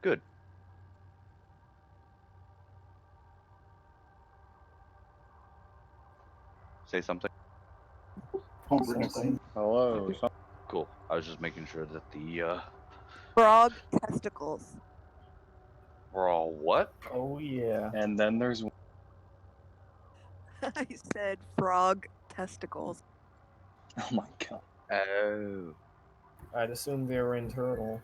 Good. Say something. Hello. Cool. I was just making sure that the Frog testicles. we're all what? Oh yeah. And then there's I said frog testicles. oh my god. Oh. I'd assume they were internal.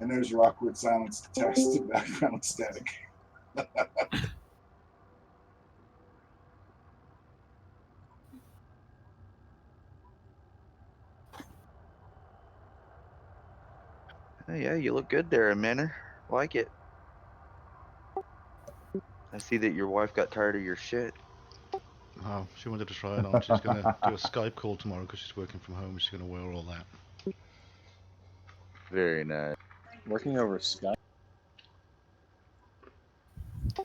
And there's your awkward silence text to background static. Oh, yeah, you look good there, Manor. Like it. I see that your wife got tired of your shit. Oh, she wanted to try it on. She's going to do a Skype call tomorrow because she's working from home. She's going to wear all that. Very nice. Working over Skype.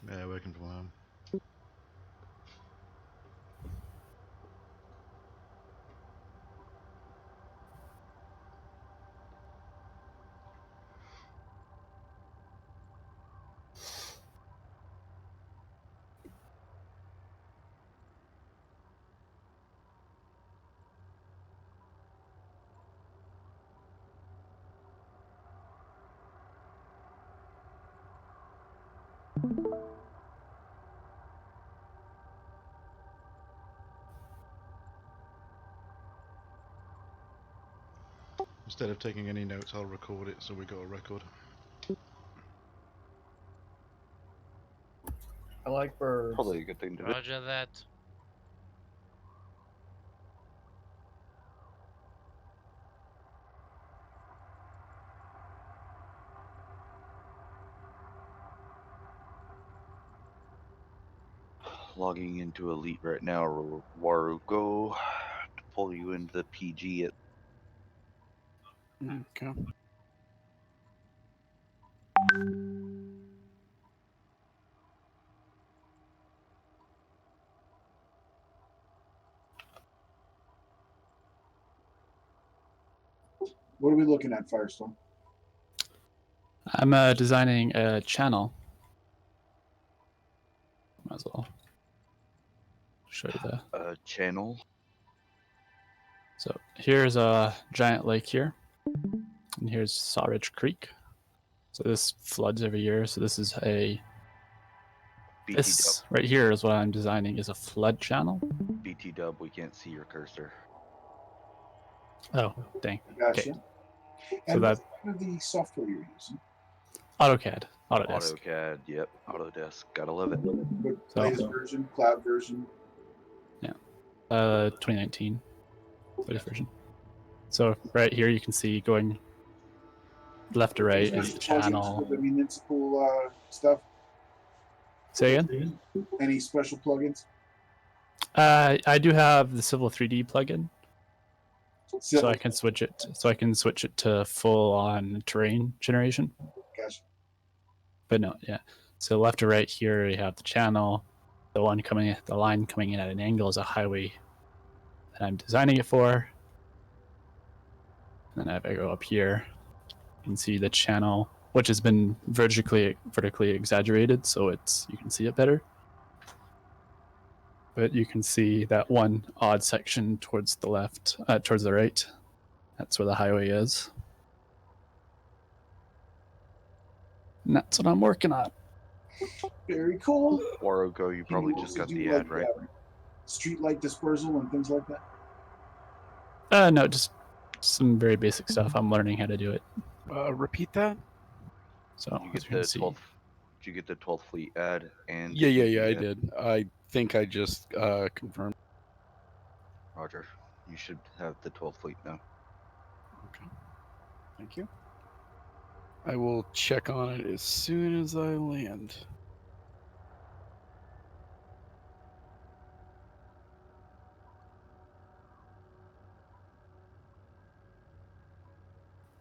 Yeah, working from home. Instead of taking any notes, I'll record it so we got a record. I like birds. Probably a good thing to do. Roger that. Logging into Elite right now, Warugo, to pull you into the PG at Okay. What are we looking at, Firestone? I'm designing a channel. Might as well show you the. channel. So here's a giant lake here, and here's Sawridge Creek. So this floods every year. So this is a. BT This right here is what I'm designing is a flood channel. dub. BT dub, we can't see your cursor. Oh, dang. Gotcha. Okay. And So that what's the name of the software you're using? AutoCAD, Autodesk. AutoCAD, yep. Autodesk, gotta love it. What So- latest version? Cloud version? 2019, latest version. So right here you can see going left to right is the Special plugins channel. for the municipal stuff? Say again? Any special plugins? I do have the Civil 3D plugin, so Civil- I can switch it. So I can switch it to full-on terrain generation. Gotcha. But no, yeah. So left to right here you have the channel. The line coming in at an angle is a highway that I'm designing it for. And then if I go up here, you can see the channel, which has been vertically exaggerated, so you can see it better. But you can see that one odd section towards the left, towards the right. That's where the highway is. And that's what I'm working on. Very cool. Warugo, you probably Can you just also got do, the ad, right? Street light dispersal and things like that? No, just some very basic stuff. I'm learning how to do it. Repeat that. So You as get you can the see, 12th. Did you get the 12th Fleet ad? And Yeah, the I ad? did. I think I just confirmed. Roger. You should have the 12th Fleet now. Okay. Thank you. I will check on it as soon as I land.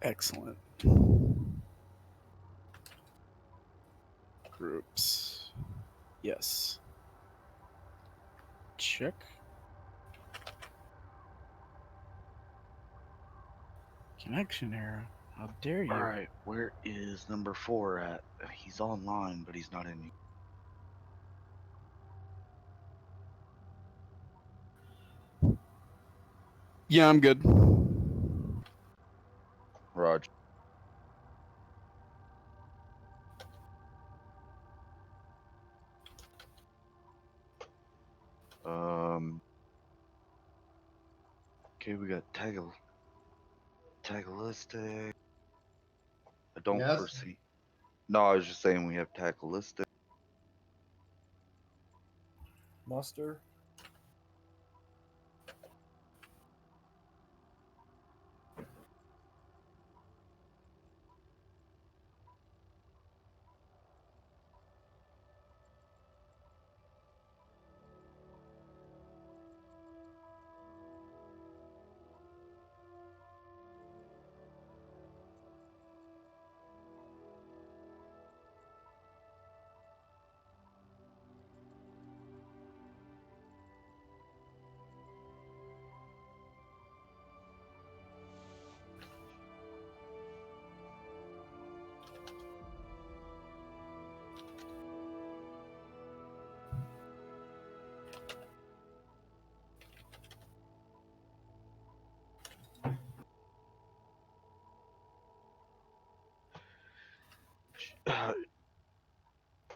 Excellent. groups. Yes. Check. Connection error. How dare you? All right, where is number 4 at? He's online, but he's not in. Yeah, I'm good. Roger. Okay, we got Tagalistic. I don't Yes. foresee. No, I was just saying we have Tagalistic. Muster.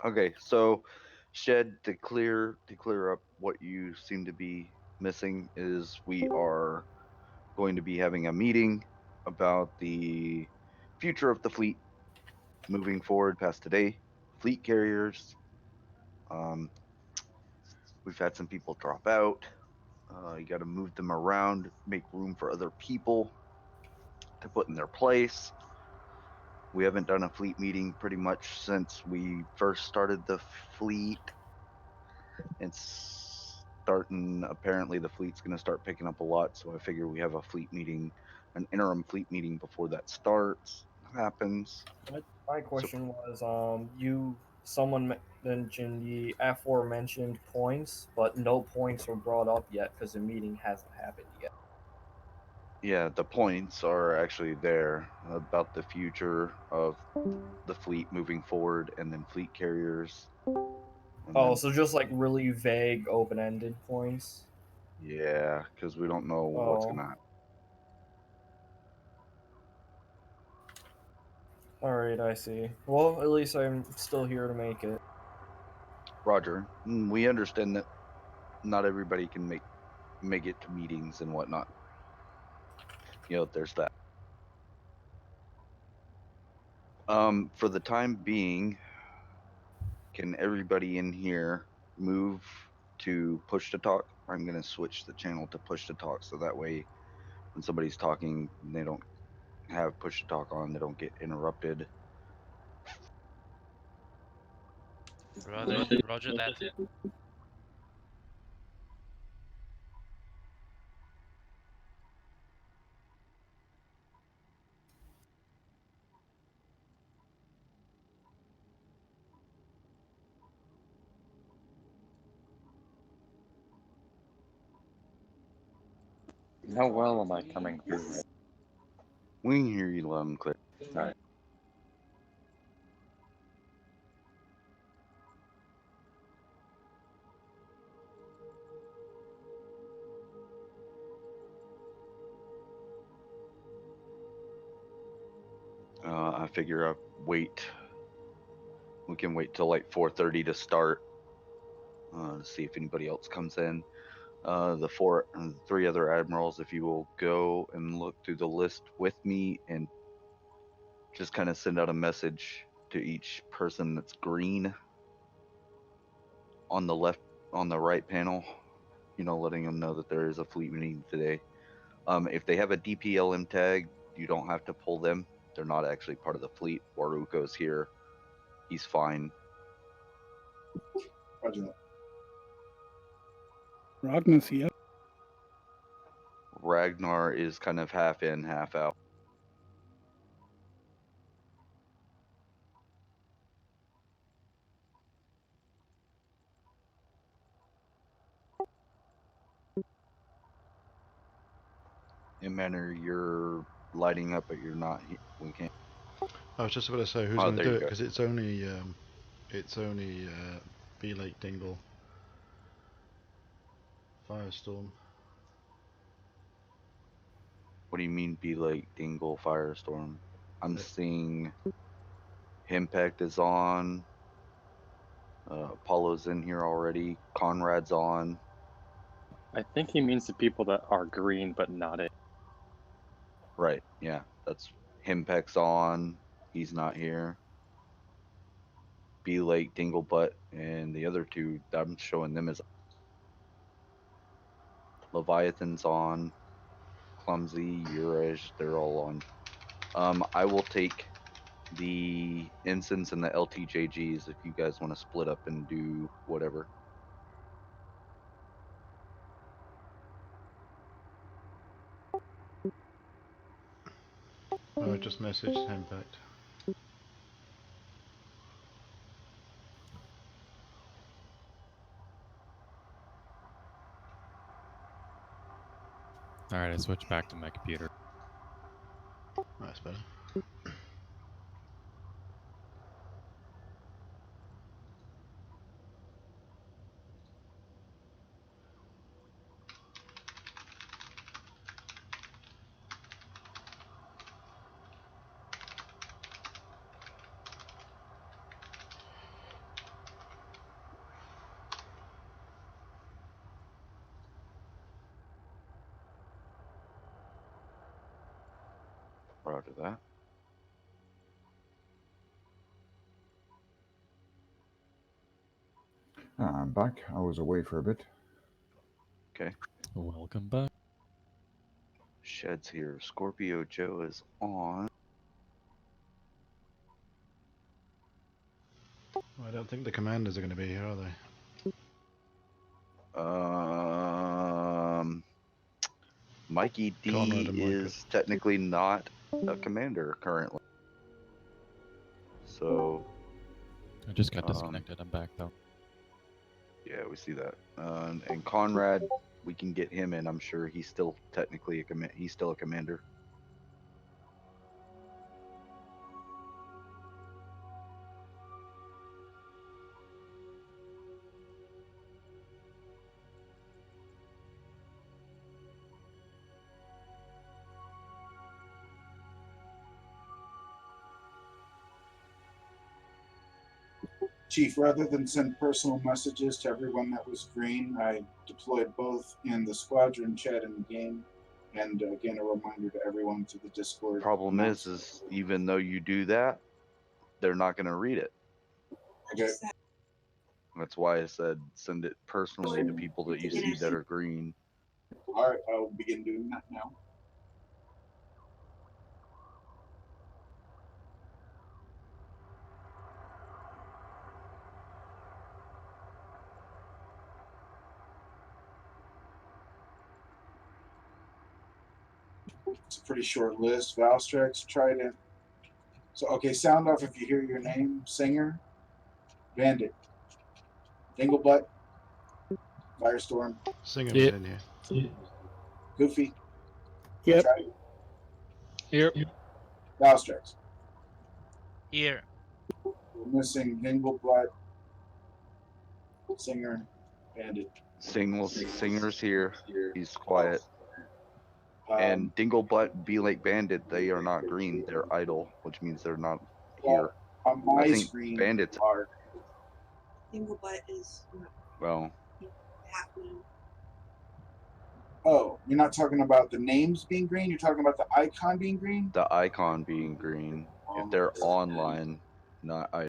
Okay, so Shed, to clear up what you seem to be missing is we are going to be having a meeting about the future of the fleet moving forward past today. Fleet carriers. We've had some people drop out. You got to move them around, make room for other people to put in their place. We haven't done a fleet meeting pretty much since we first started the fleet. It's starting, apparently the fleet's going to start picking up a lot, so I figure we have a fleet meeting, an interim fleet meeting before that happens. My question was, someone mentioned the aforementioned points, but no points were brought up yet because the meeting hasn't happened yet. Yeah, the points are actually there about the future of the fleet moving forward, and then fleet carriers. And Oh, then, so just like really vague, open-ended points. yeah, because we don't know what's Oh. gonna happen. All right, I see. Well, at least I'm still here to make it. Roger, we understand that not everybody can make it to meetings and whatnot. There's that. For the time being, can everybody in here move to push to talk? I'm gonna switch the channel to push to talk, so that way when somebody's talking, they don't have push to talk on, they don't get interrupted. Roger that. How well am I coming through? We can hear you loud and clear. Alright. I figure I'll wait. We can wait till like 4:30 to start. To see if anybody else comes in. The three other admirals, if you will go and look through the list with me and just kind of send out a message to each person that's green on the right panel, letting them know that there is a fleet meeting today. If they have a DPLM tag, you don't have to pull them. They're not actually part of the fleet. Waruko's here. He's fine. Roger that. Ragnar's here. Ragnar is kind of half in, half out. In manner, you're lighting up, but you're not. We can't. I was just about to say who's Oh, going to there do you it go. because it's only B Lake Dingle, Firestorm. What do you mean, be like Dingle Firestorm? I'm seeing Himpact is on. Apollo's in here already. Conrad's on. I think he means the people that are green but not it. Right. Yeah. That's Himpact's on. He's not here. B Lake, Dinglebutt, and the other two, I'm showing them as Leviathan's on. Clumsy, Uraj, they're all on. I will take the ensigns and the LTJGs if you guys want to split up and do whatever. I just messaged Impact. Alright, I switched back to my computer. That's better. Roger that. I'm back. I was away for a bit. Okay. Welcome back. Shed's here. Scorpio Joe is on. Well, I don't think the commanders are going to be here, are they? Mikey D Conrad and Micah. is technically not a commander currently. So, I just got disconnected. I'm back though. yeah, we see that. And Conrad, we can get him in. I'm sure he's still technically he's still a commander. Chief, rather than send personal messages to everyone that was green, I deployed both in the squadron chat in the game, and again a reminder to everyone to the Discord. Problem is even though you do that, they're not going to read it. Okay. That's why I said send it personally to people that you see that are green. All right, I'll begin doing that now. It's a pretty short list. Valstrex, Trident. So, okay, sound off if you hear your name. Singer, Bandit, Dinglebutt, Firestorm, Singham's Yeah. in here. Goofy, Yep. Trident, Yep. Valstrex. Here. We're missing Dinglebutt, Singer, Bandit. Singer's here. He's quiet. Um, And Dinglebutt, B Lake Bandit, they are not green. They're idle, which means they're not well, here. on my I think screen, Bandits. are Dinglebutt is Well, half moon. oh, you're not talking about the names being green. You're talking about the icon being green. the icon being green. If they're online, not idle.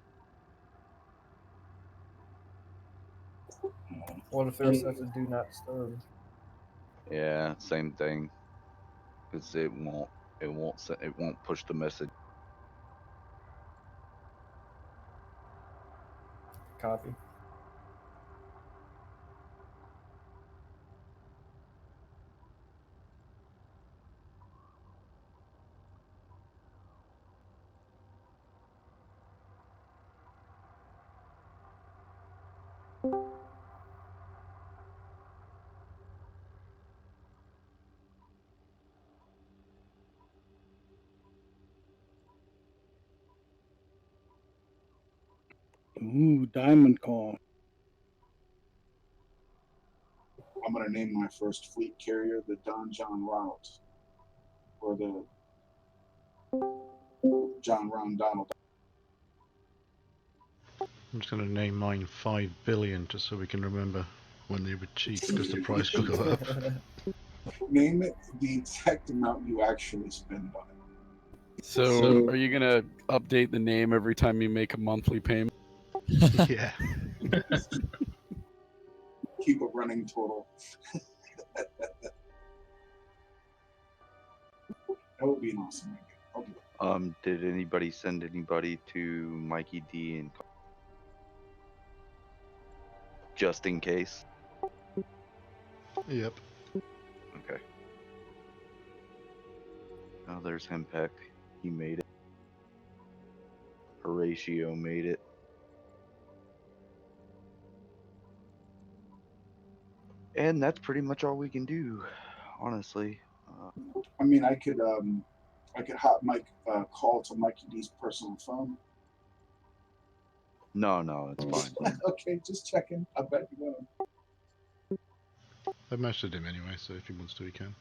What if they're set to do not disturb? Yeah, same thing. Because it won't push the message. Copy. Ooh, Diamond Call. I'm gonna name my first fleet carrier the Don John Route, or the John Round Donald. I'm just going to name mine 5 billion just so we can remember when they were cheap because the price will go up. Name it the exact amount you actually spend on it. So, are you gonna update the name every time you make a monthly payment? Yeah. Keep a running total. That would be an awesome idea. I'll do it. Did anybody send anybody to Mikey D and just in case? Yep. Okay. Oh, there's Hempek. He made it. Horatio made it. And that's pretty much all we can do, honestly. I mean, I could hot mic call to Mikey D's personal phone. No, it's fine. Okay, just checking. I bet you will. I've messaged him anyway, so if he wants to, he can.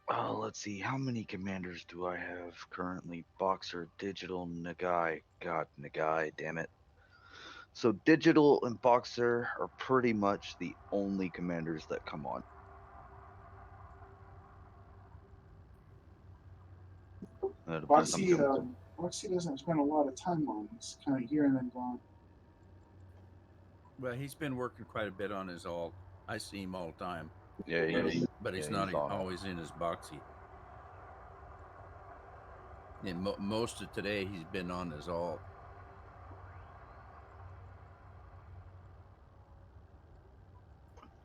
Let's see. How many commanders do I have currently? Boxer, Digital, Nagai. God, Nagai, damn it. So Digital and Boxer are pretty much the only commanders that come on. Boxy doesn't spend a lot of time on. He's kind of here and then gone. Well, he's been working quite a bit on his alt. I see him all the time. Yeah, but he's not always in his boxy. And most of today, he's been on his alt.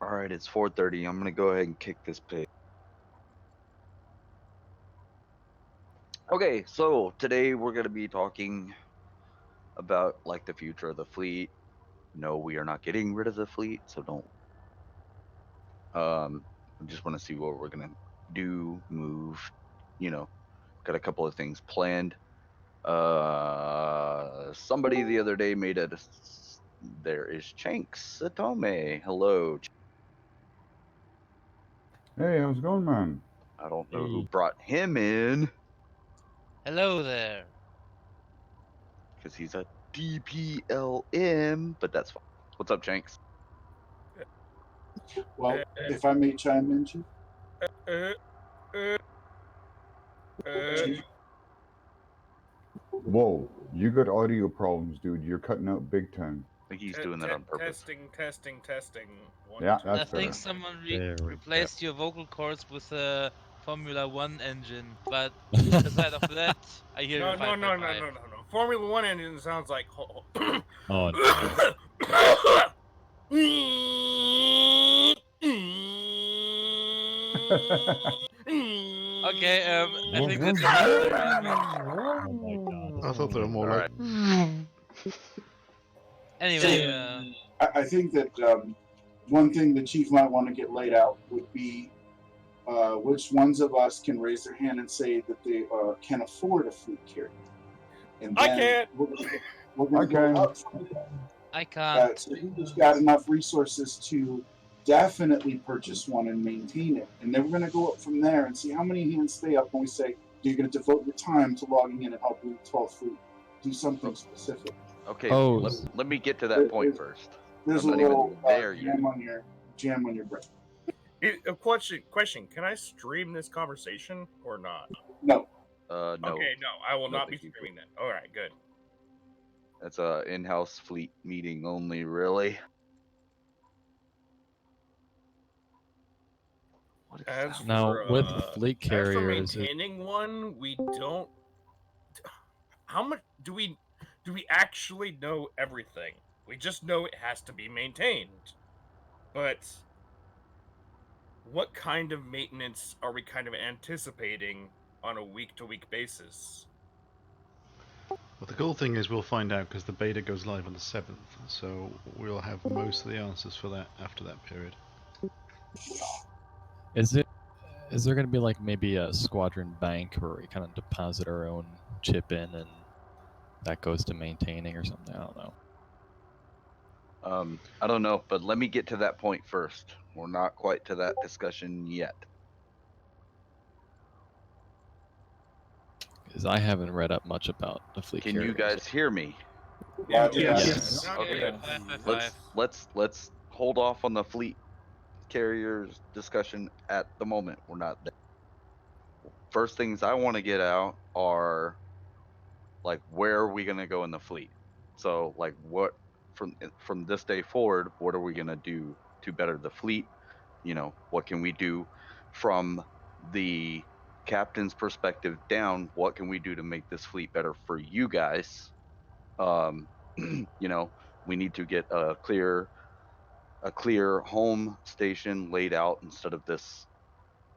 All right, it's 4:30. I'm gonna go ahead and kick this pig. Okay, so today we're gonna be talking about like the future of the fleet. No, we are not getting rid of the fleet, so don't. I just want to see what we're gonna do, move. You know, got a couple of things planned. Somebody the other day made a. There is Chanks Satome. Hello. Hey, how's it going, man? I don't know who brought him in. Hello there. Because he's a DPLM, but that's fine. What's up, Chanks? Well, if I may chime in, Chief. Whoa, you got audio problems, dude. You're cutting out big time. I think he's doing that on purpose. Testing. Yeah, I that's think better. someone replaced your vocal cords with a Formula One engine, but aside of that, I hear No. you 5.5. Formula One engine sounds like. Oh, Okay, I think that's I thought they were more like. Anyway, I think that one thing the Chief might want to get laid out would be which ones of us can raise their hand and say that they can afford a fleet carrier. And I can't. We're gonna go up from I can't. so he's got enough resources to definitely purchase one and maintain it. And then we're going to go up from there and see how many hands stay up when we say, you're going to devote your time to logging in and helping the 12th fleet. Do something specific. Okay, Oh. let me get to that point first. There's I'm a not even little there yet. jam on your brain. A question. Can I stream this conversation or not? No. No. Okay, no. I will not be thank you. streaming that. All right, good. That's a in-house fleet meeting only, really. What is As that? Now, for, with fleet as for carriers, maintaining one, we don't. How much do we actually know everything? We just know it has to be maintained. But what kind of maintenance are we kind of anticipating on a week-to-week basis? Well, the cool thing is we'll find out because the beta goes live on the 7th, so we'll have most of the answers for that after that period. is there going to be like maybe a squadron bank where we kind of deposit our own chip in and that goes to maintaining or something. I don't know. I don't know, but let me get to that point first. We're not quite to that discussion yet. Because I haven't read up much about the fleet Can you carriers. guys hear me? Yes. Okay. Let's hold off on the fleet carriers discussion at the moment. We're not there. First things I want to get out are like, where are we going to go in the fleet? So like, what from this day forward, what are we going to do to better the fleet? You know, what can we do from the captain's perspective down? What can we do to make this fleet better for you guys? You know, we need to get a clear home station laid out instead of this,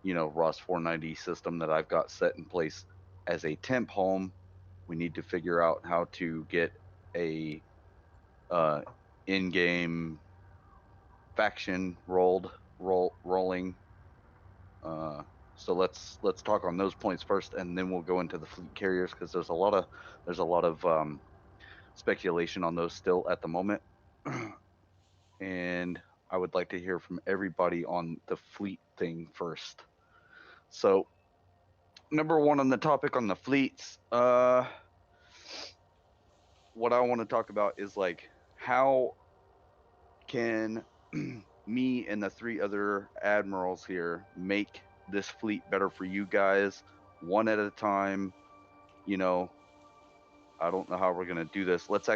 you know, Ross 490 system that I've got set in place as a temp home. We need to figure out how to get a in-game faction rolling. So let's talk on those points first, and then we'll go into the fleet carriers, because there's a lot of speculation on those still at the moment. And I would like to hear from everybody on the fleet thing first. So, number one on the topic on the fleets, what I want to talk about is like, how can me and the 3 other admirals here make this fleet better for you guys, one at a time? You know, I don't know how we're gonna do this. Let's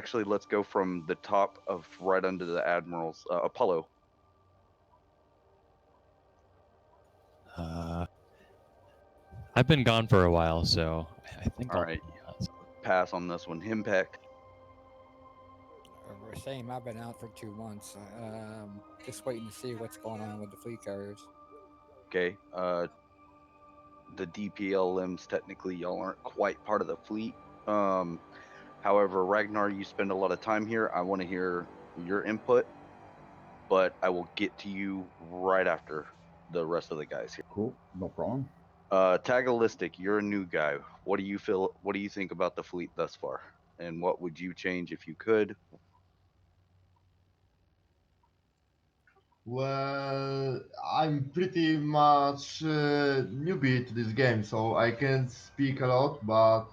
go from the top of right under the admirals. Apollo. I've been gone for a while, so I think All I'll right, pass on this one. Himpec. Same. I've been out for 2 months. Just waiting to see what's going on with the fleet carriers. Okay. The DPLMs, technically y'all aren't quite part of the fleet. However, Ragnar, you spend a lot of time here. I want to hear your input, but I will get to you right after the rest of the guys here. Cool, no problem. Tagalistic, you're a new guy. What do you feel? What do you think about the fleet thus far? And what would you change if you could? Well, I'm pretty much newbie to this game, so I can't speak a lot, but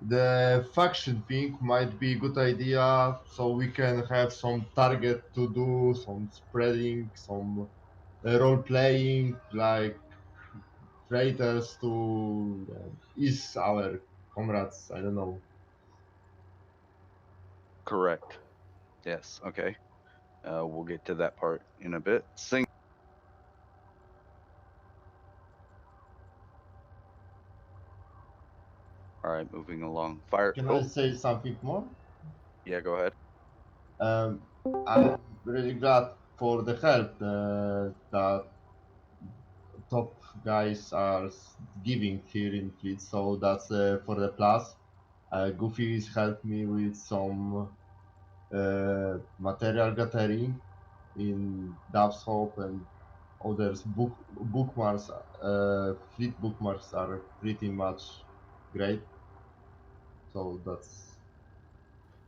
the faction thing might be a good idea, so we can have some target to do, some spreading, some role playing, like traitors to ease our comrades. I don't know. Correct. Yes. Okay. We'll get to that part in a bit. Sing. All right, moving along. Fire. Can I say something more? Yeah, go ahead. I'm really glad for the help that top guys are giving here in fleet, so that's for the plus. Goofy's helped me with some material gathering in Dove's Hope and others. Bookmarks, fleet bookmarks are pretty much great. So that's.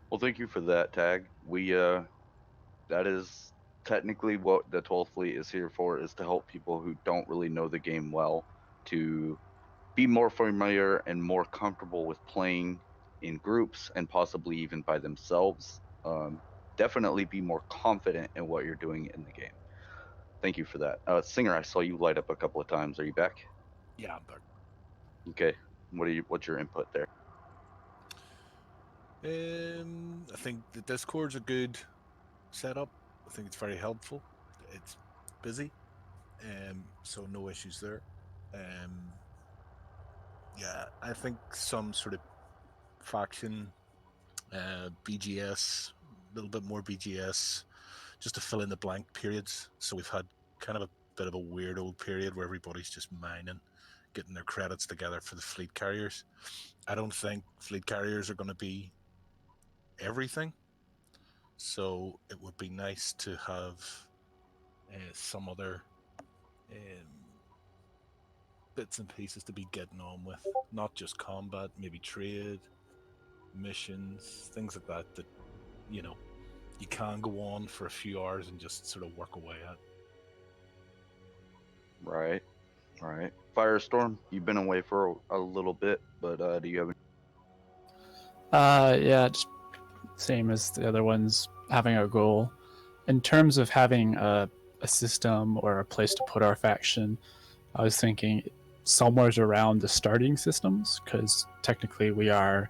Well, thank you for that, Tag. We that is technically what the 12th Fleet is here for, is to help people who don't really know the game well to be more familiar and more comfortable with playing in groups and possibly even by themselves. Definitely be more confident in what you're doing in the game. Thank you for that. Singer, I saw you light up a couple of times. Are you back? Yeah, I'm back. Okay. What's your input there? I think the Discord's a good setup. I think it's very helpful. It's busy, so no issues there. Yeah, I think some sort of faction, BGS, a little bit more BGS, just to fill in the blank periods. So we've had kind of a bit of a weird old period where everybody's just mining, getting their credits together for the fleet carriers. I don't think fleet carriers are going to be everything, so it would be nice to have some other bits and pieces to be getting on with, not just combat, maybe trade, missions, things like that, that, you know, you can go on for a few hours and just sort of work away at. Right. Right. Firestorm, you've been away for a little bit, but do you have any? Yeah, just same as the other ones, having a goal. In terms of having a system or a place to put our faction, I was thinking somewhere around the starting systems, because technically we are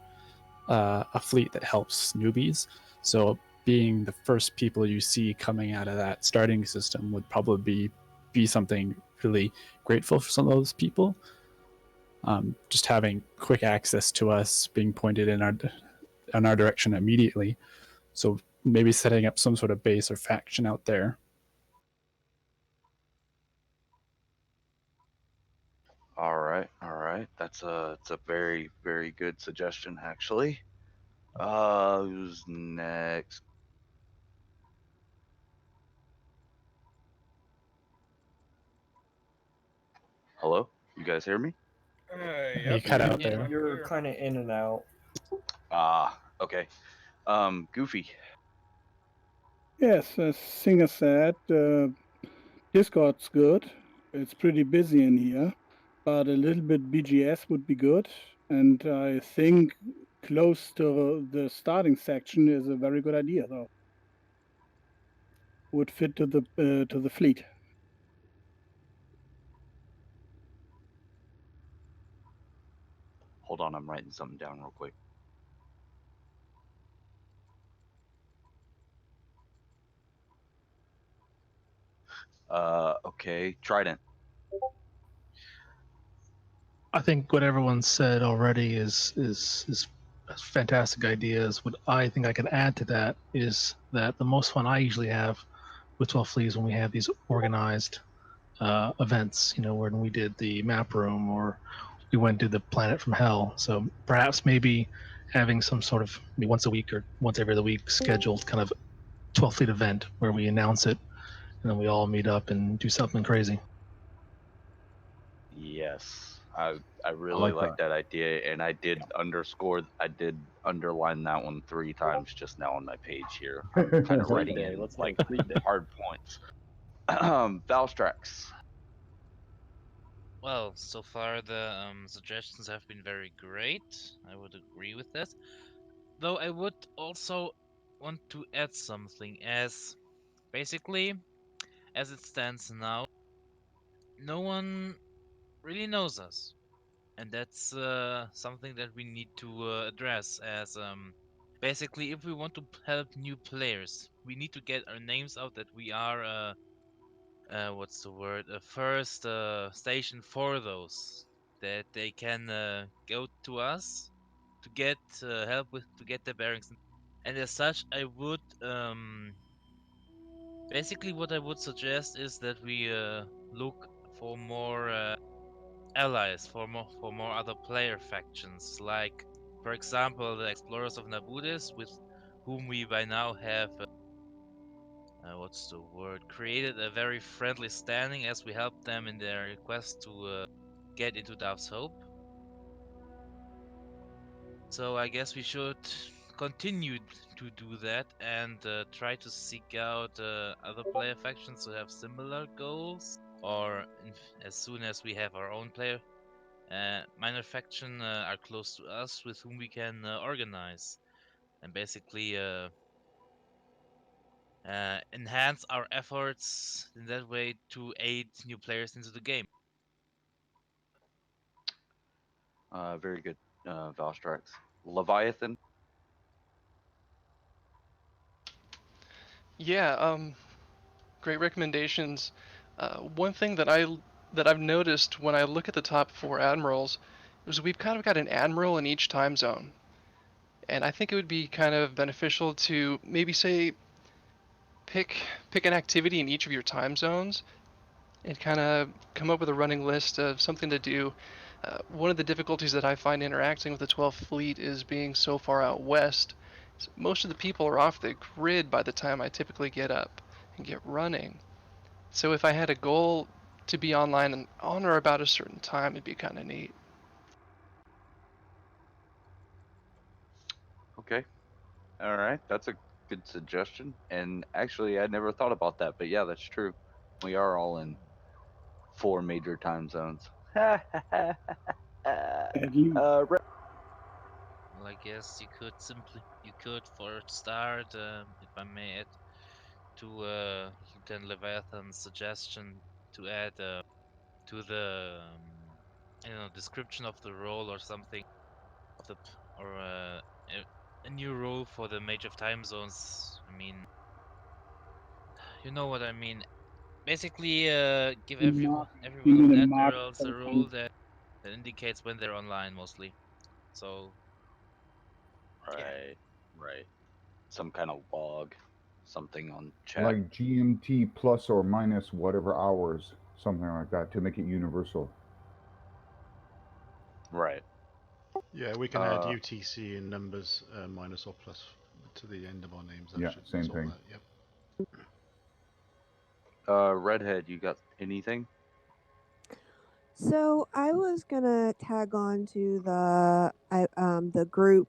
a fleet that helps newbies. So being the first people you see coming out of that starting system would probably be something really grateful for some of those people. Just having quick access to us, being pointed in our direction immediately. So maybe setting up some sort of base or faction out there. All right. It's a very, very good suggestion, actually. Who's next? Hello? You guys hear me? You cut out there. You're kind of in and out. Ah, okay. Goofy. Yes, as Singer said, Discord's good. It's pretty busy in here, but a little bit BGS would be good. And I think close to the starting section is a very good idea, though. Would fit to the fleet. Hold on, I'm writing something down real quick. Okay, Trident. I think what everyone said already is fantastic ideas. What I think I can add to that is that the most fun I usually have with 12 Fleas when we have these organized events, you know, when we did the map room or we went to the Planet from Hell. So perhaps maybe having some sort of maybe once a week or once every other week scheduled kind of 12 Fleet event where we announce it and then we all meet up and do something crazy. Yes, I really like that idea, and I did underline that one 3 times just now on my page here. I'm kind of writing in like hard points. Valstrax. Well, so far the suggestions have been very great. I would agree with that. Though I would also want to add something, as basically, as it stands now, no one really knows us. And that's something that we need to address, as basically if we want to help new players, we need to get our names out that we are what's the word, a first station for those, that they can go to us to get help with, to get their bearings. And as such, I would basically what I would suggest is that we look for more allies, for more other player factions, like for example the Explorers of Nabudis, with whom we by now have what's the word, created a very friendly standing, as we help them in their quest to get into Dove's Hope. So I guess we should continue to do that and try to seek out other player factions who have similar goals, or as soon as we have our own player minor faction are close to us with whom we can organize and basically enhance our efforts in that way to aid new players into the game. Very good, Valstrax. Leviathan. Yeah, great recommendations. One thing that I've noticed when I look at the top 4 admirals is we've kind of got an admiral in each time zone, and I think it would be kind of beneficial to maybe say pick an activity in each of your time zones and kind of come up with a running list of something to do. One of the difficulties that I find interacting with the 12th Fleet is being so far out west. So most of the people are off the grid by the time I typically get up and get running. So if I had a goal to be online on or about a certain time, it'd be kind of neat. Okay. All right. That's a good suggestion. And actually, I never thought about that, but yeah, that's true. We are all in 4 major time zones. At least. Red, Well, I guess you could for a start, if I may add to Lieutenant Leviathan's suggestion to add to the description of the role or something of the or a new role for the Mage of Time Zones. I mean, you know what I mean. Basically, give everyone You who mean a adds mark a something. role that indicates when they're online mostly. So right. Right. Some kind of log, something on chat. Like GMT plus or minus whatever hours, something like that, to make it universal. Right. Yeah, we can add UTC in numbers minus or plus to the end of our names. That Yeah, should same solve thing. that, Yep. Redhead, you got anything? So I was gonna tag on to the group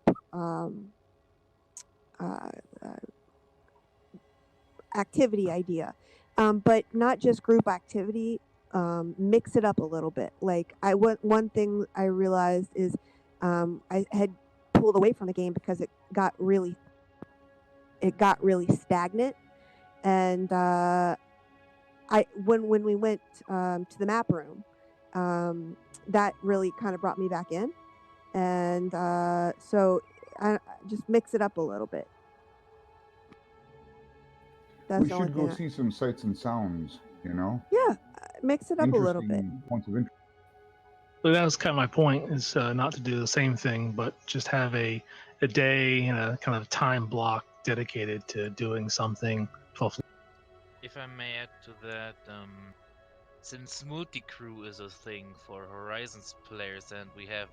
activity idea, but not just group activity. Mix it up a little bit. Like one thing I realized is I had pulled away from the game because it got really stagnant, and when we went to the map room, that really kind of brought me back in, and so I just mix it up a little bit. That's We the only should go thing. see some sights and sounds, you know? Yeah, mix it up a little bit. Interesting points of interest. So that was kind of my point, is not to do the same thing, but just have a day and a kind of time block dedicated to doing something 12. if I may add to that, since multi-crew is a thing for Horizons players, and we have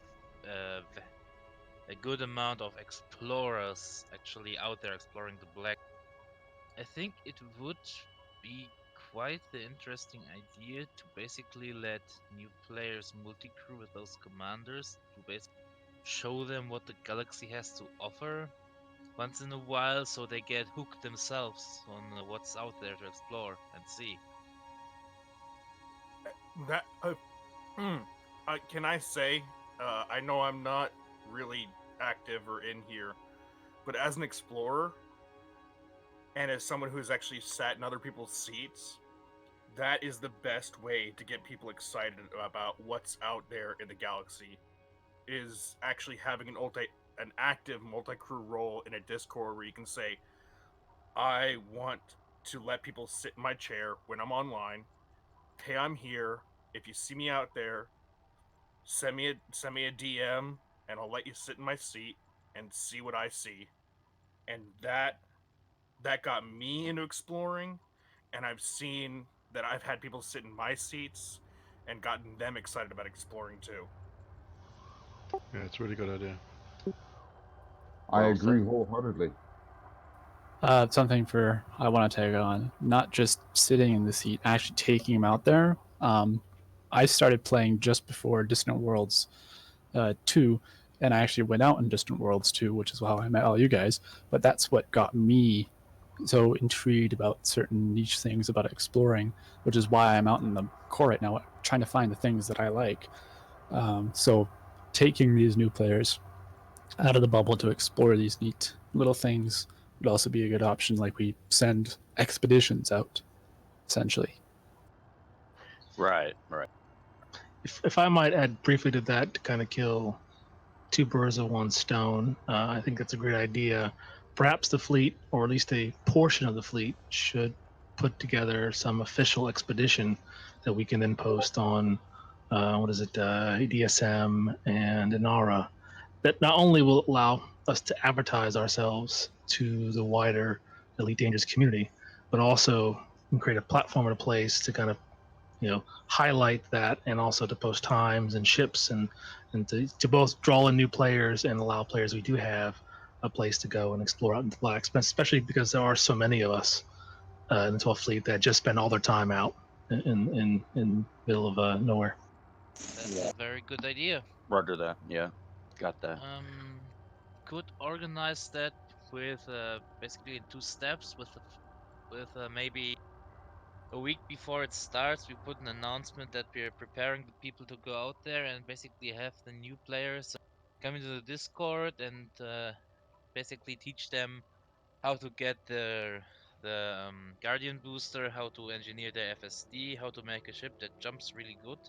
a good amount of explorers actually out there exploring the Black, I think it would be quite the interesting idea to basically let new players multi-crew with those commanders to basically show them what the galaxy has to offer once in a while, so they get hooked themselves on what's out there to explore and see. That can I say? I know I'm not really active or in here, but as an explorer and as someone who's actually sat in other people's seats, that is the best way to get people excited about what's out there in the galaxy. Is actually having an active multi-crew role in a Discord where you can say, I want to let people sit in my chair when I'm online. Hey, I'm here. If you see me out there, send me a DM, and I'll let you sit in my seat and see what I see. And that got me into exploring, and I've seen that I've had people sit in my seats and gotten them excited about exploring too. Yeah, it's a really good idea. I agree wholeheartedly. Something I want to tag on, not just sitting in the seat, actually taking them out there. I started playing just before Distant Worlds 2, and I actually went out in Distant Worlds 2, which is how I met all you guys. But that's what got me so intrigued about certain niche things about exploring, which is why I'm out in the core right now, trying to find the things that I like. So taking these new players out of the bubble to explore these neat little things would also be a good option. Like we send expeditions out, essentially. Right. If I might add briefly to that, to kind of kill two birds with one stone, I think that's a great idea. Perhaps the fleet, or at least a portion of the fleet, should put together some official expedition that we can then post on, EDSM and Inara, that not only will allow us to advertise ourselves to the wider Elite Dangerous community, but also create a platform and a place to kind of highlight that, and also to post times and ships, and to both draw in new players and allow players we do have a place to go and explore out in the Black, especially because there are so many of us in the 12th Fleet that just spend all their time out in middle of nowhere. That's a very good idea. Roger that. Yeah, got that. could organize that with basically in 2 steps. With maybe a week before it starts, we put an announcement that we're preparing the people to go out there and basically have the new players come into the Discord and basically teach them how to get the Guardian booster, how to engineer their FSD, how to make a ship that jumps really good.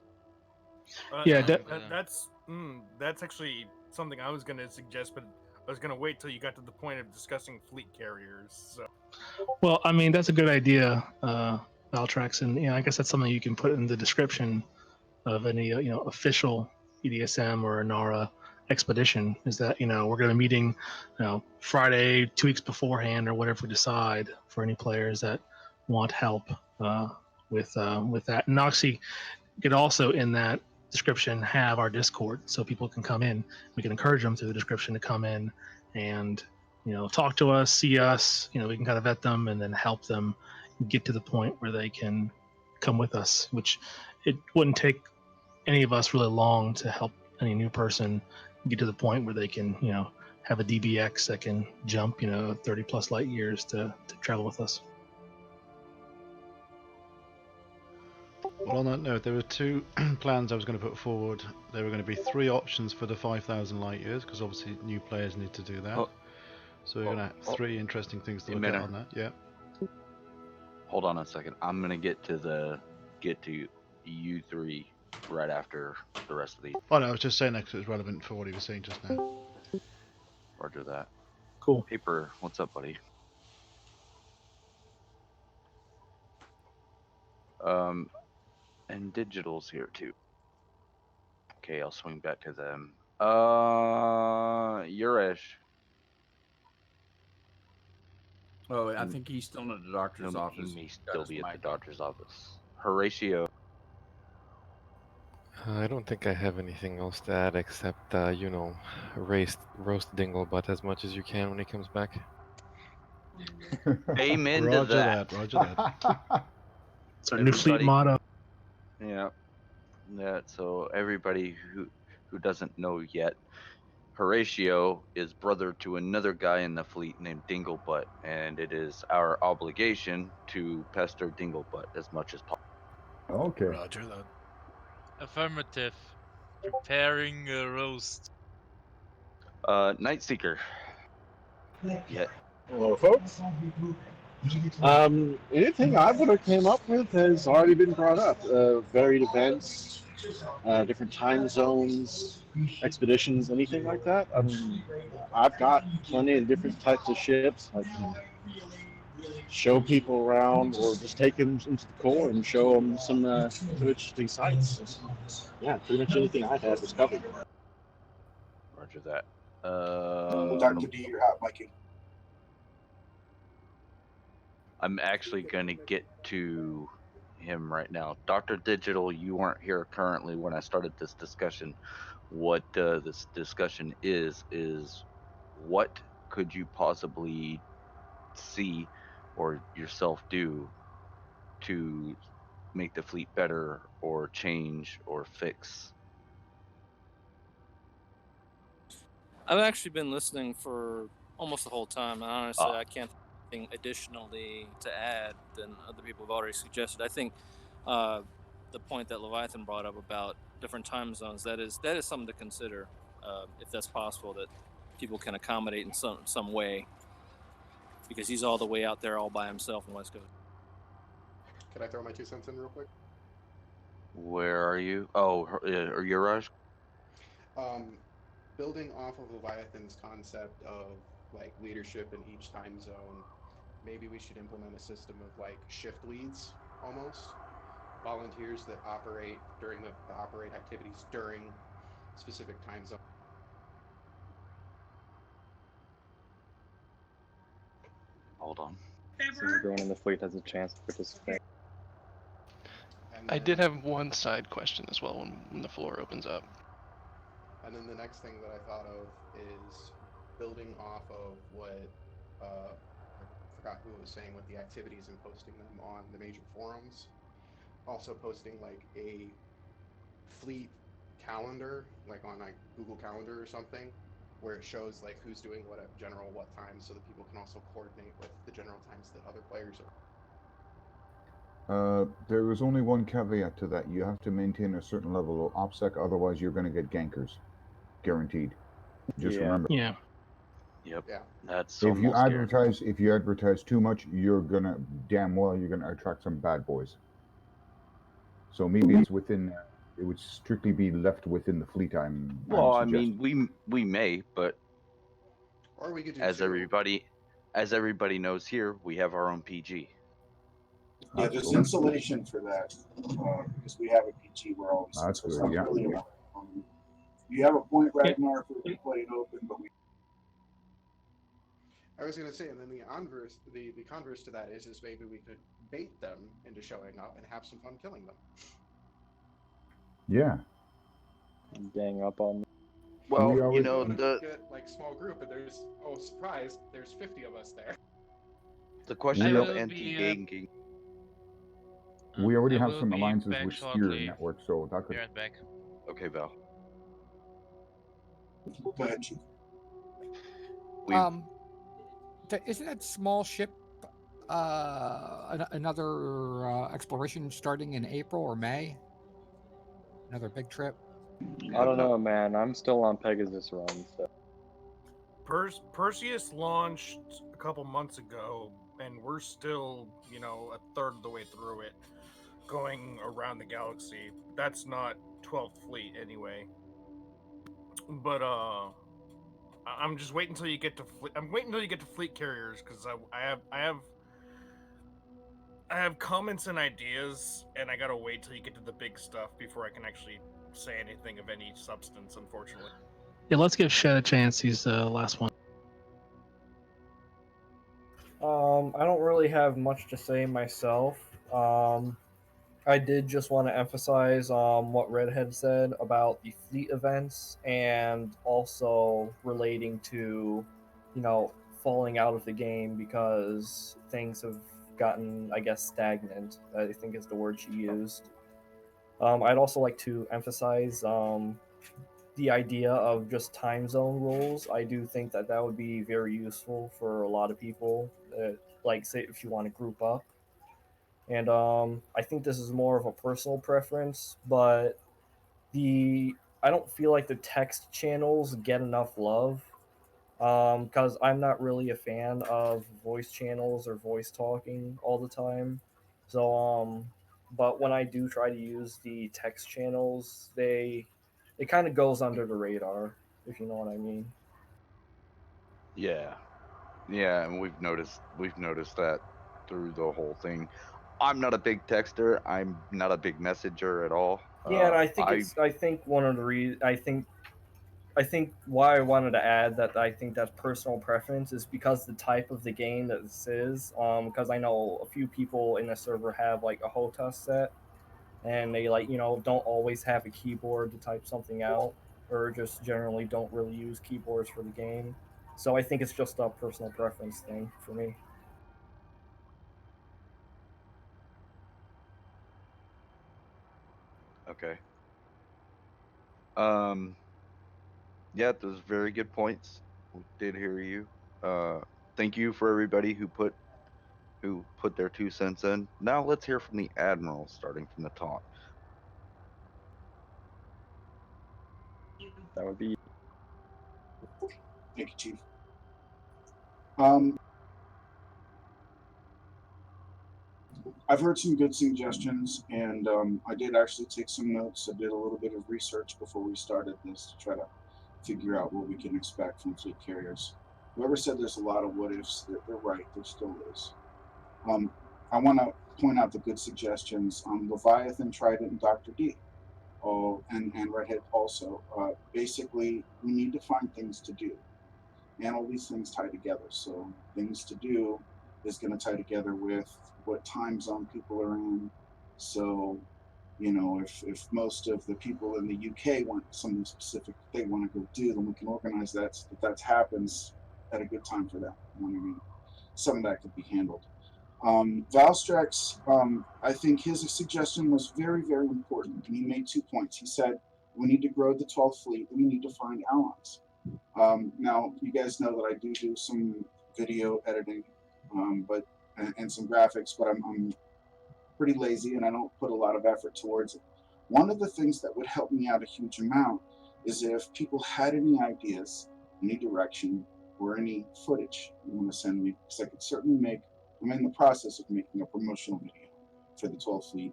Yeah, that's actually something I was going to suggest, but I was going to wait till you got to the point of discussing fleet carriers. So. Well, I mean, that's a good idea, Valtrax, and I guess that's something you can put in the description of any official EDSM or Nara expedition. Is that we're going to be meeting Friday 2 weeks beforehand or whatever we decide for any players that want help with that. And Noxie could also in that description have our Discord so people can come in. We can encourage them through the description to come in and talk to us, see us. We can kind of vet them and then help them get to the point where they can come with us, which it wouldn't take any of us really long to help any new person get to the point where they can have a DBX that can jump 30 plus light years to travel with us. Well, on that note, there were 2 plans I was going to put forward. There were going to be 3 options for the 5,000 light years, because obviously new players need to do that. So we're going to have 3 interesting things to look at on that. Yeah. Hold on a second. I'm going to get to you 3 right after the rest of these. Oh no, I was just saying that because it was relevant for what he was saying just now. Roger that. Cool. Paper, what's up, buddy? And Digital's here too. Okay, I'll swing back to them. Yuresh. Oh, I think he's still at the doctor's office. He may still be at the doctor's office. Horatio. I don't think I have anything else to add except, roast Dinglebutt as much as you can when he comes back. Amen to that. Roger that. It's our new fleet motto. Yeah. Yeah, so everybody who doesn't know yet, Horatio is brother to another guy in the fleet named Dinglebutt, and it is our obligation to pester Dinglebutt as much as possible. Okay. Roger that. Affirmative. Preparing a roast. Nightseeker. Yeah. Hello, folks. Anything I would have came up with has already been brought up. Varied events, different time zones, expeditions, anything like that. I've got plenty of different types of ships. I can show people around or just take them into the core and show them some interesting sights. Yeah, pretty much anything I had was covered. Roger that. Dr. D, you're hot micing. I'm actually going to get to him right now. Dr. Digital, you weren't here currently when I started this discussion. What this discussion is what could you possibly see or yourself do to make the fleet better or change or fix? I've actually been listening for almost the whole time, and honestly, I can't think of anything additionally to add than other people have already suggested. I think the point that Leviathan brought up about different time zones, that is something to consider, if that's possible, that people can accommodate in some way, because he's all the way out there all by himself in West Coast. Can I throw my 2 cents in real quick? Where are you? Oh, are you Raj? Building off of Leviathan's concept of like leadership in each time zone, maybe we should implement a system of like shift leads, almost volunteers that operate during the operate activities during specific time zones. Hold on. So everyone in the fleet has a chance to participate. I did have one side question as well when the floor opens up. And then the next thing that I thought of is building off of what I forgot who was saying with the activities and posting them on the major forums. Also posting like a fleet calendar, like on like Google Calendar or something, where it shows like who's doing what at general what time, so that people can also coordinate with the general times that other players are. There is only one caveat to that. You have to maintain a certain level of OPSEC, otherwise you're going to get gankers. Guaranteed. Just remember. Yeah. Yep. Yeah. That's If you almost advertise, if you advertise too much, you're gonna damn well you're gonna attract some bad boys. So maybe it's within. It would strictly be left within the fleet. I'm Well, I suggesting. mean, we may, but Or we could do as two. everybody knows here, we have our own PG. Yeah, there's insulation for that because we have a PG. We're always That's so it's good, not yeah. really about, you have a point, Ragnar, if we play it open, but we. I was going to say, and then the converse to that is maybe we could bait them into showing up and have some fun killing them. Yeah. Gang up on them. Well, We you always- know, the Good, like small group, and there's surprise, there's 50 of us there. question We of al- anti-ganking. We already I have will some be alliances back with Spear shortly. Network, so that Be could. right back. Okay, Val. Go ahead, Chief. We Isn't that small ship another exploration starting in April or May? Another big trip? I don't know, man. I'm still on Pegasus run, so. Perseus launched a couple months ago, and we're still, a third of the way through it, going around the galaxy. That's not 12th Fleet anyway. But I'm just waiting until you get to fleet. I'm waiting until you get to fleet carriers because I have comments and ideas, and I gotta wait till you get to the big stuff before I can actually say anything of any substance. Unfortunately. Yeah, let's give Shed a chance. He's the last one. I don't really have much to say myself. I did just want to emphasize what Redhead said about the fleet events and also relating to, falling out of the game because things have gotten, I guess, stagnant, I think is the word she used. I'd also like to emphasize the idea of just time zone rules. I do think that would be very useful for a lot of people, like say if you want to group up. And I think this is more of a personal preference, but I don't feel like the text channels get enough love because I'm not really a fan of voice channels or voice talking all the time. So but when I do try to use the text channels, it kind of goes under the radar, if you know what I mean. Yeah, and we've noticed that through the whole thing. I'm not a big texter. I'm not a big messenger at all. Yeah, and I think one of the I think why I wanted to add that I think that's personal preference is because the type of the game that this is. Because I know a few people in the server have like a HOTAS set, and they don't always have a keyboard to type something out, or just generally don't really use keyboards for the game. So I think it's just a personal preference thing for me. Okay. Yeah, those are very good points. We did hear you. Thank you for everybody who put their 2 cents in. Now let's hear from the Admiral, starting from the top. That would be. Thank you, Chief. I've heard some good suggestions, and I did actually take some notes. I did a little bit of research before we started this to try to figure out what we can expect from fleet carriers. Whoever said there's a lot of what ifs, they're right. There still is. I want to point out the good suggestions. Leviathan, Trident, and Dr. D. Oh, and Redhead also. Basically, we need to find things to do. And all these things tie together. So things to do is going to tie together with what time zone people are in. So, if most of the people in the UK want something specific they want to go do, then we can organize that so that happens at a good time for them. You know what I mean? Some of that could be handled. Valstrax, I think his suggestion was very, very important. And he made 2 points. He said, we need to grow the 12th fleet. We need to find allies. Now, you guys know that I do some video editing, and some graphics, but I'm pretty lazy and I don't put a lot of effort towards it. One of the things that would help me out a huge amount is if people had any ideas, any direction, or any footage you want to send me, because I could certainly I'm in the process of making a promotional video for the 12th Fleet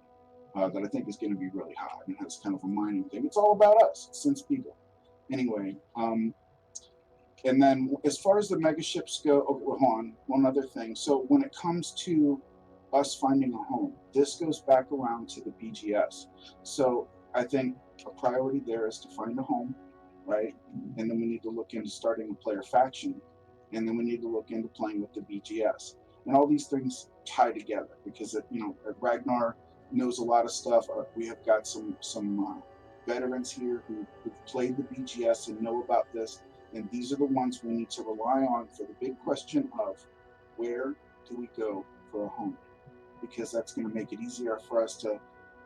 that I think is going to be really hot and has kind of a mining thing. It's all about us, since people. Anyway, and then as far as the megaships go, hold on, one other thing. So when it comes to us finding a home, this goes back around to the BGS. So I think a priority there is to find a home, right? And then we need to look into starting a player faction. And then we need to look into playing with the BGS. And all these things tie together because, Ragnar knows a lot of stuff. We have got some veterans here who've played the BGS and know about this. And these are the ones we need to rely on for the big question of where do we go for a home? Because that's going to make it easier for us to,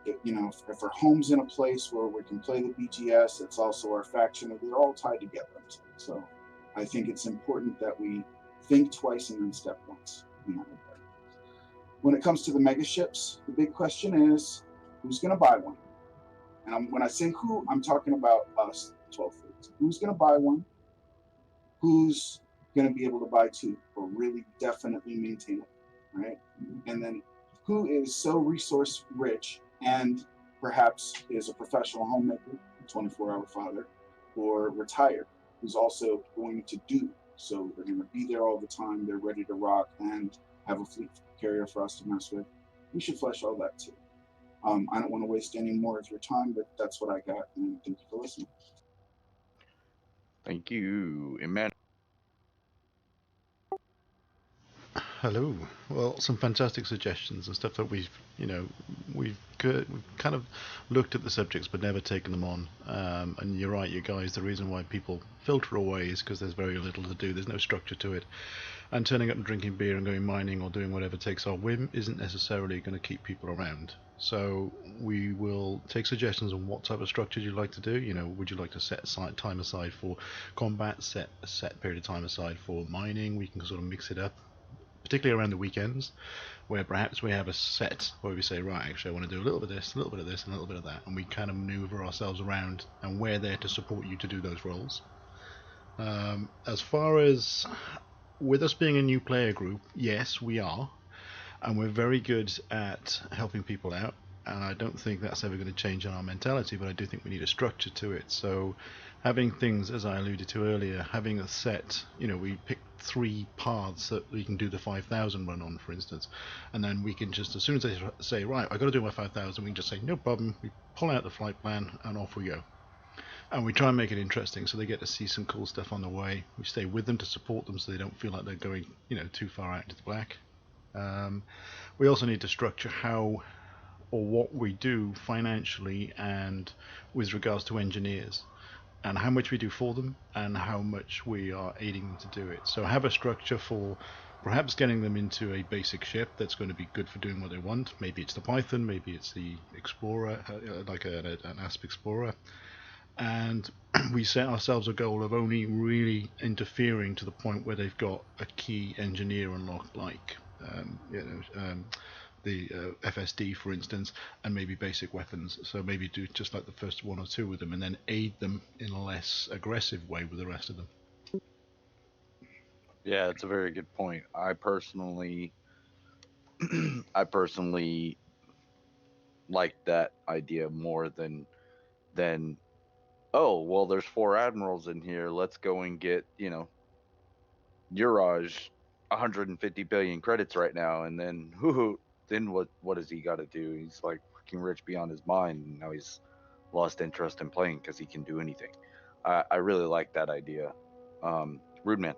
if our home's in a place where we can play the BGS, it's also our faction, and they're all tied together. So I think it's important that we think twice and then step once. When it comes to the megaships, the big question is who's going to buy one? And when I say who, I'm talking about us, 12 Fleets. Who's going to buy one? Who's going to be able to buy two or really definitely maintain it, right? And then who is so resource rich and perhaps is a professional homemaker, a 24-hour father, or retired, who's also going to do. So they're going to be there all the time. They're ready to rock and have a fleet carrier for us to mess with. We should flesh all that too. I don't want to waste any more of your time, but that's what I got. And thank you for listening. Thank you, Emmanuel. Hello. Well, some fantastic suggestions and stuff that we've kind of looked at the subjects but never taken them on. And you're right, you guys. The reason why people filter away is because there's very little to do. There's no structure to it. And turning up and drinking beer and going mining or doing whatever takes our whim isn't necessarily going to keep people around. So we will take suggestions on what type of structures you'd like to do. Would you like to set time aside for combat, set a set period of time aside for mining? We can sort of mix it up, particularly around the weekends, where perhaps we have a set where we say, right, actually I want to do a little bit of this, a little bit of this, and a little bit of that, and we kind of maneuver ourselves around, and we're there to support you to do those roles. As far as with us being a new player group, yes, we are, and we're very good at helping people out, and I don't think that's ever going to change in our mentality, but I do think we need a structure to it. So having things, as I alluded to earlier, having a set, we pick 3 paths that we can do the 5,000 run on, for instance, and then we can just, as soon as they say, right, I've got to do my 5,000, we can just say, no problem, we pull out the flight plan and off we go. And we try and make it interesting so they get to see some cool stuff on the way. We stay with them to support them so they don't feel like they're going, too far out into the black. We also need to structure how or what we do financially and with regards to engineers, and how much we do for them and how much we are aiding them to do it. So have a structure for perhaps getting them into a basic ship that's going to be good for doing what they want. Maybe it's the Python, maybe it's the Explorer, like an Asp Explorer. And we set ourselves a goal of only really interfering to the point where they've got a key engineer unlocked, like the FSD, for instance, and maybe basic weapons. So maybe do just like the first 1 or 2 with them, and then aid them in a less aggressive way with the rest of them. Yeah, it's a very good point. I personally like that idea more than oh, well, there's 4 admirals in here. Let's go and get, Uraj 150 billion credits right now, and then then what does he got to do? He's like freaking rich beyond his mind, and now he's lost interest in playing because he can do anything. I really like that idea. Rude Man.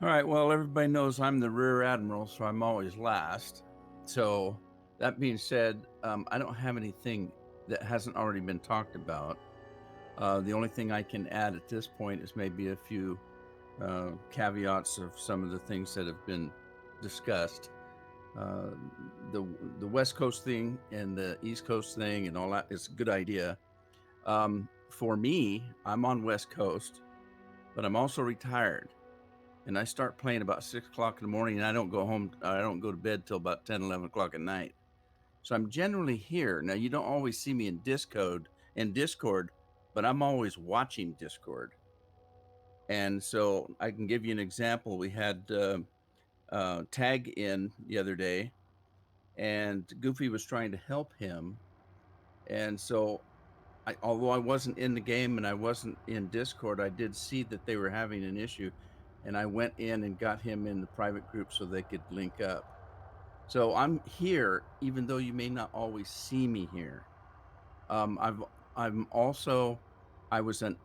All right, well, everybody knows I'm the rear admiral, so I'm always last. So that being said, I don't have anything that hasn't already been talked about. The only thing I can add at this point is maybe a few caveats of some of the things that have been discussed. The West Coast thing and the East Coast thing and all that is a good idea. for me, I'm on West Coast, but I'm also retired. And I start playing about 6 o'clock in the morning, and I don't go to bed till about 10, 11 o'clock at night. So I'm generally here. Now, you don't always see me in Discord, but I'm always watching Discord. And so I can give you an example. We had Tag in the other day, and Goofy was trying to help him. And so although I wasn't in the game and I wasn't in Discord, I did see that they were having an issue, and I went in and got him in the private group so they could link up. So I'm here, even though you may not always see me here. I was an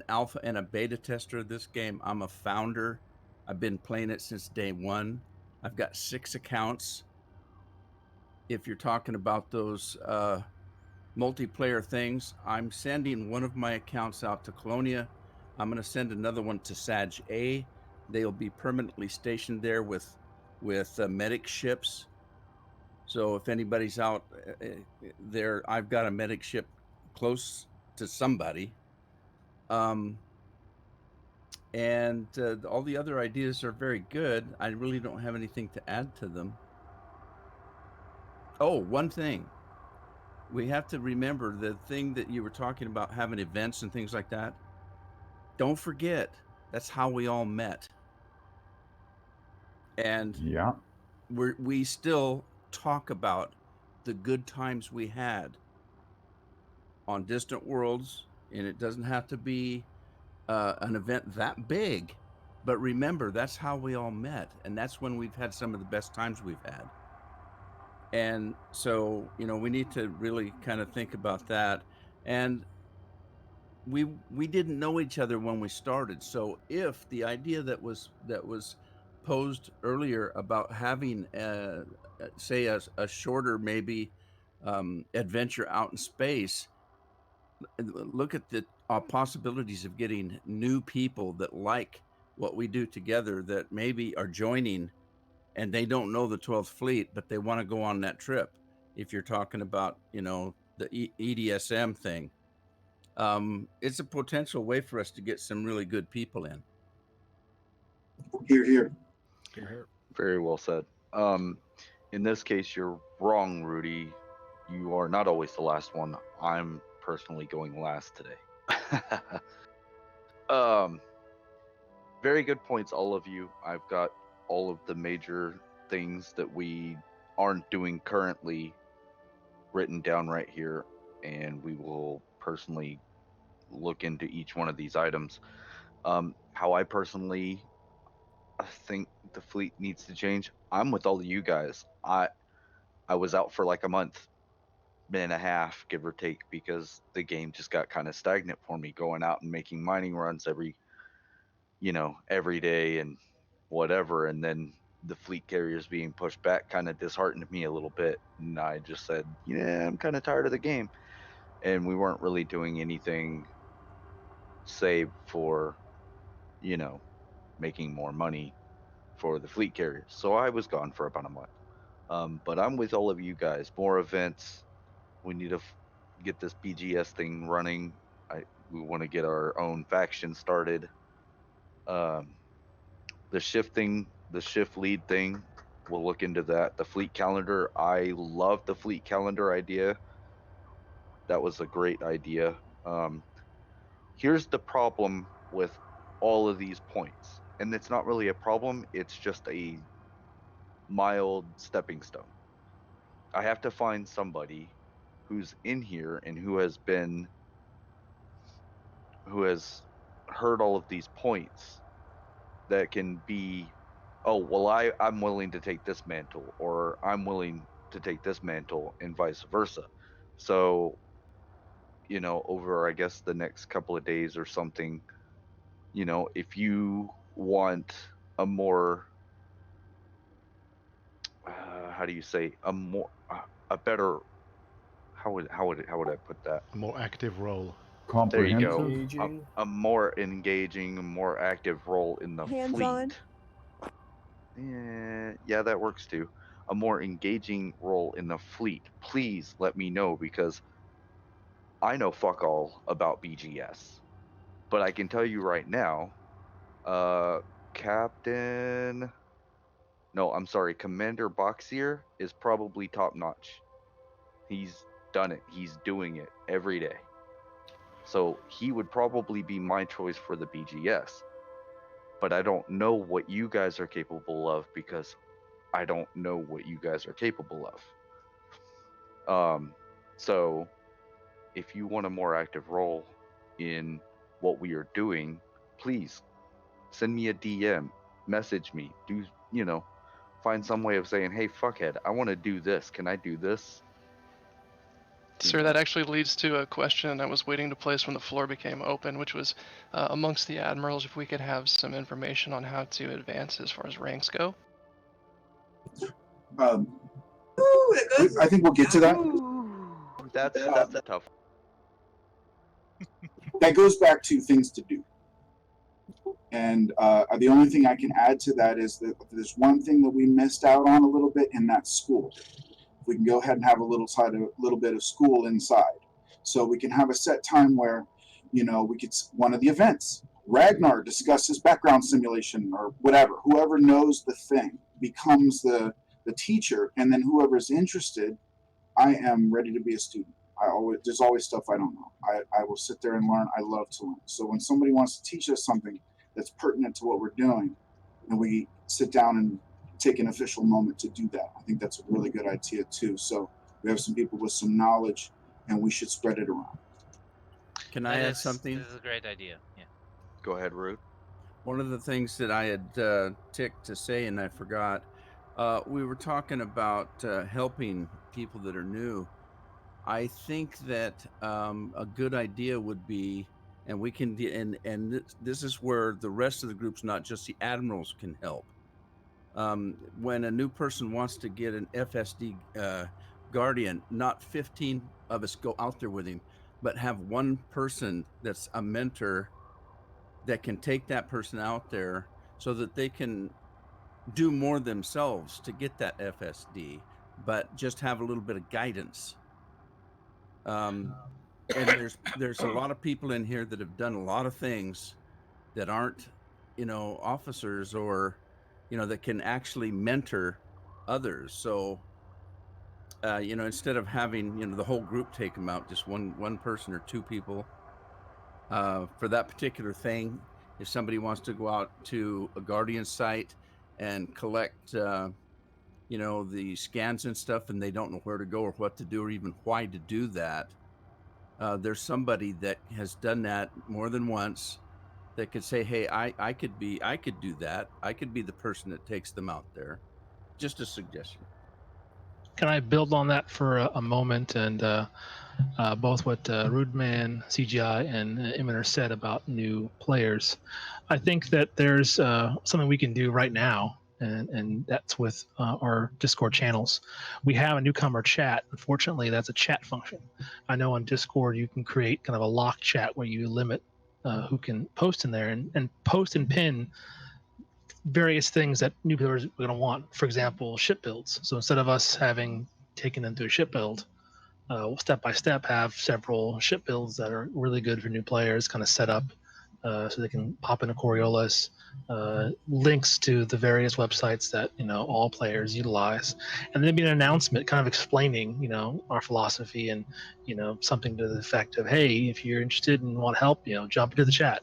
alpha and a beta tester of this game. I'm a founder. I've been playing it since day one. I've got 6 accounts. If you're talking about those multiplayer things, I'm sending one of my accounts out to Colonia. I'm going to send another one to Sag A. They'll be permanently stationed there with medic ships. So if anybody's out there, I've got a medic ship close to somebody. And all the other ideas are very good. I really don't have anything to add to them. Oh, one thing. We have to remember the thing that you were talking about, having events and things like that. Don't forget, that's how we all met. And yeah, we still talk about the good times we had on Distant Worlds, and it doesn't have to be an event that big. But remember, that's how we all met, and that's when we've had some of the best times we've had. And so, we need to really kind of think about that. And we didn't know each other when we started. So if the idea that was posed earlier about having say a shorter maybe adventure out in space, look at the possibilities of getting new people that like what we do together, that maybe are joining and they don't know the 12th Fleet, but they want to go on that trip. If you're talking about, the EDSM thing, it's a potential way for us to get some really good people in. Here, here. Very well said. In this case, you're wrong, Rudy. You are not always the last one. I'm personally going last today. Very good points, all of you. I've got all of the major things that we aren't doing currently written down right here, and we will personally look into each one of these items. How I personally think the fleet needs to change, I'm with all of you guys. I was out for like a month and a half, give or take, because the game just got kind of stagnant for me, going out and making mining runs every day and whatever, and then the fleet carriers being pushed back kind of disheartened me a little bit, and I just said, I'm kind of tired of the game. And we weren't really doing anything save for making more money for the fleet carriers, so I was gone for about a month. But I'm with all of you guys. More events. We need to get this BGS thing running. We want to get our own faction started. The shift lead thing, we'll look into that. The fleet calendar, I love the fleet calendar idea. That was a great idea. Here's the problem with all of these points, and it's not really a problem, it's just a mild stepping stone. I have to find somebody who's in here and who has heard all of these points, that can be, I'm willing to take this mantle, or I'm willing to take this mantle, and vice versa. So, over, I guess, the next couple of days or something, if you want a more, how do you say, a better, how would I put that? A more active role. There you go. Engaging. A more engaging, more active role in the Hands-on. fleet. Yeah, that works too. A more engaging role in the fleet. Please let me know, because I know fuck all about BGS, but I can tell you right now, Captain. No, I'm sorry, Commander Boxier is probably top notch. He's done it. He's doing it every day. So he would probably be my choice for the BGS. But I don't know what you guys are capable of because I don't know what you guys are capable of. So if you want a more active role in what we are doing, please send me a DM, message me, find some way of saying, hey, fuckhead, I want to do this. Can I do this? Sir, that actually leads to a question I was waiting to place when the floor became open, which was amongst the admirals, if we could have some information on how to advance as far as ranks go. I think we'll get to that. That's a tough. That goes back to things to do. And the only thing I can add to that is that there's one thing that we missed out on a little bit, and that's school. We can go ahead and have a little bit of school inside, so we can have a set time where, we could one of the events. Ragnar discusses background simulation or whatever. Whoever knows the thing becomes the teacher, and then whoever's interested, I am ready to be a student. There's always stuff I don't know. I will sit there and learn. I love to learn. So when somebody wants to teach us something that's pertinent to what we're doing, and we sit down and take an official moment to do that, I think that's a really good idea too. So we have some people with some knowledge, and we should spread it around. Can I add something? This is a great idea. Yeah. Go ahead, Rude. One of the things that I had ticked to say and I forgot, we were talking about helping people that are new. I think that a good idea would be, and we can, and this is where the rest of the groups, not just the admirals, can help. When a new person wants to get an FSD guardian, not 15 of us go out there with him, but have one person that's a mentor that can take that person out there so that they can do more themselves to get that FSD, but just have a little bit of guidance. And there's a lot of people in here that have done a lot of things that aren't, officers or, that can actually mentor others. So, instead of having, the whole group take them out, just one person or two people for that particular thing. If somebody wants to go out to a Guardian site and collect, the scans and stuff, and they don't know where to go or what to do or even why to do that, there's somebody that has done that more than once that could say, hey, I could do that. I could be the person that takes them out there. Just a suggestion. Can I build on that for a moment? And both what Rudeman, CGI, and Imiter said about new players. I think that there's something we can do right now, and that's with our Discord channels. We have a newcomer chat. Unfortunately, that's a chat function. I know on Discord you can create kind of a lock chat where you limit who can post in there and post and pin various things that new players are going to want. For example, ship builds. So instead of us having taken them through a ship build, step by step, have several ship builds that are really good for new players, kind of set up so they can pop into Coriolis, links to the various websites that all players utilize, and then be an announcement, kind of explaining our philosophy and something to the effect of, hey, if you're interested and want help, jump into the chat.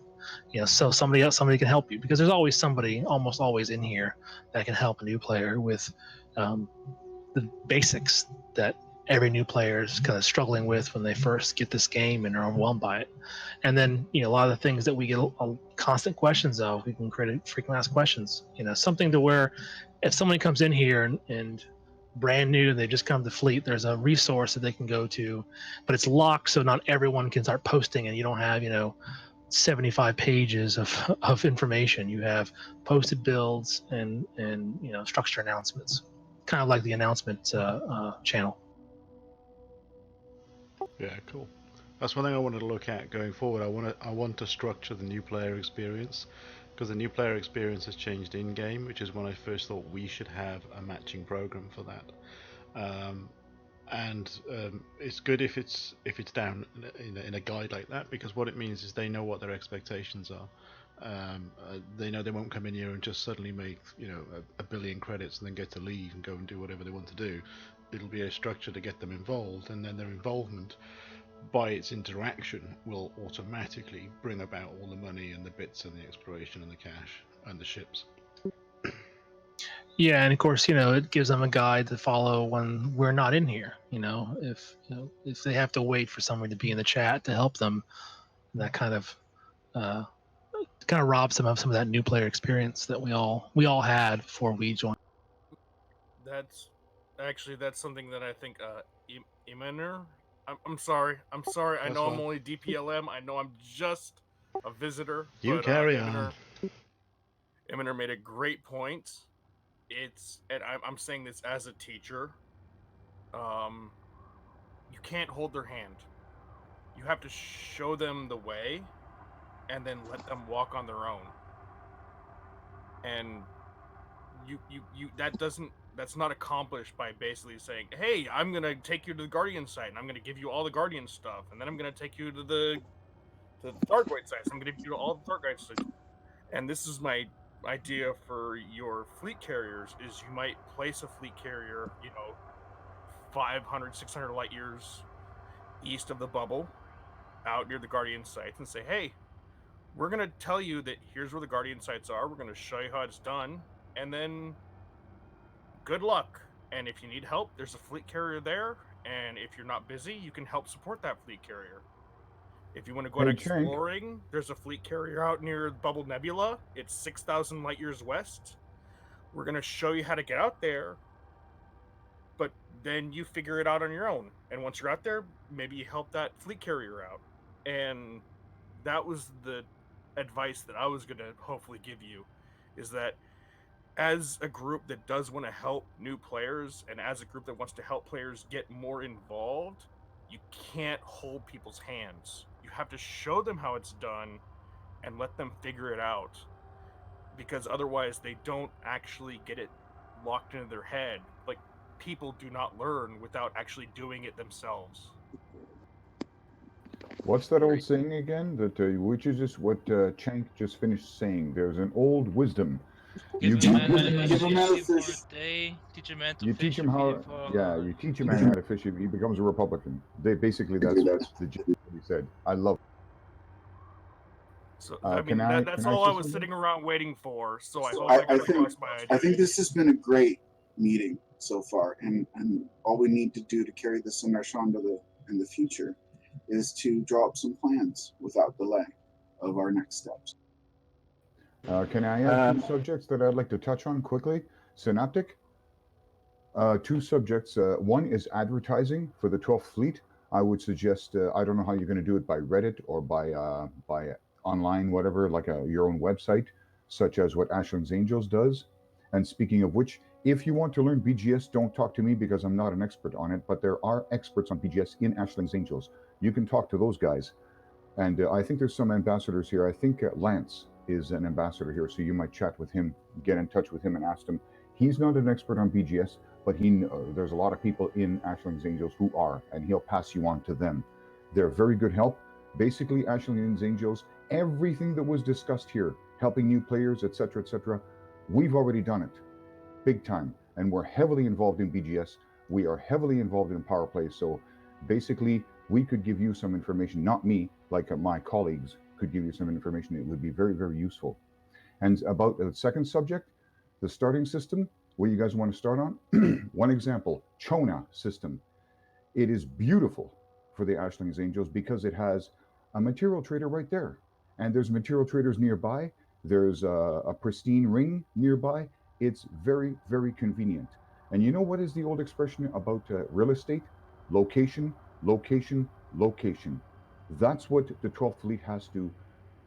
So somebody can help you, because there's always somebody, almost always in here, that can help a new player with the basics that every new player is kind of struggling with when they first get this game and are overwhelmed by it. And then a lot of the things that we get constant questions of, we can create frequent asked questions. Something to where if somebody comes in here and brand new, they just come to Fleet, there's a resource that they can go to, but it's locked, so not everyone can start posting, and you don't have 75 pages of information. You have posted builds and structured announcements, kind of like the announcement channel. Yeah, cool. That's one thing I wanted to look at going forward. I want to structure the new player experience, because the new player experience has changed in game, which is when I first thought we should have a matching program for that. and it's good if it's down in a guide like that, because what it means is they know what their expectations are. They know they won't come in here and just suddenly make a billion credits and then get to leave and go and do whatever they want to do. It'll be a structure to get them involved, and then their involvement by its interaction will automatically bring about all the money and the bits and the exploration and the cash and the ships. Yeah, and of course, it gives them a guide to follow when we're not in here. If they have to wait for someone to be in the chat to help them, that kind of robs them of some of that new player experience that we all had before we joined. That's something that I think Imener. I'm sorry. I That's know I'm fine. only DPLM. I know I'm just a visitor. You carry on. Imener made a great point. And I'm saying this as a teacher. You can't hold their hand. You have to show them the way, and then let them walk on their own. And that's not accomplished by basically saying, "Hey, I'm gonna take you to the Guardian site, and I'm gonna give you all the Guardian stuff, and then I'm gonna take you to the Thargoid site, so I'm gonna give you all the Thargoid stuff." And this is my idea for your fleet carriers: is you might place a fleet carrier 500 600 light years east of the bubble, out near the Guardian sites, and say, "Hey, we're gonna tell you that here's where the Guardian sites are. We're gonna show you how it's done, and then good luck. And if you need help, there's a fleet carrier there, and if you're not busy, you can help support that fleet carrier. If you want to go out exploring, there's a fleet carrier out near Bubble Nebula. It's 6,000 light years west. We're going to show you how to get out there, but then you figure it out on your own. And once you're out there, maybe you help that fleet carrier out." And that was the advice that I was going to hopefully give you, is that as a group that does want to help new players, and as a group that wants to help players get more involved, you can't hold people's hands. You have to show them how it's done and let them figure it out, because otherwise they don't actually get it locked into their head. Like, people do not learn without actually doing it themselves. What's that old saying again? That which is just what Chank just finished saying. There's an old wisdom. You teach him how to fish. You teach him how. Yeah, you teach him how to fish. He becomes a Republican. That's the gist of what he said. I love. So that's all I was sitting around waiting for. So I hope I think this has been a great meeting so far, and all we need to do to carry this in our Shonda in the future is to draw up some plans without delay of our next steps. Can I add 2 subjects that I'd like to touch on quickly? Synaptic. 2 subjects. One is advertising for the 12th Fleet. I would suggest, I don't know how you're going to do it, by Reddit or by online, whatever, like your own website, such as what Ashling's Angels does. And speaking of which, if you want to learn BGS, don't talk to me because I'm not an expert on it, but there are experts on BGS in Ashling's Angels. You can talk to those guys. And I think there's some ambassadors here. I think Lance is an ambassador here, so you might chat with him, get in touch with him and ask him. He's not an expert on BGS, but there's a lot of people in Ashling's Angels who are, and he'll pass you on to them. They're very good help. Basically, Ashling's Angels, everything that was discussed here, helping new players, etc., we've already done it, big time. And we're heavily involved in BGS. We are heavily involved in Power Play. So basically, we could give you some information, not me, like my colleagues could give you some information. It would be very, very useful. And about the second subject, the starting system, where you guys want to start on. One example, Chona system. It is beautiful for the Ashling's Angels because it has a material trader right there. And there's material traders nearby. There's a pristine ring nearby. It's very, very convenient. And you know what is the old expression about real estate? Location, location, location. That's what the 12th Fleet has to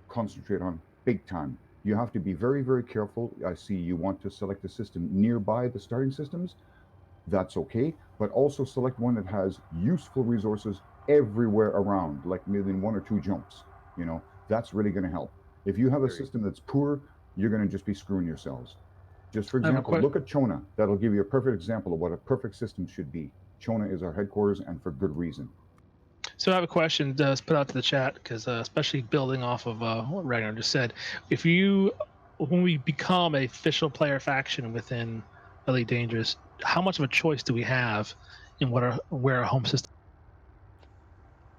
concentrate on big time. You have to be very, very careful. I see you want to select a system nearby the starting systems. That's okay, but also select one that has useful resources everywhere around, like maybe in 1 or 2 jumps. That's really going to help. If you have a system that's poor, you're going to just be screwing yourselves. Just for example, look at Chona. That'll give you a perfect example of what a perfect system should be. Chona is our headquarters, and for good reason. So I have a question to put out to the chat, because especially building off of what Ragnar just said, when we become a official player faction within Elite Dangerous, how much of a choice do we have in where our home system?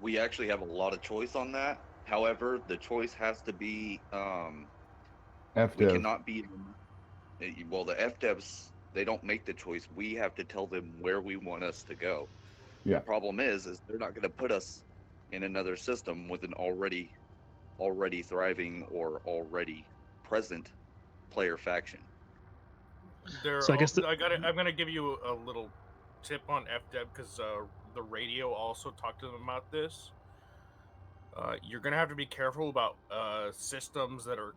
We actually have a lot of choice on that. However, the choice has to be we cannot be well, the FDevs, they don't make the choice. We have to tell them where we want us to go. Yeah. The problem is they're not going to put us in another system with an already thriving or already present player faction. So I guess I'm gonna give you a little tip on FDev, because the radio also talked to them about this. You're gonna have to be careful about systems that are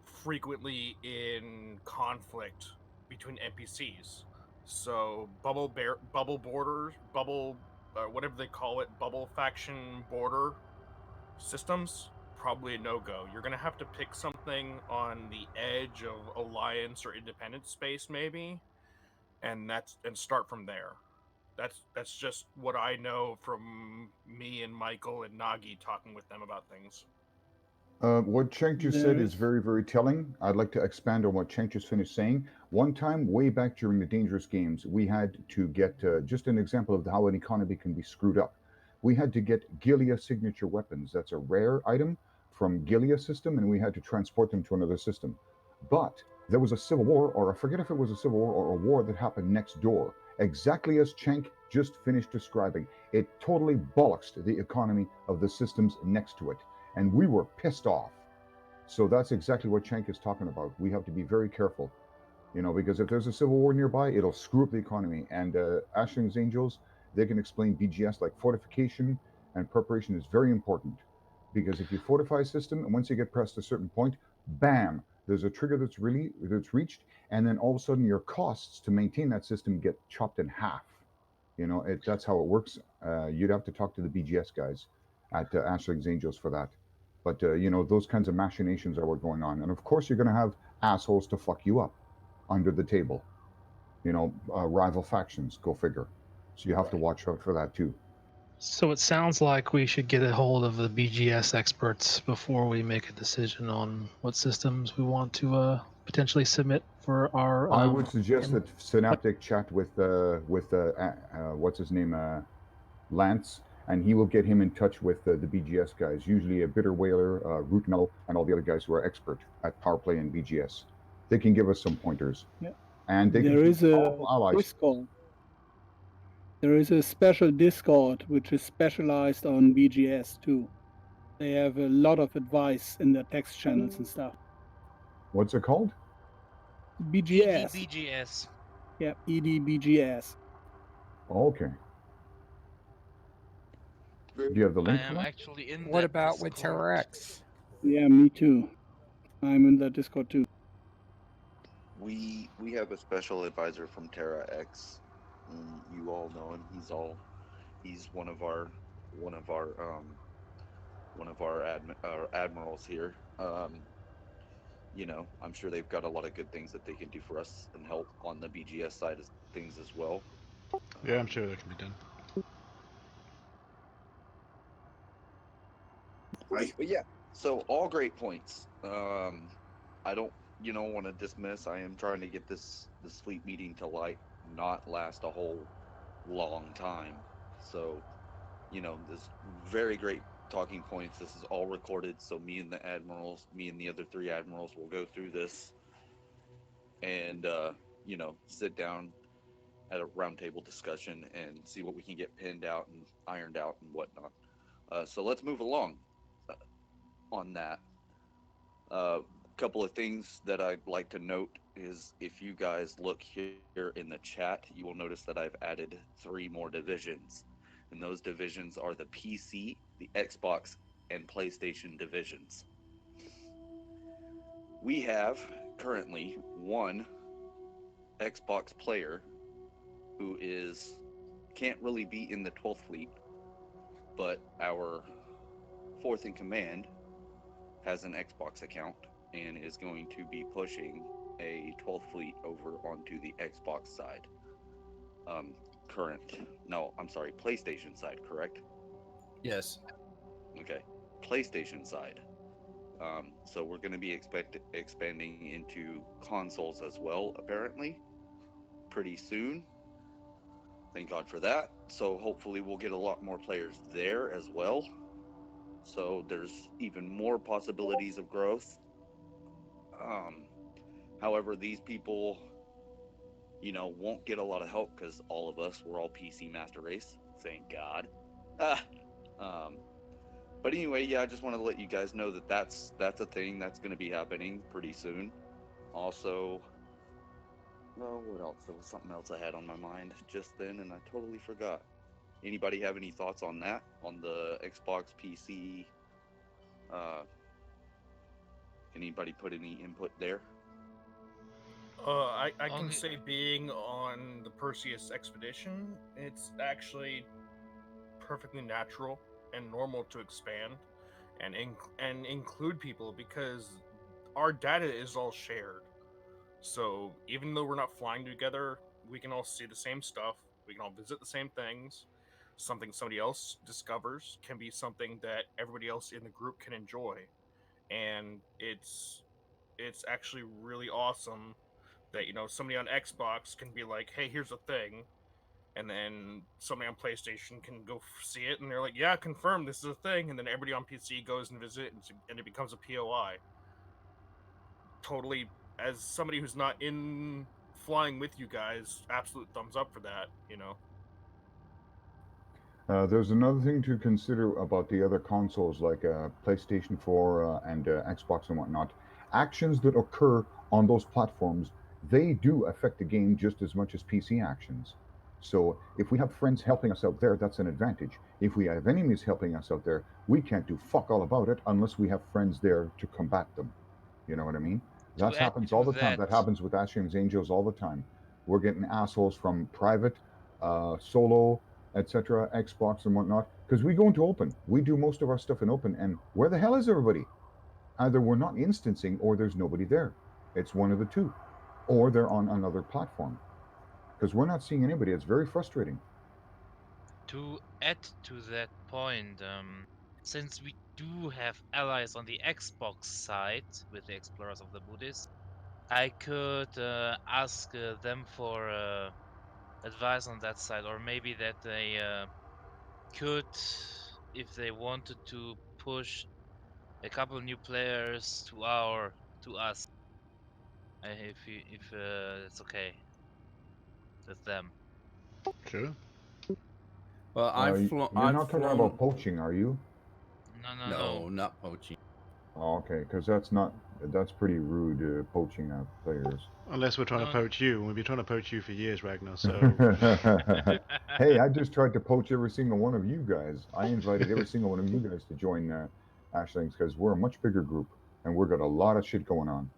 frequently in conflict between NPCs. So bubble borders, whatever they call it, bubble faction border systems, probably a no-go. You're gonna have to pick something on the edge of alliance or independent space, maybe, and start from there. That's just what I know from me and Michael and Nagi talking with them about things. What Cenk just said is very, very telling. I'd like to expand on what Cenk just finished saying. One time, way back during the Dangerous Games, we had to get just an example of how an economy can be screwed up. We had to get Gilia signature weapons. That's a rare item from Gilia system, and we had to transport them to another system. But there was a civil war, or I forget if it was a civil war or a war that happened next door, exactly as Cenk just finished describing. It totally bollocksed the economy of the systems next to it. And we were pissed off. So that's exactly what Cenk is talking about. We have to be very careful, because if there's a civil war nearby, it'll screw up the economy. And Ashling's Angels, they can explain BGS like fortification and preparation is very important. Because if you fortify a system, and once you get past a certain point, bam, there's a trigger that's reached, and then all of a sudden your costs to maintain that system get chopped in half. That's how it works. You'd have to talk to the BGS guys at Ashling's Angels for that. But, those kinds of machinations are what going on. And of course, you're going to have assholes to fuck you up under the table. Rival factions, go figure. So you have to watch out for that too. So it sounds like we should get a hold of the BGS experts before we make a decision on what systems we want to potentially submit for our. I would suggest that Synaptic chat with what's his name, Lance, and he will get him in touch with the BGS guys, usually a Bitter Whaler, Root Mellow, and all the other guys who are expert at power play and BGS. They can give us some pointers. Yeah. And they There can is a allies. Discord. There is a special Discord which is specialized on BGS too. They have a lot of advice in their text channels and stuff. What's it called? BGS. BGS. Yeah, EDBGS. Okay. Do you have the link? I am actually in. What about with Terra X? Yeah, me too. I'm in that Discord too. We have a special advisor from Terra X. You all know him. He's one of our admirals here. I'm sure they've got a lot of good things that they can do for us and help on the BGS side of things as well. Yeah, I'm sure that can be done. But yeah, so all great points. I don't, want to dismiss. I am trying to get this fleet meeting to not last a whole long time. So, this very great talking points. This is all recorded, so me and the other 3 admirals will go through this and sit down at a roundtable discussion and see what we can get pinned out and ironed out and whatnot. So let's move along on that. Couple of things that I'd like to note is if you guys look here in the chat, you will notice that I've added 3 more divisions. And those divisions are the PC, the Xbox, and PlayStation divisions. We have currently 1 Xbox player who can't really be in the 12th Fleet, but our 4th in command has an Xbox account and is going to be pushing a 12th Fleet over onto the Xbox side. PlayStation side, correct? Yes. Okay, PlayStation side. So we're going to be expanding into consoles as well, apparently, pretty soon. Thank God for that. So hopefully we'll get a lot more players there as well. So there's even more possibilities of growth. However, these people, won't get a lot of help because all of us, we're all PC Master Race. Thank God. But anyway, yeah, I just wanted to let you guys know that that's a thing that's going to be happening pretty soon. Also, well, what else? There was something else I had on my mind just then, and I totally forgot. Anybody have any thoughts on that? On the Xbox, PC? Anybody put any input there? I can say, being on the Perseus expedition, it's actually perfectly natural and normal to expand and include people, because our data is all shared. So even though we're not flying together, we can all see the same stuff. We can all visit the same things. Something somebody else discovers can be something that everybody else in the group can enjoy, and it's actually really awesome that somebody on Xbox can be like, "Hey, here's a thing," and then somebody on PlayStation can go see it, and they're like, "Yeah, confirmed, this is a thing," and then everybody on PC goes and visit, and it becomes a POI. Totally, as somebody who's not in flying with you guys, absolute thumbs up for that. There's another thing to consider about the other consoles like PlayStation 4 and Xbox and whatnot. Actions that occur on those platforms, they do affect the game just as much as PC actions. So if we have friends helping us out there, that's an advantage. If we have enemies helping us out there, we can't do fuck all about it unless we have friends there to combat them. You know what I mean? That happens all the time. That happens with Asheron's Angels all the time. We're getting assholes from private, solo, etc., Xbox and whatnot, because we go into open. We do most of our stuff in open, and where the hell is everybody? Either we're not instancing or there's nobody there. It's one of the two. Or they're on another platform. Because we're not seeing anybody. It's very frustrating. To add to that point, since we do have allies on the Xbox side with the Explorers of the Buddhist, I could ask them for advice on that side, or maybe that they could, if they wanted to, push a couple new players to us, if it's okay with them. Sure. Well, I've flown. You're not talking about poaching, are you? No, not poaching. Oh, okay, because that's pretty rude, poaching players. Unless we're trying to poach you, and we've been trying to poach you for years, Ragnar. So. Hey, I just tried to poach every single one of you guys. I invited every single one of you guys to join Ashlings because we're a much bigger group and we've got a lot of shit going on.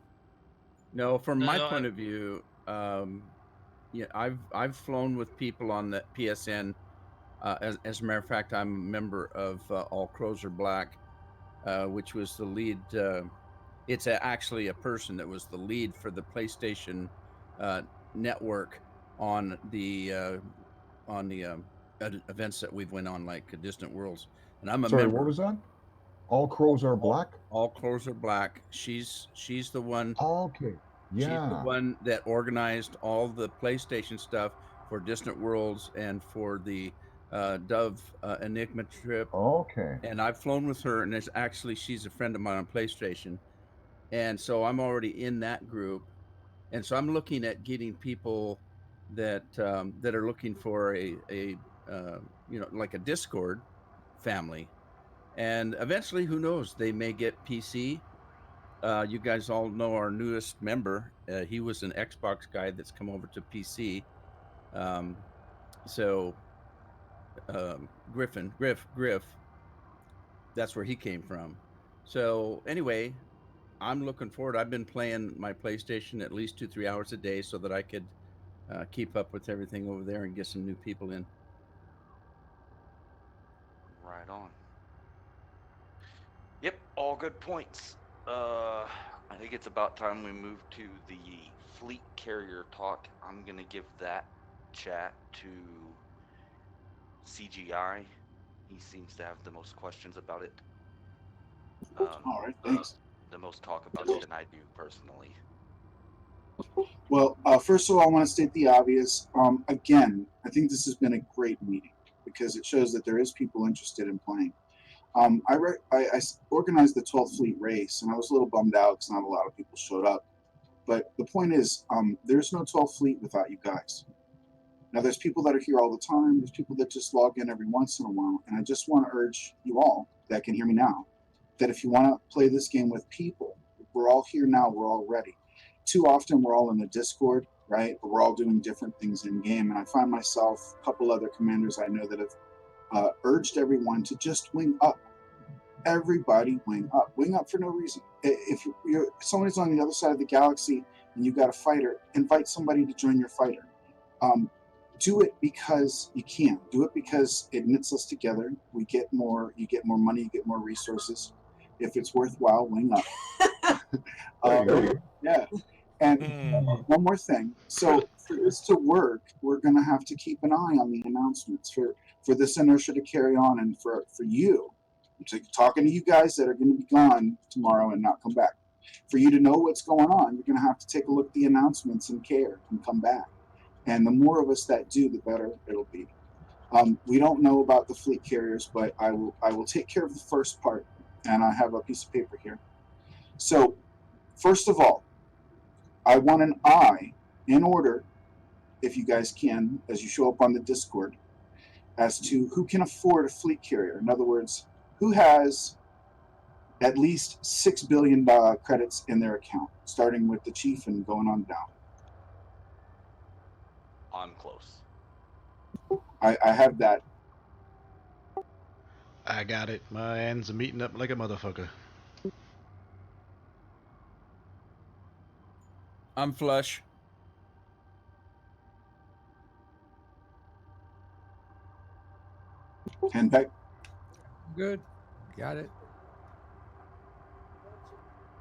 No, from my point of view, yeah, I've flown with people on the PSN. As a matter of fact, I'm a member of All Crows Are Black, which was the lead. It's actually a person that was the lead for the PlayStation network on the events that we've went on, like Distant Worlds. And I'm a Sorry, member. what was that? All Crows Are Black? All Crows Are Black. She's the one. Oh, okay. Yeah. She's the one that organized all the PlayStation stuff for Distant Worlds and for the Dove Enigma trip. Okay. And I've flown with her, and she's a friend of mine on PlayStation. And so I'm already in that group. And so I'm looking at getting people that are looking for a like a Discord family. And eventually, who knows, they may get PC. You guys all know our newest member. He was an Xbox guy that's come over to PC. Griff, that's where he came from. So anyway, I'm looking forward. I've been playing my PlayStation at least 2-3 hours a day so that I could keep up with everything over there and get some new people in. Right on. Yep, all good points. I think it's about time we move to the fleet carrier talk. I'm gonna give that chat to CGI. He seems to have the most questions about it. All right, thanks. The most talk about it than I do personally. Well, first of all, I want to state the obvious. Again, I think this has been a great meeting because it shows that there is people interested in playing. I organized the 12th Fleet race, and I was a little bummed out because not a lot of people showed up. But the point is, there's no 12th Fleet without you guys. Now, there's people that are here all the time. There's people that just log in every once in a while. And I just want to urge you all that can hear me now, that if you want to play this game with people, we're all here now. We're all ready. Too often, we're all in the Discord, right? But we're all doing different things in game. And I find myself, a couple other commanders I know that have urged everyone to just wing up. Everybody wing up. Wing up for no reason. If somebody's on the other side of the galaxy and you got a fighter, invite somebody to join your fighter. Do it because you can. Do it because it knits us together. We get more. You get more money. You get more resources. If it's worthwhile, wing up. Yeah. And one more thing. So for this to work, we're going to have to keep an eye on the announcements for this inertia to carry on, and for you. I'm talking to you guys that are going to be gone tomorrow and not come back. For you to know what's going on, you're going to have to take a look at the announcements and care and come back. And the more of us that do, the better it'll be. We don't know about the fleet carriers, but I will take care of the first part. And I have a piece of paper here. So, first of all, I want an eye in order, if you guys can, as you show up on the Discord, as to who can afford a fleet carrier. In other words, who has at least 6 billion credits in their account, starting with the chief and going on down. I'm close. I have that. I got it. My hands are meeting up like a motherfucker. I'm flush. And back. Good. Got it.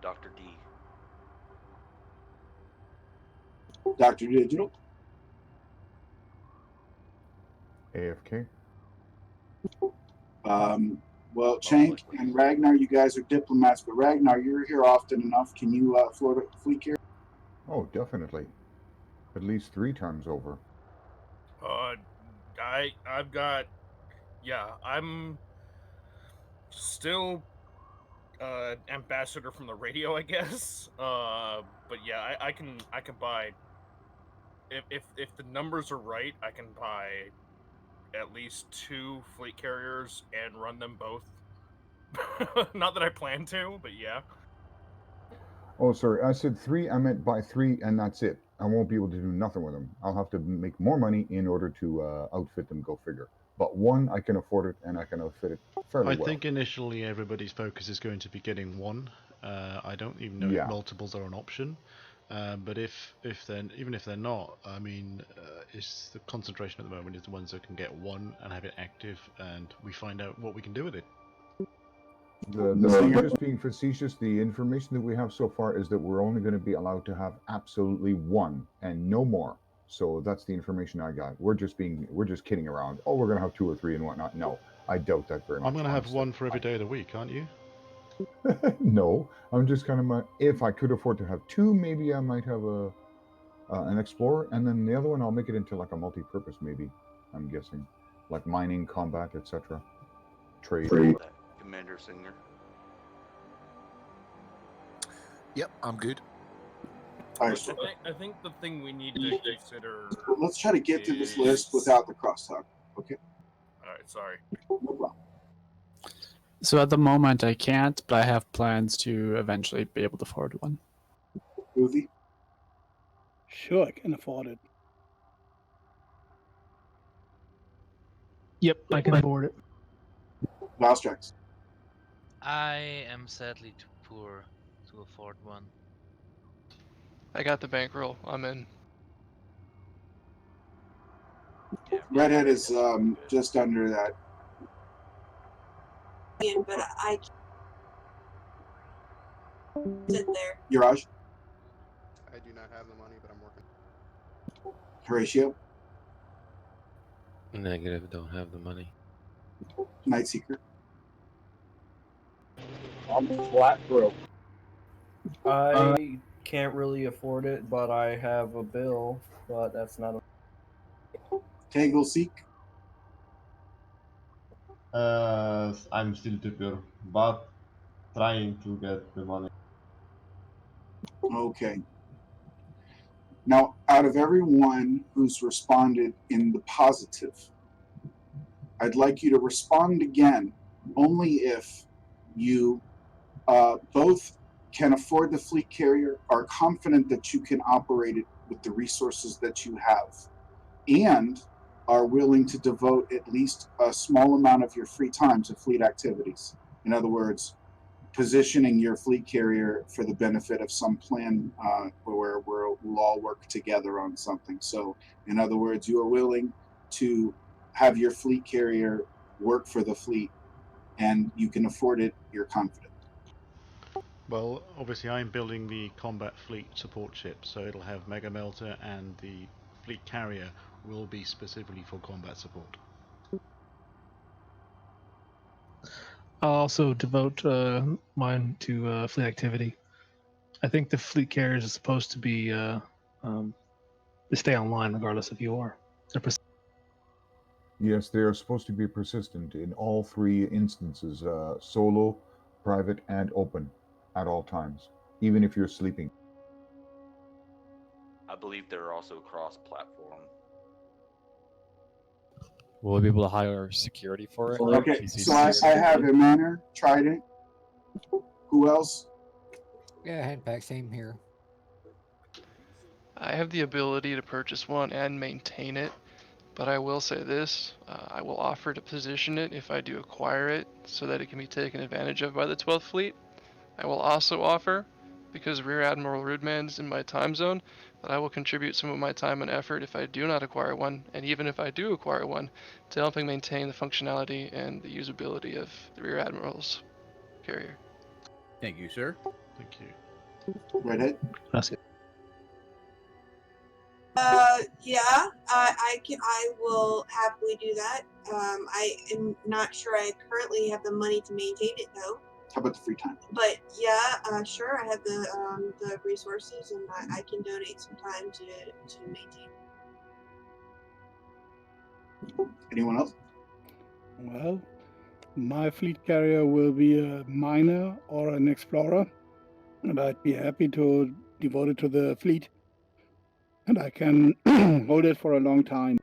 Dr. D. Dr. Digital. AFK. Well, Chank and Ragnar, you guys are diplomats, but Ragnar, you're here often enough. Can you float a fleet carrier? Oh, definitely. At least 3 times over. I've got, yeah, I'm still ambassador from the radio, I guess. But yeah, I can buy, if the numbers are right, I can buy at least 2 fleet carriers and run them both. Not that I plan to, but yeah. Oh, sorry. I said 3. I meant buy 3, and that's it. I won't be able to do nothing with them. I'll have to make more money in order to outfit them. Go figure. But 1, I can afford it, and I can outfit it fairly well. I think initially everybody's focus is going to be getting 1. I don't even know if multiples are an option. But even if they're not, I mean, it's the concentration at the moment is the ones that can get 1 and have it active, and we find out what we can do with it. I'm just being facetious. The information that we have so far is that we're only going to be allowed to have absolutely 1 and no more. So that's the information I got. We're just kidding around. Oh, we're going to have 2 or 3 and whatnot. No, I doubt that very much. I'm going to have 1 for every day of the week, aren't you? No, I'm just kind of if I could afford to have 2, maybe I might have an explorer, and then the other one I'll make it into like a multi-purpose. Maybe I'm guessing, like mining, combat, etc. Trade. Commander Singer. Yep, I'm good. All I right, think the thing we need to consider. let's try to get to this list without the crosstalk. Okay. All right, sorry. No problem. So at the moment I can't, but I have plans to eventually be able to afford one. Movie? Sure, I can afford it. Yep, I can afford it. Valstrax. I am sadly too poor to afford one. I got the bankroll. I'm in. Redhead is just under that. But I sit there. Uraj? I do not have the money, but I'm working. Horatio? Negative, don't have the money. Nightseeker. I'm flat broke. I can't really afford it, but I have a bill, but that's not a... Tangle Seek. I'm still too poor, but trying to get the money. Okay. Now, out of everyone who's responded in the positive, I'd like you to respond again only if you both can afford the fleet carrier, are confident that you can operate it with the resources that you have, and are willing to devote at least a small amount of your free time to fleet activities. In other words, positioning your fleet carrier for the benefit of some plan where we'll all work together on something. So, in other words, you are willing to have your fleet carrier work for the fleet, and you can afford it, you're confident. Well, obviously I'm building the combat fleet support ship, so it'll have Mega Melter, and the fleet carrier will be specifically for combat support. I'll also devote mine to fleet activity. I think the fleet carriers are supposed to be to stay online regardless of you are. Yes, they are supposed to be persistent in all three instances, solo, private, and open, at all times, even if you're sleeping. I believe they're also cross-platform. Will we be able to hire security for it? Okay, so I have a Manor, Trident. Who else? Yeah, Handpack, same here. I have the ability to purchase one and maintain it, but I will say this, I will offer to position it if I do acquire it so that it can be taken advantage of by the 12th Fleet. I will also offer, because Rear Admiral Rudman's in my time zone, that I will contribute some of my time and effort if I do not acquire one, and even if I do acquire one, to helping maintain the functionality and the usability of the Rear Admiral's carrier. Thank you, sir. Thank you. Redhead? That's it. Yeah, I will happily do that. I am not sure I currently have the money to maintain it though. How about the free time? But yeah, sure, I have the resources, and I can donate some time to maintain. Anyone else? Well, my fleet carrier will be a miner or an explorer, and I'd be happy to devote it to the fleet. And I can hold it for a long time.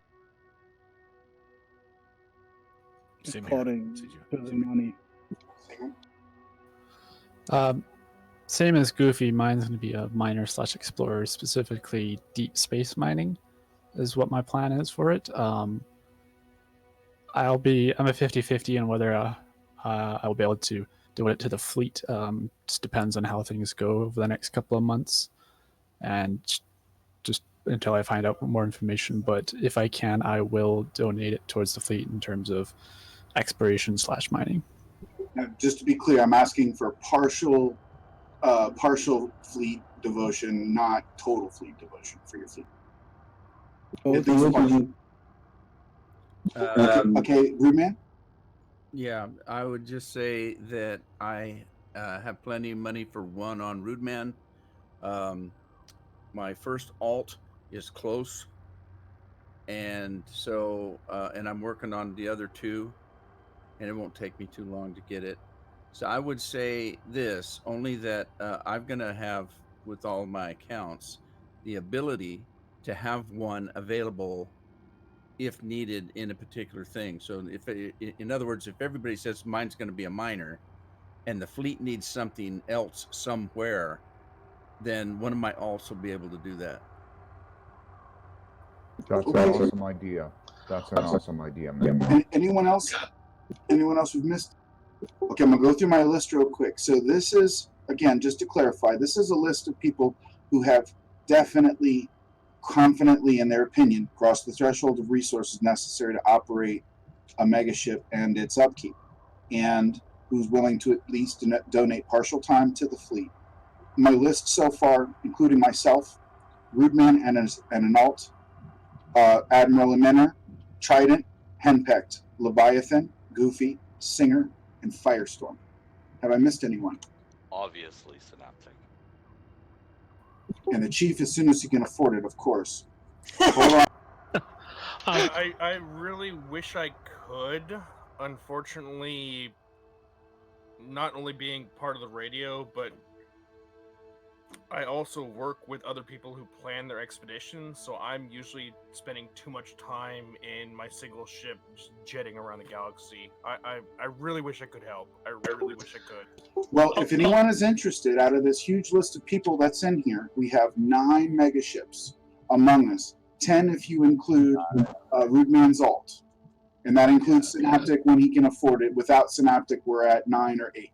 Same according to the money. Same as Goofy, mine's going to be a miner / explorer, specifically deep space mining is what my plan is for it. I'm a 50-50 on whether I'll be able to devote it to the fleet. Just depends on how things go over the next couple of months, and just until I find out more information. But if I can, I will donate it towards the fleet in terms of exploration / mining. Now, just to be clear, I'm asking for partial fleet devotion, not total fleet devotion for your fleet. At least partial. Okay, Broodman? Yeah, I would just say that I have plenty of money for one on Rudman. My first alt is close, and so and I'm working on the other two, and it won't take me too long to get it. So I would say this, only that I'm going to have, with all my accounts, the ability to have one available if needed in a particular thing. So if, in other words, if everybody says mine's going to be a miner and the fleet needs something else somewhere, then one of my alts will be able to do that. That's an awesome idea. That's an awesome idea, man. Anyone else? Anyone else we've missed? Okay, I'm going to go through my list real quick. So this is, again, just to clarify, this is a list of people who have definitely, confidently, in their opinion, crossed the threshold of resources necessary to operate a megaship and its upkeep, and who's willing to at least donate partial time to the fleet. My list so far, including myself, Rudman and an alt, Admiral Amener, Trident, Henpecked, Leviathan, Goofy, Singer, and Firestorm. Have I missed anyone? Obviously, Synaptic. And the chief as soon as he can afford it, of course. Hold on. I really wish I could. Unfortunately, not only being part of the radio, but I also work with other people who plan their expeditions, so I'm usually spending too much time in my single ship just jetting around the galaxy. I really wish I could help. I really wish I could. Well, if anyone is interested, out of this huge list of people that's in here, we have 9 megaships among us. 10 if you include Rudeman's Alt. And that includes Synaptic when he can afford it. Without Synaptic, we're at 9 or 8.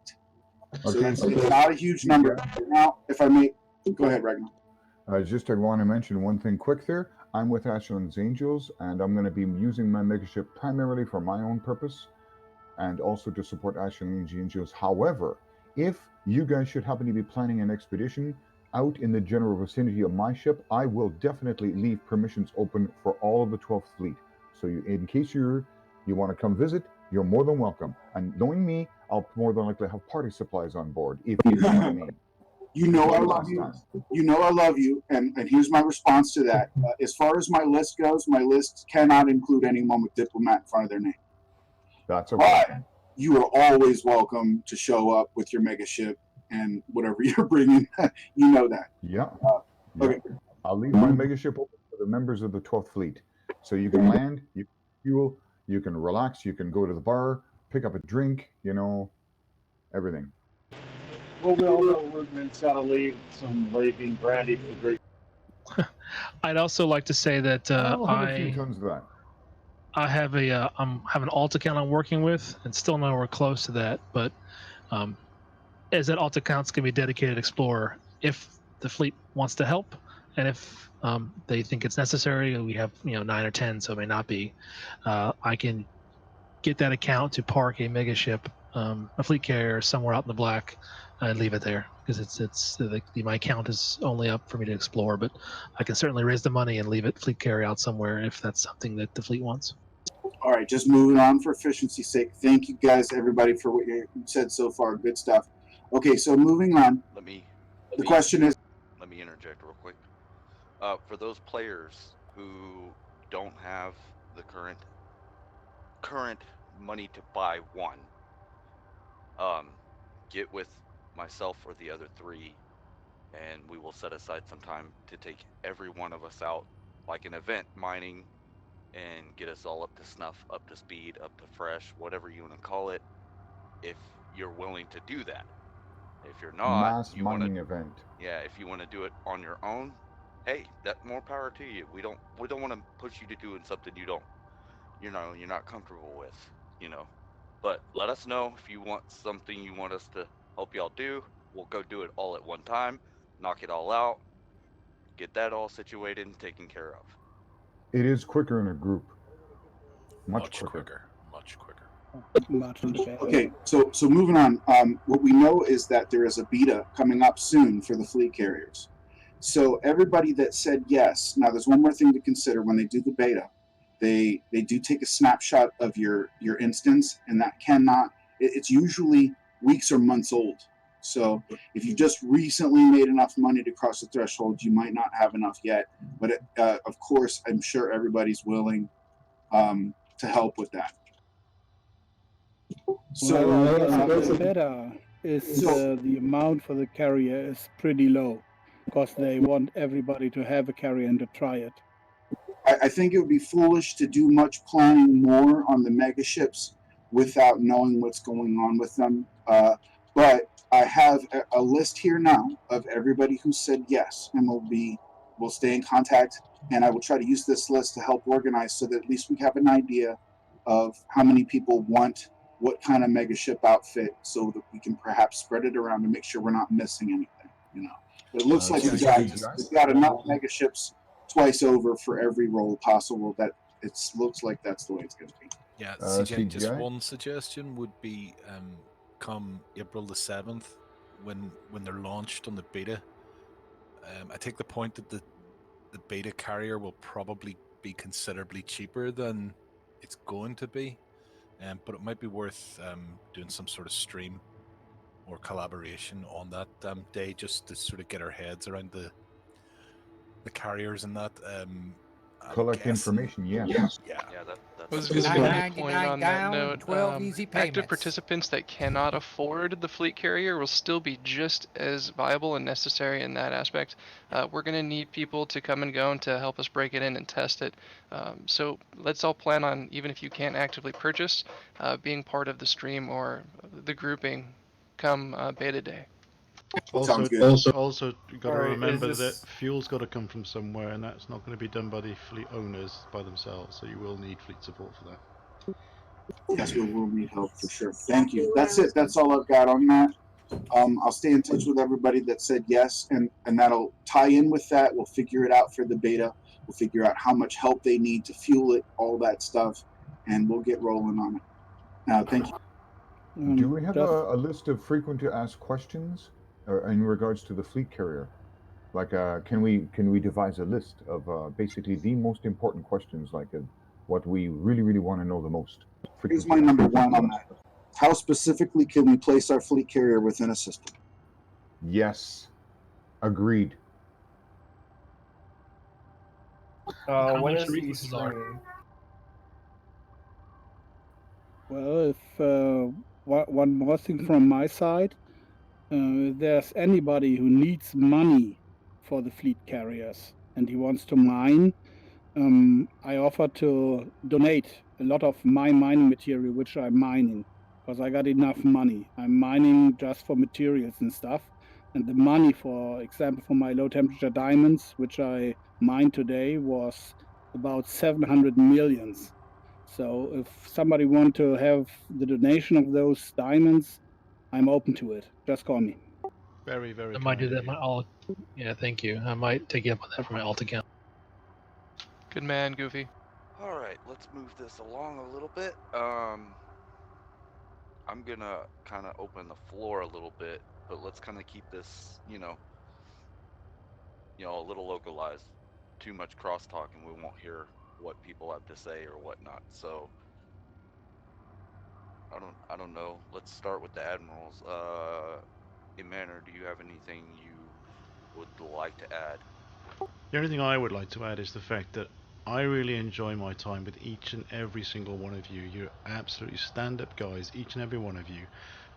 So it's not a huge number. Now, if I may, go ahead, Ragnar. I want to mention one thing quick there. I'm with Ashland's Angels, and I'm going to be using my megaship primarily for my own purpose and also to support Ashland's Angels. However, if you guys should happen to be planning an expedition out in the general vicinity of my ship, I will definitely leave permissions open for all of the 12th Fleet. So in case you want to come visit, you're more than welcome. And knowing me, I'll more than likely have party supplies on board, if you know what I mean. You know I love you. You know I love you, and here's my response to that. As far as my list goes, my list cannot include anyone with diplomat in front of their name. That's okay. But you are always welcome to show up with your mega ship and whatever you're bringing. You know that. Yeah. Okay. I'll leave my megaship open for the members of the 12th Fleet. So you can land, you can fuel, you can relax, you can go to the bar, pick up a drink, everything. Well, we all know Woodman's got to leave some Leaving brandy for the great. I'd also like to say that I'll have a few tons of that. I have have an alt account I'm working with, and still nowhere close to that. But as that alt account's going to be dedicated explorer, if the fleet wants to help, and if they think it's necessary, we have 9 or 10, so it may not be. I can get that account to park a megaship, a fleet carrier somewhere out in the black, and leave it there because my account is only up for me to explore. But I can certainly raise the money and leave it fleet carrier out somewhere if that's something that the fleet wants. All right, just moving on for efficiency's sake. Thank you guys, everybody, for what you said so far. Good stuff. Okay, so moving on. The question is. Let me interject real quick. For those players who don't have the current money to buy one, get with myself or the other 3, and we will set aside some time to take every one of us out, like an event mining, and get us all up to snuff, up to speed, up to fresh, whatever you want to call it, if you're willing to do that. If you're not, Mass mining event. Yeah, if you want to do it on your own, hey, that more power to you. We don't want to push you to doing something you're not comfortable with, But let us know if you want something you want us to help y'all do. We'll go do it all at one time, knock it all out, get that all situated and taken care of. It is quicker in a group. Much quicker. Much quicker. Okay, so moving on. What we know is that there is a beta coming up soon for the fleet carriers. So everybody that said yes. Now, there's one more thing to consider when they do the beta. They do take a snapshot of your instance, and that it's usually weeks or months old. So if you just recently made enough money to cross the threshold, you might not have enough yet. But of course, I'm sure everybody's willing to help with that. So the beta is the amount for the carrier is pretty low because they want everybody to have a carrier and to try it. I think it would be foolish to do much planning more on the mega ships without knowing what's going on with them. But I have a list here now of everybody who said yes, and we'll stay in contact. And I will try to use this list to help organize so that at least we have an idea of how many people want what kind of mega ship outfit, so that we can perhaps spread it around and make sure we're not missing anything. But it looks like we've got enough mega ships twice over for every role possible that it looks like that's the way it's going to be. Yeah, CJ, just one suggestion would be come April the 7th when they're launched on the beta. I take the point that the beta carrier will probably be considerably cheaper than it's going to be, but it might be worth doing some sort of stream or collaboration on that day, just to sort of get our heads around the carriers and that. I'm Collect guessing- information, yes. Yeah. I was Good. going to make a 99 point on that down, note. 12 easy Active payments. participants that cannot afford the fleet carrier will still be just as viable and necessary in that aspect. We're going to need people to come and go and to help us break it in and test it. So let's all plan on, even if you can't actively purchase, being part of the stream or the grouping come beta day. Sounds Also, good. also you got to Alright, remember is this- that fuel's got to come from somewhere, and that's not going to be done by the fleet owners by themselves. So you will need fleet support for that. Yes, we will need help for sure. Thank you. That's it. That's all I've got on that. I'll stay in touch with everybody that said yes, and that'll tie in with that. We'll figure it out for the beta. We'll figure out how much help they need to fuel it, all that stuff, and we'll get rolling on it. Thank you. Do we have just- a list of frequent to ask questions in regards to the fleet carrier? Like, can we devise a list of basically the most important questions, like what we really want to know the most? Here's my number one on that. How specifically can we place our fleet carrier within a system? Yes, agreed. How When much is the resources are? stream? Well, if one more thing from my side, if there's anybody who needs money for the fleet carriers and he wants to mine, I offer to donate a lot of my mining material, which I'm mining, because I got enough money. I'm mining just for materials and stuff. And the money, for example, for my low temperature diamonds, which I mined today, was about 700 millions. So if somebody want to have the donation of those diamonds, I'm open to it. Just call me. Very, very. I might do kind that. of My alt. Yeah, thank you. I might take you up on that for my alt account. Good man, Goofy. All right, let's move this along a little bit. I'm gonna kind of open the floor a little bit, but let's kind of keep this, you know, a little localized. Too much crosstalk, and we won't hear what people have to say or whatnot. So, I don't know. Let's start with the admirals. Emmanuel, do you have anything you would like to add? The only thing I would like to add is the fact that I really enjoy my time with each and every single one of you. You're absolutely stand-up guys, each and every one of you.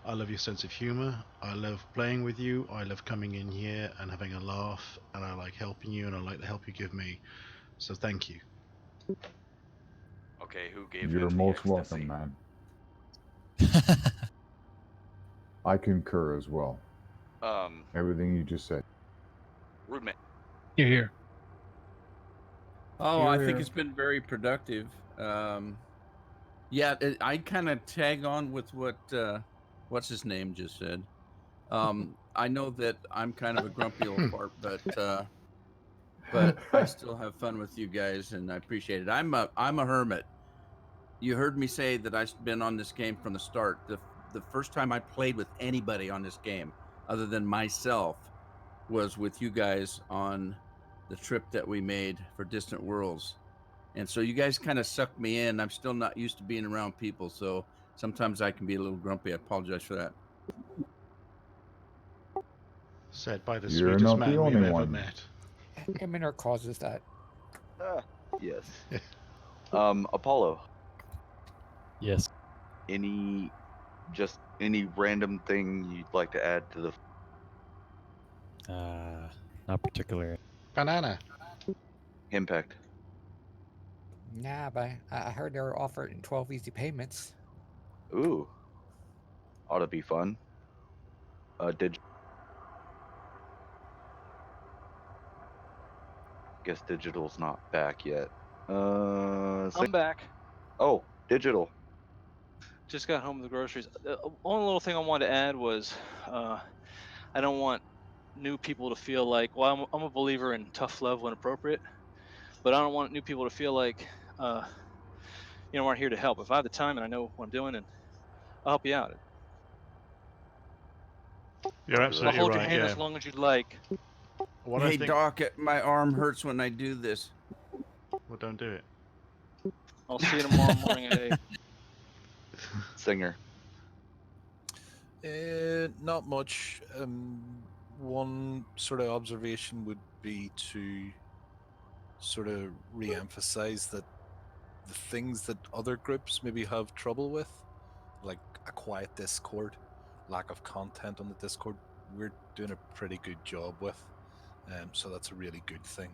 I love your sense of humor. I love playing with you. I love coming in here and having a laugh, and I like helping you, and I like the help you give me. So thank you. Okay, who gave You're him most the ecstasy? welcome, man. I concur as well. Everything you just said. Roommate. You're here. Oh, I Here. think it's been very productive. Yeah, I kind of tag on with what what's his name just said. I know that I'm kind of a grumpy old fart, but I still have fun with you guys, and I appreciate it. I'm a hermit. You heard me say that I've been on this game from the start. The first time I played with anybody on this game, other than myself, was with you guys on the trip that we made for Distant Worlds. And so you guys kind of sucked me in. I'm still not used to being around people, so sometimes I can be a little grumpy. I apologize for that. Said by the You're sweetest not the man we've only ever one. met. Eminer causes that. Yes. Apollo. Yes. Any random thing you'd like to add to the Not particularly. Banana. impact? Nah, but I heard they were offering 12 easy payments. Ooh, ought to be fun. Guess digital's not back yet. I'm back. Oh, digital. Just got home with the groceries. The only little thing I wanted to add was I don't want new people to feel like, well, I'm a believer in tough love when appropriate, but I don't want new people to feel like, aren't here to help. If I have the time and I know what I'm doing, and I'll help you out. You're I'll absolutely hold right. your hand yeah. as long as you'd like. What I Hey, think- Doc, my arm hurts when I do this. Well, don't do it. I'll see you tomorrow morning at 8. Singer. Not much. One sort of observation would be to sort of re-emphasize that the things that other groups maybe have trouble with, like a quiet Discord, lack of content on the Discord, we're doing a pretty good job with. So that's a really good thing.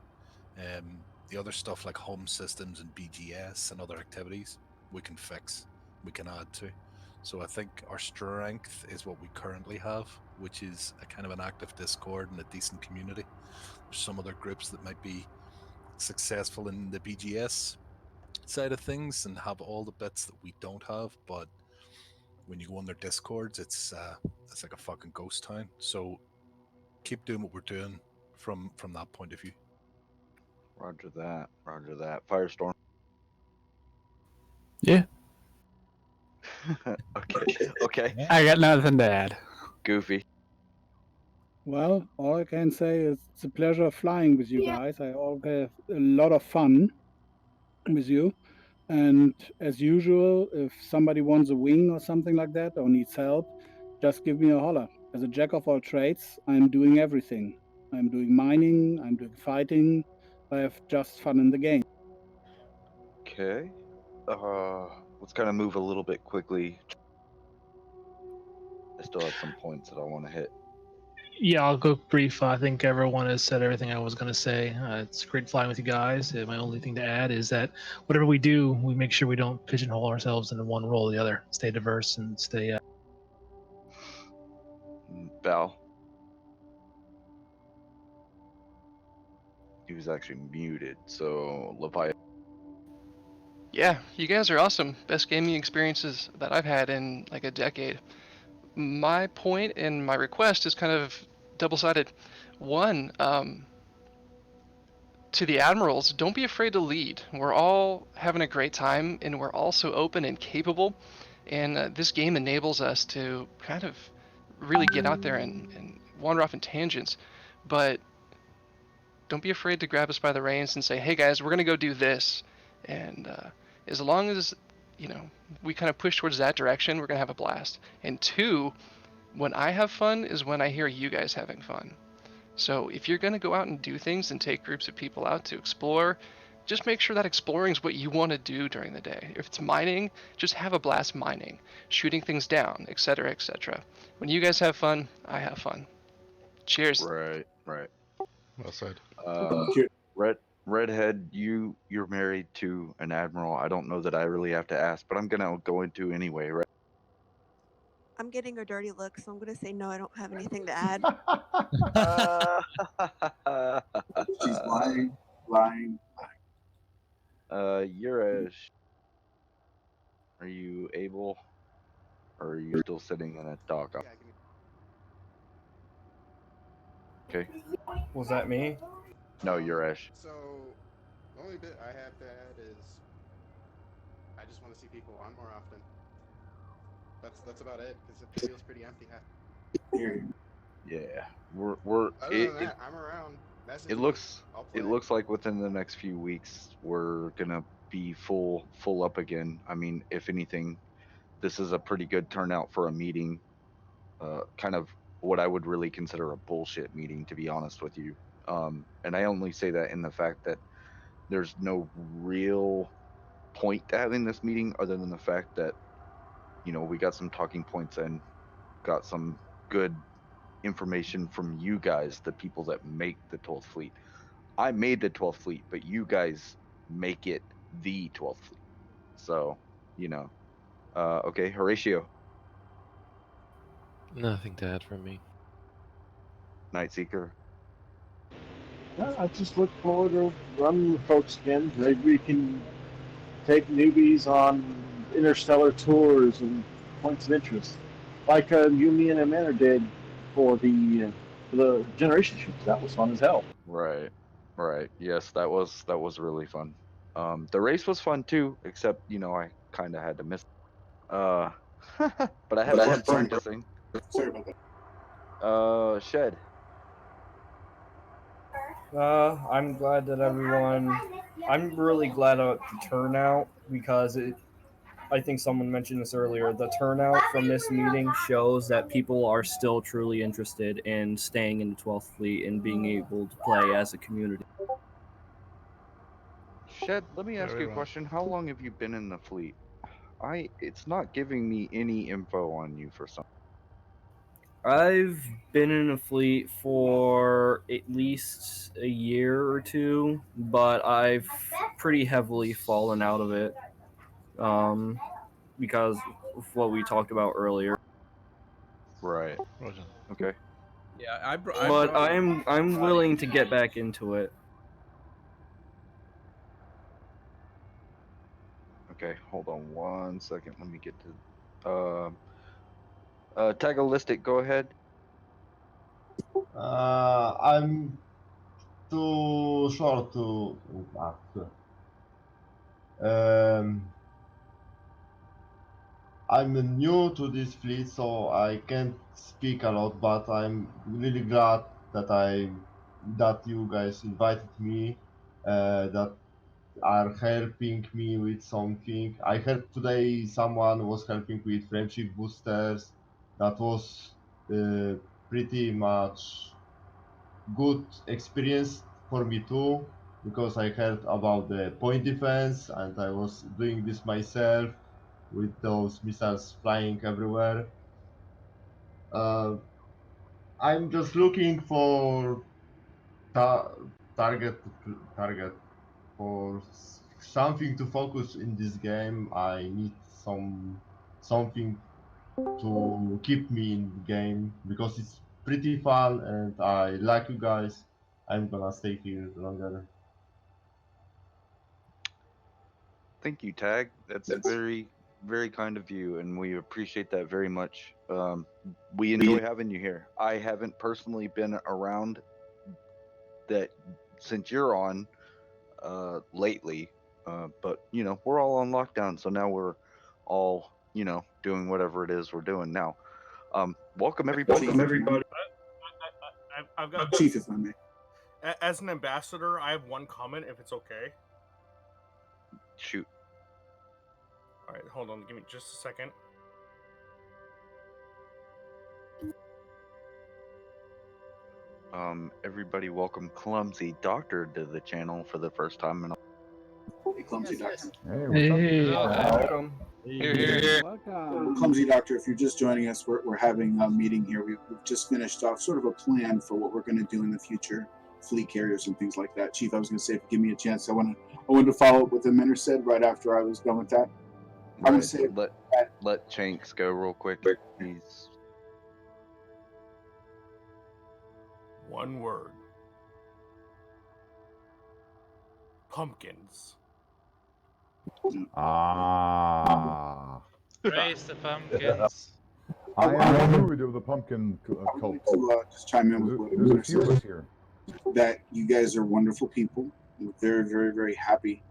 The other stuff like home systems and BGS and other activities, we can fix, we can add to. So I think our strength is what we currently have, which is a kind of an active Discord and a decent community. There's some other groups that might be successful in the BGS side of things and have all the bits that we don't have, but when you go on their Discords, it's like a fucking ghost town. So keep doing what we're doing from that point of view. Roger that. Roger that. Firestorm. Yeah. Okay. I got nothing to add. Goofy. Well, all I can say is it's a pleasure flying with you guys. I always have a lot of fun with you. And as usual, if somebody wants a wing or something like that or needs help, just give me a holler. As a jack of all trades, I'm doing everything. I'm doing mining, I'm doing fighting. I have just fun in the game. Okay. Let's kind of move a little bit quickly. I still have some points that I want to hit. Yeah, I'll go brief. I think everyone has said everything I was going to say. It's great flying with you guys. My only thing to add is that whatever we do, we make sure we don't pigeonhole ourselves into one role or the other. Stay diverse and stay. Val. He was actually muted, so Leviathan. Yeah, you guys are awesome. Best gaming experiences that I've had in like a decade. My point and my request is kind of double-sided. One, to the admirals, don't be afraid to lead. We're all having a great time, and we're all so open and capable. And this game enables us to kind of really get out there and wander off in tangents. But don't be afraid to grab us by the reins and say, hey guys, we're going to go do this. And as long as, we kind of push towards that direction, we're going to have a blast. And two, when I have fun is when I hear you guys having fun. So if you're going to go out and do things and take groups of people out to explore, just make sure that exploring is what you want to do during the day. If it's mining, just have a blast mining, shooting things down, etc., etc. When you guys have fun, I have fun. Cheers. Right. Well said. Redhead, you're married to an admiral. I don't know that I really have to ask, but I'm gonna go into anyway, right? I'm getting a dirty look, so I'm going to say no, I don't have anything to add. She's lying. Yuresh, are you able, or are you still sitting in a dock? Okay. Was that me? No, Yuresh. So, the only bit I have to add is I just want to see people on more often. That's about it, because it feels pretty empty. Yeah, we're. Other than that, I'm around. It looks like within the next few weeks we're gonna be full up again. I mean, if anything, this is a pretty good turnout for a meeting. Kind of what I would really consider a bullshit meeting, to be honest with you. And I only say that in the fact that there's no real point to having this meeting other than the fact that, we got some talking points and got some good information from you guys, the people that make the 12th Fleet. I made the 12th Fleet, but you guys make it the 12th Fleet. So, okay, Horatio. Nothing to add from me. Nightseeker. I just look forward to running with folks again. Maybe we can take newbies on interstellar tours and points of interest, like you, me, and Amanda did for the generation ships. That was fun as hell. Right. Yes, that was really fun. The race was fun too, except I kind of had to miss. But I had fun practicing. Sorry about that. Shed. I'm glad that everyone. I'm really glad about the turnout because I think someone mentioned this earlier. The turnout from this meeting shows that people are still truly interested in staying in the 12th Fleet and being able to play as a community. Shed, let me ask Very you a right. question. How long have you been in the fleet? It's not giving me any info on you for some. I've been in a fleet for at least a year or two, but I've pretty heavily fallen out of it because of what we talked about earlier. Right. Roger. Okay. Yeah, But I'm willing to get back into it. Okay, hold on 1 second. Let me get to Tagalistic, go ahead. I'm too short to ask. I'm new to this fleet, so I can't speak a lot. But I'm really glad that you guys invited me. That are helping me with something. I heard today someone was helping with friendship boosters. That was uh, pretty much good experience for me too, because I heard about the point defense and I was doing this myself with those missiles flying everywhere. Uh, I'm just looking for target target for something to focus in this game. I need something to keep me in the game because it's pretty fun and I like you guys. I'm gonna stay here longer. Thank you, Tag. That's very, very kind of you, and we appreciate that very much. We enjoy having you here. I haven't personally been around that since you're on lately, but you know we're all on lockdown, so now we're all doing whatever it is we're doing now. Welcome everybody. I've got Chief, if I may. As an ambassador, I have one comment, if it's okay. Shoot. All right, hold on. Give me just a second. Everybody, welcome Clumsy Doctor to the channel for the first time in Hey, Clumsy Doctor. Hey, welcome. Clumsy Doctor, if you're just joining us, we're having a meeting here. We've just finished off sort of a plan for what we're going to do in the future, fleet carriers and things like that. Chief, I was going to say, if you give me a chance, I wanted to follow up with the Minter said right after I was done with that. I would say let Chanks go real quick. He's one word. Pumpkins. Ah. Raise the pumpkins. I am a druid of the pumpkin cult. To just chime in with what There's a Minter few of said. us here. That you guys are wonderful people. I'm very, very, very happy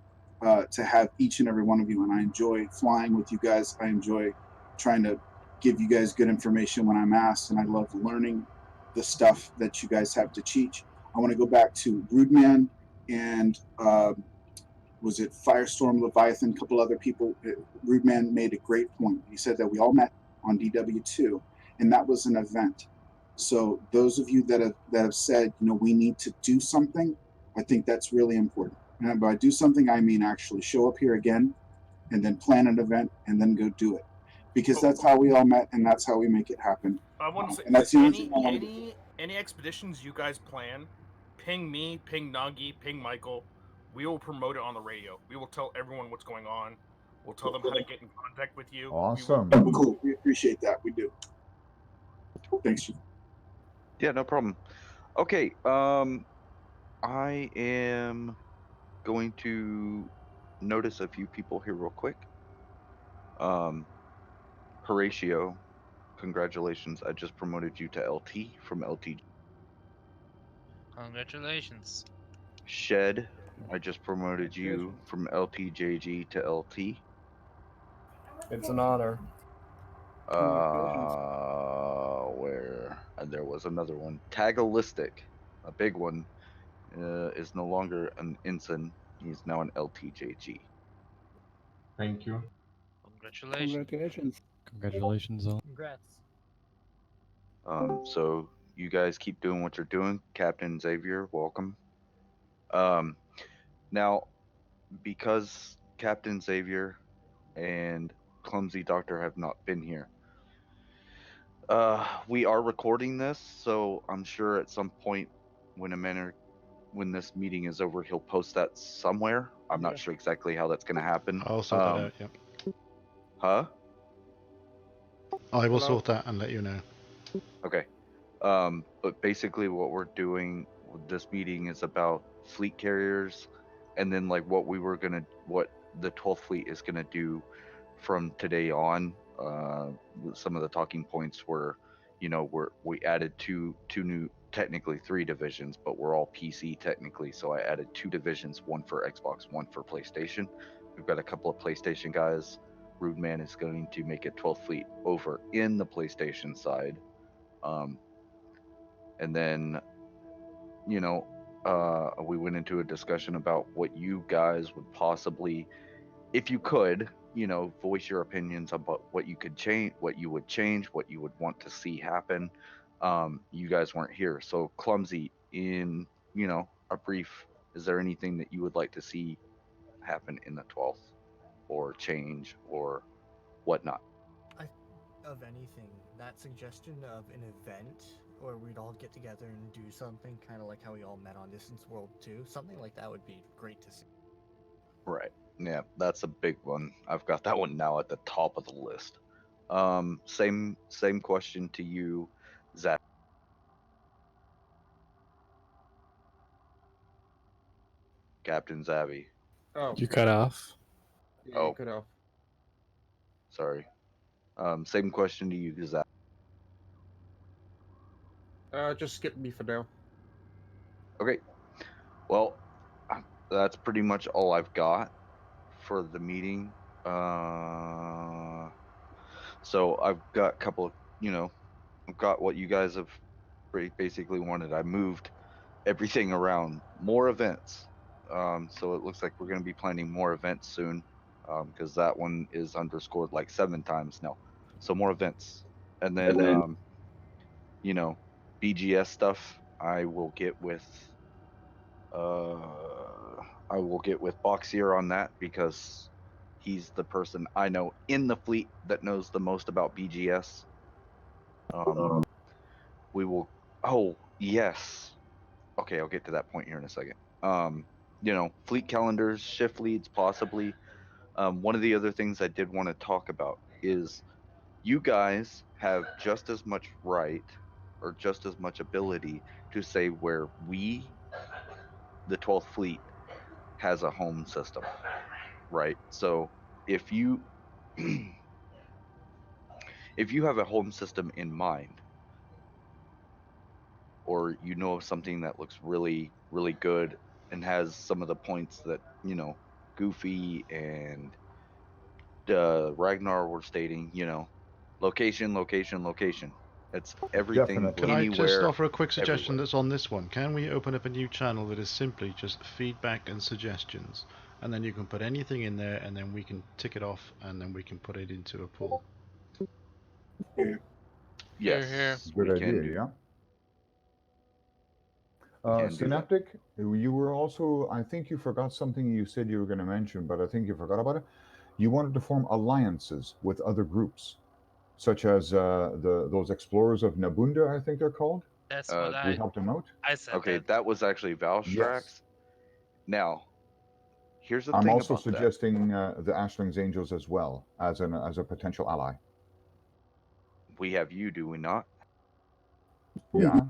to have each and every one of you, and I enjoy flying with you guys. I enjoy trying to give you guys good information when I'm asked, and I love learning the stuff that you guys have to teach. I want to go back to Broodman and was it Firestorm, Leviathan, a couple other people. Broodman made a great point. He said that we all met on DW2, and that was an event. So those of you that have said, we need to do something, I think that's really important. And by do something, I mean actually show up here again, and then plan an event, and then go do it, because that's how we all met, and that's how we make it happen. I want to say, and that's the only thing I wanna do. any expeditions you guys plan, ping me, ping Nagi, ping Michael. We will promote it on the radio. We will tell everyone what's going on. We'll tell them how to get in contact with you. Awesome. Cool. We appreciate that. We do. Thanks, Chief. Yeah, no problem. Okay, I am going to notice a few people here real quick. Horatio, congratulations. I just promoted you to LT from LT. Congratulations. Shed, I just promoted you from LTJG to LT. It's an honor. Where there was another one. Tagalistic, a big one. is no longer an ensign. He's now an LTJG. Thank you. Congratulations. Congratulations. Congratulations on. Congrats. So you guys keep doing what you're doing. Captain Xavier, welcome. Now, because Captain Xavier and Clumsy Doctor have not been here, we are recording this, so I'm sure at some point when this meeting is over, he'll post that somewhere. I'm not sure exactly how that's going to happen. I'll sort that out. Yep. Huh? I will sort that and let you know. Okay. But basically what we're doing with this meeting is about fleet carriers, and then like what the 12th fleet is gonna do from today on. Some of the talking points were, we added two new, technically 3 divisions, but we're all PC technically. So I added 2 divisions, one for Xbox, one for PlayStation. We've got a couple of PlayStation guys. Rude Man is going to make a 12th fleet over in the PlayStation side. And then, we went into a discussion about what you guys would possibly, if you could, voice your opinions about what you could change, what you would change, what you would want to see happen. You guys weren't here. So Clumsy, in, a brief, is there anything that you would like to see happen in the 12th or change or whatnot? Of anything, that suggestion of an event where we'd all get together and do something kind of like how we all met on Distance World 2, something like that would be great to see. Right. Yeah, that's a big one. I've got that one now at the top of the list. Same question to you, Zach. Captain Zabby. Oh. You cut off. Yeah, Oh. you cut off. Sorry. Same question to you, Zach. Just skip me for now. Okay. Well, that's pretty much all I've got for the meeting. So I've got a couple of, I've got what you guys have basically wanted. I moved everything around. More events. So it looks like we're going to be planning more events soon, because that one is underscored like 7 times now. So more events. And then, BGS stuff, I will get with Boxier on that, because he's the person I know in the fleet that knows the most about BGS. We will. Oh yes. Okay, I'll get to that point here in a second. Fleet calendars, shift leads, possibly. One of the other things I did want to talk about is you guys have just as much right or just as much ability to say where we, the 12th fleet, has a home system, right? So if you have a home system in mind, or you know of something that looks really, really good and has some of the points that, Goofy and Ragnar were stating, location, location, location. It's everything. Definitely. Can I just anywhere, offer a quick suggestion everywhere. that's on this one? Can we open up a new channel that is simply just feedback and suggestions, and then you can put anything in there, and then we can tick it off, and then we can put it into a pool. Yes, Good we can idea, do. yeah. can do that. Synaptic, you were also, I think you forgot something you said you were going to mention, but I think you forgot about it. You wanted to form alliances with other groups, such as those explorers of Nabunda, I think they're called. That's what We helped them out. I said. Okay, that was actually Valstrax. Yes. Now, here's the I'm thing also about that. suggesting the Ashling's Angels as well as a potential ally. We have you, do we not? Yeah,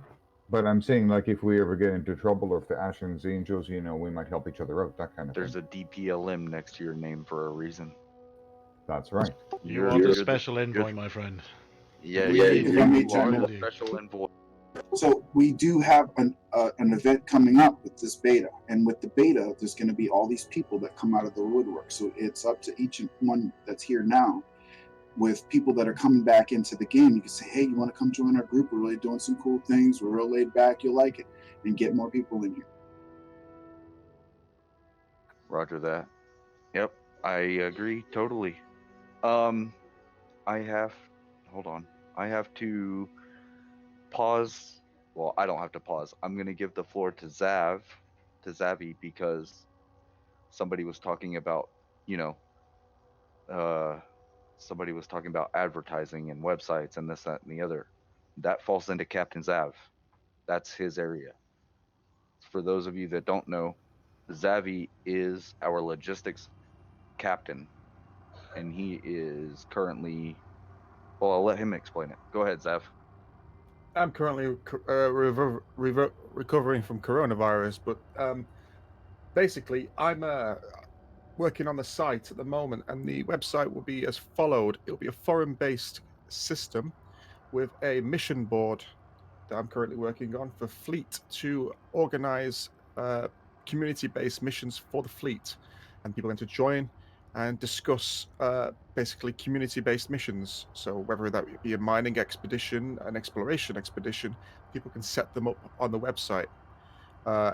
but I'm saying, like, if we ever get into trouble, or if the Ashling's Angels, we might help each other out, that kind of There's thing. a DPLM next to your name for a reason. That's right. You are the special envoy, my friend. Yeah, if I may you chime are in. the special envoy. So we do have an event coming up with this beta, and with the beta, there's going to be all these people that come out of the woodwork. So it's up to each one that's here now, with people that are coming back into the game. You can say, hey, you want to come join our group? We're really doing some cool things. We're real laid back. You'll like it, and get more people in here. Roger that. Yep, I agree totally. I have, hold on. I have to pause. Well, I don't have to pause. I'm going to give the floor to Zavi, because somebody was talking about, somebody was talking about advertising and websites and this, that, and the other. That falls into Captain Zav. That's his area. For those of you that don't know, Zavi is our logistics captain, and he is currently. Well, I'll let him explain it. Go ahead, Zav. I'm currently recovering from coronavirus, but basically, I'm working on the site at the moment, and the website will be as followed. It'll be a forum-based system with a mission board that I'm currently working on for fleet to organize community-based missions for the fleet, and people going to join and discuss basically community-based missions. So whether that be a mining expedition, an exploration expedition, people can set them up on the website.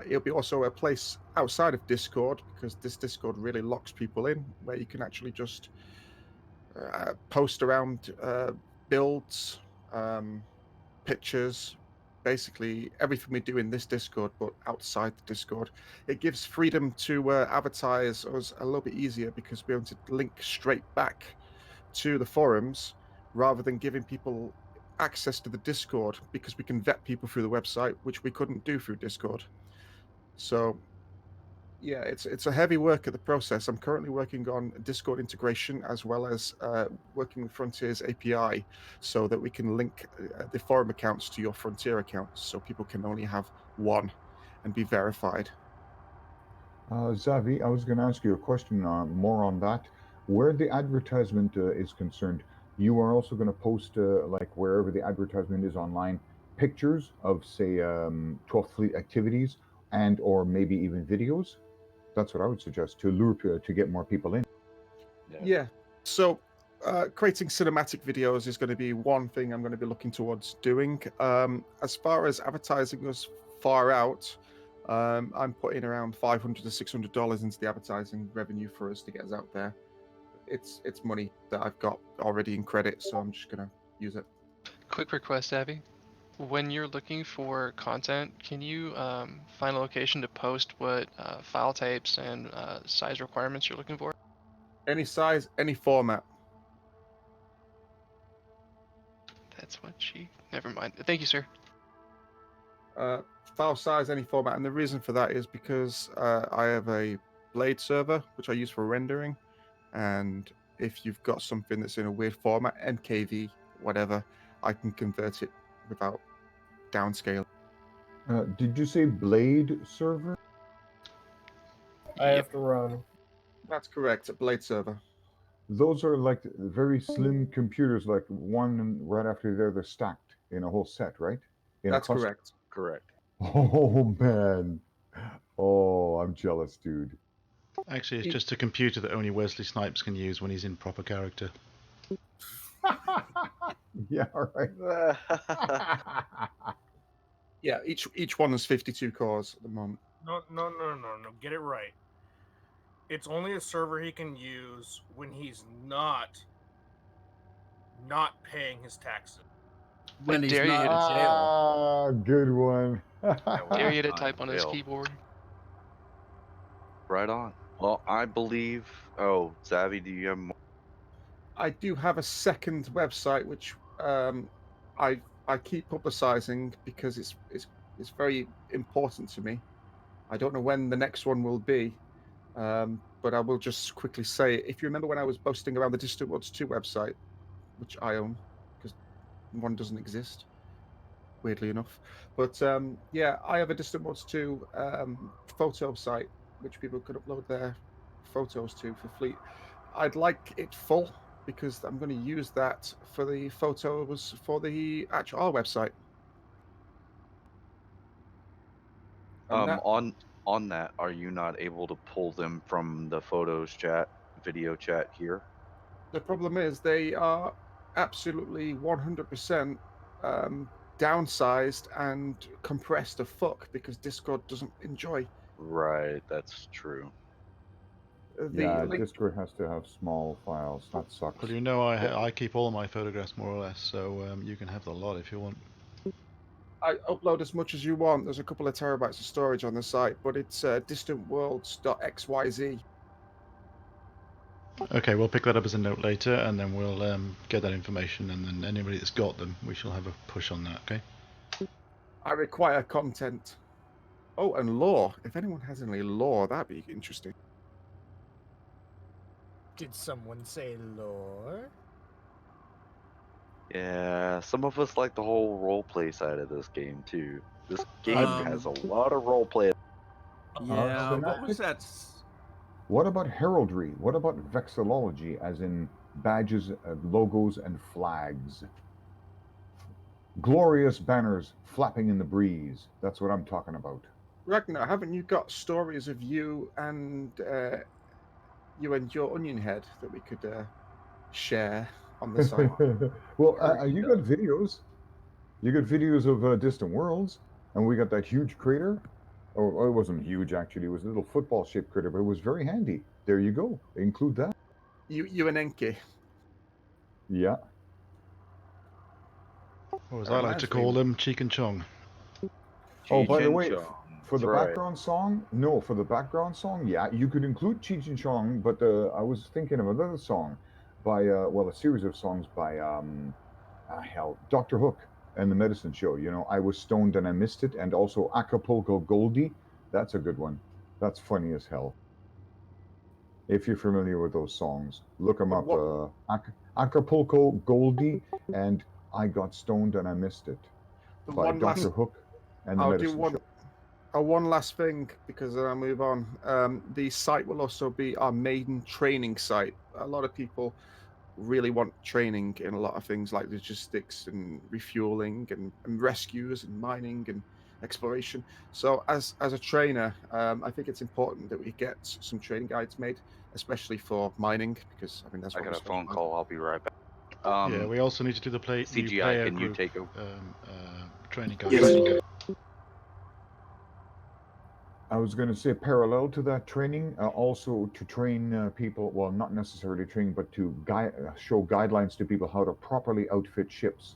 It'll be also a place outside of Discord, because this Discord really locks people in, where you can actually just post around builds, pictures, basically everything we do in this Discord, but outside the Discord. It gives freedom to advertise us a little bit easier, because we're able to link straight back to the forums rather than giving people access to the Discord, because we can vet people through the website, which we couldn't do through Discord. So yeah, it's a heavy work at the process. I'm currently working on Discord integration, as well as working with Frontier's API, so that we can link the forum accounts to your Frontier accounts, so people can only have one and be verified. Zavi, I was going to ask you a question more on that. Where the advertisement is concerned, you are also going to post, like wherever the advertisement is online, pictures of, say, 12th Fleet activities and or maybe even videos? That's what I would suggest to lure to get more people in. Yeah. So creating cinematic videos is going to be one thing I'm going to be looking towards doing. As far as advertising us far out, I'm putting around $500 to $600 into the advertising revenue for us to get us out there. It's money that I've got already in credit, so I'm just going to use it. Quick request, Abby. When you're looking for content, can you find a location to post what file types and size requirements you're looking for? Any size, any format. That's what she... Never mind. Thank you, sir. File size, any format, and the reason for that is because I have a Blade server, which I use for rendering, and if you've got something that's in a weird format, NKV, whatever, I can convert it without downscale. Did you say Blade server? I have to run. That's correct, a Blade server. Those are like very slim computers, like one right after the other, stacked in a whole set, right? That's correct. Correct. Oh man. Oh, I'm jealous, dude. Actually, it's just a computer that only Wesley Snipes can use when he's in proper character. Yeah, all right. Yeah, each one is 52 cores at the moment. No. Get it right. It's only a server he can use when he's not paying his taxes. When he's not in jail. Ah, good one. Dare you to type on his keyboard. Right on. Well, I believe. Oh, Zavi, do you have more? I do have a second website which I keep publicizing because it's very important to me. I don't know when the next one will be, but I will just quickly say, if you remember when I was boasting around the Distant Worlds 2 website, which I own because one doesn't exist, weirdly enough. But yeah, I have a Distant Worlds 2 photo site which people could upload their photos to for Fleet. I'd like it full because I'm going to use that for the photos for the actual our website. On that, are you not able to pull them from the photos chat, video chat here? The problem is they are absolutely 100% downsized and compressed to fuck because Discord doesn't enjoy. Right, that's true. Yeah, link. Discord has to have small files. That sucks. Well, you know, I keep all my photographs more or less, so you can have the lot if you want. I upload as much as you want. There's a couple of terabytes of storage on the site, but it's distantworlds.xyz. Okay, we'll pick that up as a note later, and then we'll get that information, and then anybody that's got them, we shall have a push on that, okay? I require content. Oh, and lore. If anyone has any lore, that'd be interesting. Did someone say lore? Yeah, some of us like the whole roleplay side of this game too. This game has a Um, lot of roleplay. Yeah, so what was now- that? What about heraldry? What about vexillology, as in badges, logos, and flags? Glorious banners flapping in the breeze. That's what I'm talking about. Ragnar, haven't you got stories of you and your onion head that we could share on the site? Well, you got videos. You got videos of Distant Worlds, and we got that huge crater. Oh, it wasn't huge actually. It was a little football-shaped crater, but it was very handy. There you go. Include that. You and Enki. Yeah. Or as I like to call them, Cheek and Chong. Oh, by the Cheech and way, Chong, for the that's right. background song, no, for the background song, yeah, you could include Cheech and Chong, but I was thinking of another song by, well, a series of songs by, Dr. Hook and the Medicine Show. You know, I Was Stoned and I Missed It, and also Acapulco Goldie. That's a good one. That's funny as hell. If you're familiar with those songs, look them up. Acapulco Goldie and I Got Stoned and I Missed It The by one Dr. last- Hook and the I'll Medicine do one. Show. One last thing, because then I'll move on. The site will also be our maiden training site. A lot of people really want training in a lot of things like logistics and refueling and rescues and mining and exploration. So as a trainer, I think it's important that we get some training guides made, especially for mining, because I mean that's I what got we're a phone specialized call. I'll be right back. Yeah, we also need to do the new CGI, player can you group take a training guide. Yes. I was going to say, parallel to that training, also to train people, well, not necessarily train, but to show guidelines to people how to properly outfit ships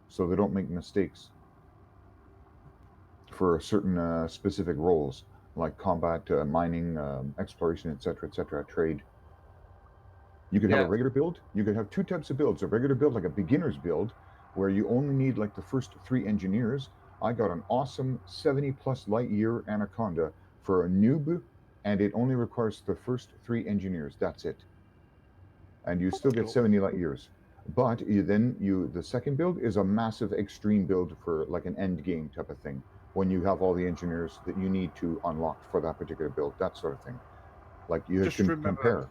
so they don't make mistakes for certain specific roles, like combat, mining, exploration, etc., trade. You could have a Yeah. regular build. You could have two types of builds. A regular build, like a beginner's build, where you only need like the first 3 engineers. I got an awesome 70+ light year Anaconda for a noob, and it only requires the first 3 engineers. That's it. And you still get 70 light years. But the second build is a massive extreme build for like an end game type of thing, when you have all the engineers that you need to unlock for that particular build, that sort of thing. Like you Just can remember- compare.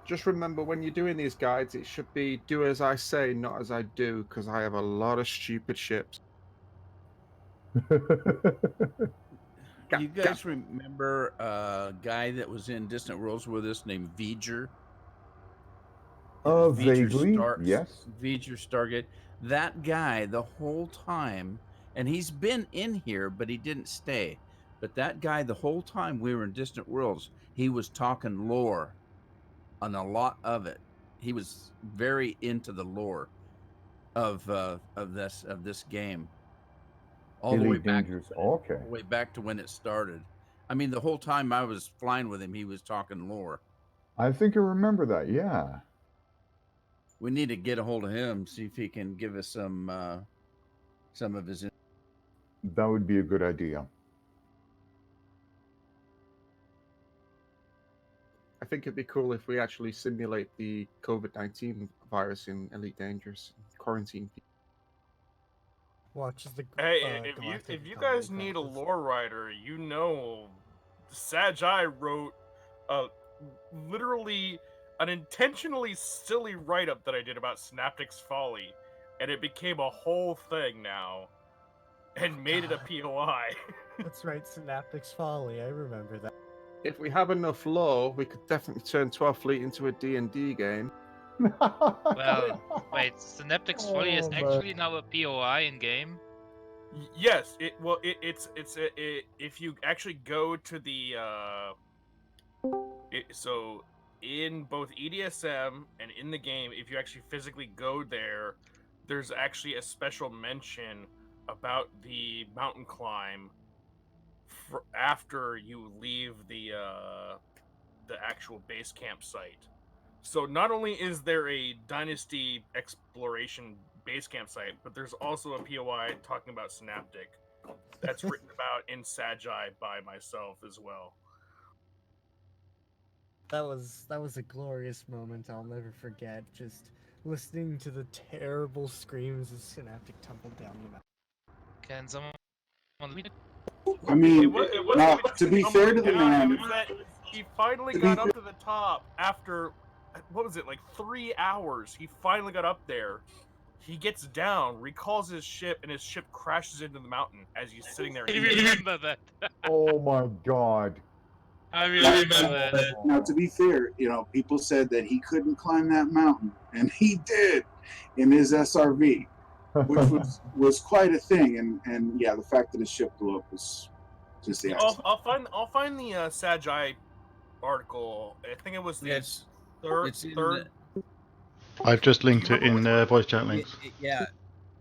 Just remember, when you're doing these guides, it should be do as I say, not as I do, because I have a lot of stupid ships. You guys remember a guy that was in Distant Worlds with us named V'ger? Vaguely, yes. V'ger Stargate. That guy, the whole time, and he's been in here, but he didn't stay. But that guy, the whole time we were in Distant Worlds, he was talking lore on a lot of it. He was very into the lore of this game. All the way Elite back, Dangerous. Okay. all the way back to when it started. I mean, the whole time I was flying with him, he was talking lore. I think I remember that. Yeah. We need to get a hold of him, see if he can give us some of his. That would be a good idea. I think it'd be cool if we actually simulate the COVID-19 virus in Elite Dangerous, quarantine people. Watch as the Hey, Galactic if you Economy guys need a crashes. lore writer, you know, Sajai wrote literally an intentionally silly write-up that I did about Synaptic's Folly, and it became a whole thing now, and made it a POI. That's right, Synaptic's Folly. I remember that. If we have enough lore, we could definitely turn 12th Fleet into a D&D game. Well, wait, Synaptic's Folly is Oh, man. actually now a POI in game. Yes, it's if you actually go to the So in both EDSM and in the game, if you actually physically go there, there's actually a special mention about the mountain climb after you leave the actual base camp site. So not only is there a Dynasty exploration base camp site, but there's also a POI talking about Synaptic that's written about in Sagi by myself as well. That was a glorious moment I'll never forget. Just listening to the terrible screams as Synaptic tumbled down the mountain. Can someone lead it? I mean, It wasn't now, even to be just fair to the tumbling down, man, it was that he finally to got be up to the top after, what was it, like 3 hours. He finally got up there. He gets down, recalls his ship, and his ship crashes into the mountain as he's sitting there. I remember that. Oh my god. I remember that. Now, to be fair, people said that he couldn't climb that mountain, and he did in his SRV, which was quite a thing. And yeah, the fact that his ship blew up was just the accident. I'll find the Sagi article. I think it was the third. I've just linked it in voice chat links. Yeah,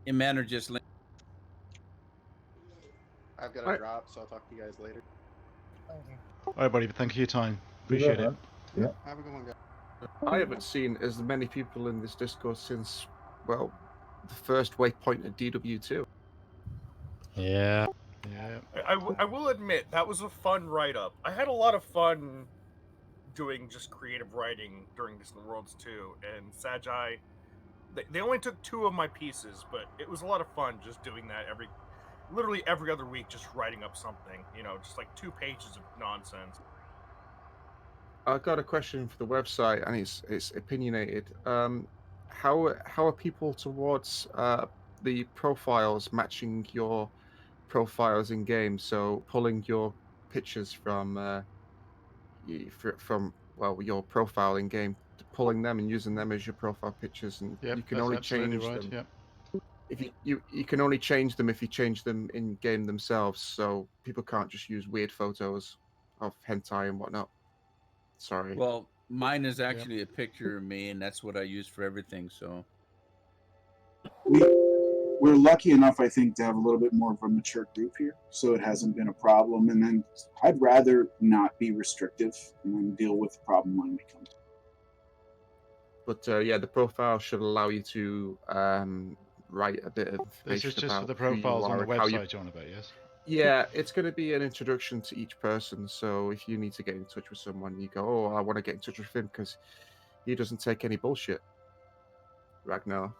in manner just link. I've got to drop, so I'll talk to you guys later. Alright, buddy, thank you for your time. Appreciate it. Yeah. Have a good one, guys. I haven't seen as many people in this Discord since, well, the first waypoint at DW2. Yeah. I will admit that was a fun write-up. I had a lot of fun doing just creative writing during Distant Worlds 2, and Sagi, they only took 2 of my pieces, but it was a lot of fun just doing that literally every other week, just writing up something, just like 2 pages of nonsense. I've got a question for the website, and it's opinionated. How are people towards the profiles matching your profiles in game? So pulling your pictures from your profile in game, pulling them and using them as your profile pictures, and Yep, you can that's only absolutely change right, them. yep. If you can only change them if you change them in game themselves. So people can't just use weird photos of hentai and whatnot. Sorry. Well, mine is actually a picture of me, and that's what I use for everything. So We're lucky enough, I think, to have a little bit more of a mature group here, so it hasn't been a problem. And then I'd rather not be restrictive and then deal with the problem when it comes. But yeah, the profile should allow you to write a bit of information. This is just about for the who you profiles on are the and how website you're on about, yes? Yeah, it's going to be an introduction to each person. So if you need to get in touch with someone, you go, "Oh, I want to get in touch with him because he doesn't take any bullshit." Ragnar.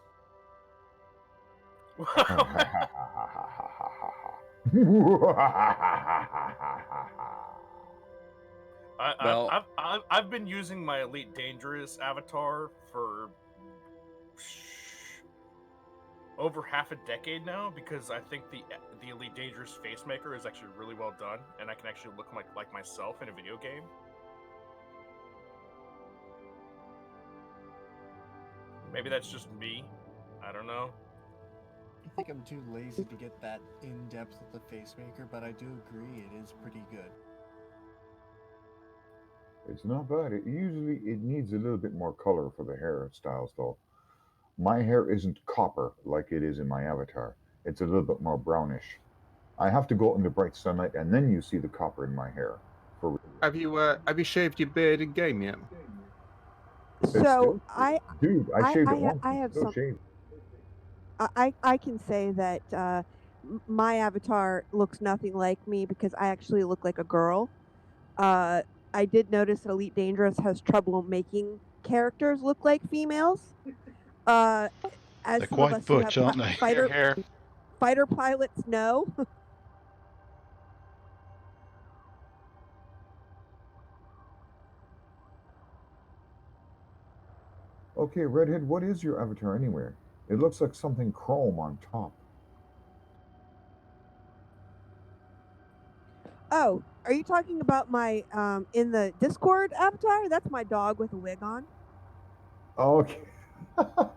I've been using my Elite Dangerous avatar for over half a decade now, because I think the Elite Dangerous face maker is actually really well done, and I can actually look like myself in a video game. Maybe that's just me. I don't know. I think I'm too lazy to get that in depth with the face maker, but I do agree it is pretty good. It's not bad. It needs a little bit more color for the hairstyles, though. My hair isn't copper like it is in my avatar. It's a little bit more brownish. I have to go out in the bright sunlight, and then you see the copper in my hair. Have you shaved your beard in game yet? So I shaved it once. I have Still some. shaved. I can say that my avatar looks nothing like me because I actually look like a girl. I did notice that Elite Dangerous has trouble making characters look like females. As They're some of quite us who butch, have aren't they? fighter pilots know. Okay, Redhead, what is your avatar anyway? It looks like something chrome on top. Oh, are you talking about my in the Discord avatar? That's my dog with a wig on. Okay.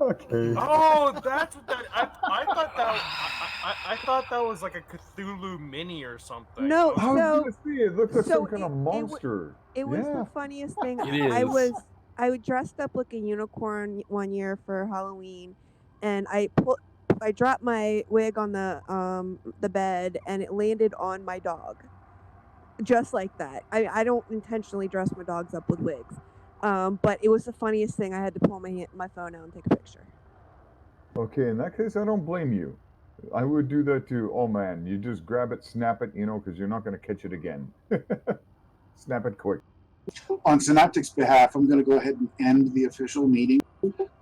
Okay. Oh, that's what that. I thought that was like a Cthulhu mini or something. No, I was so gonna say it looked like so some kind of monster. it was Yeah. the funniest thing. It I is. I dressed up like a unicorn one year for Halloween, and I dropped my wig on the bed, and it landed on my dog, just like that. I don't intentionally dress my dogs up with wigs, but it was the funniest thing. I had to pull my phone out and take a picture. Okay, in that case, I don't blame you. I would do that too. Oh man, you just grab it, snap it, because you're not going to catch it again. Snap it quick. On Synaptic's behalf, I'm going to go ahead and end the official meeting.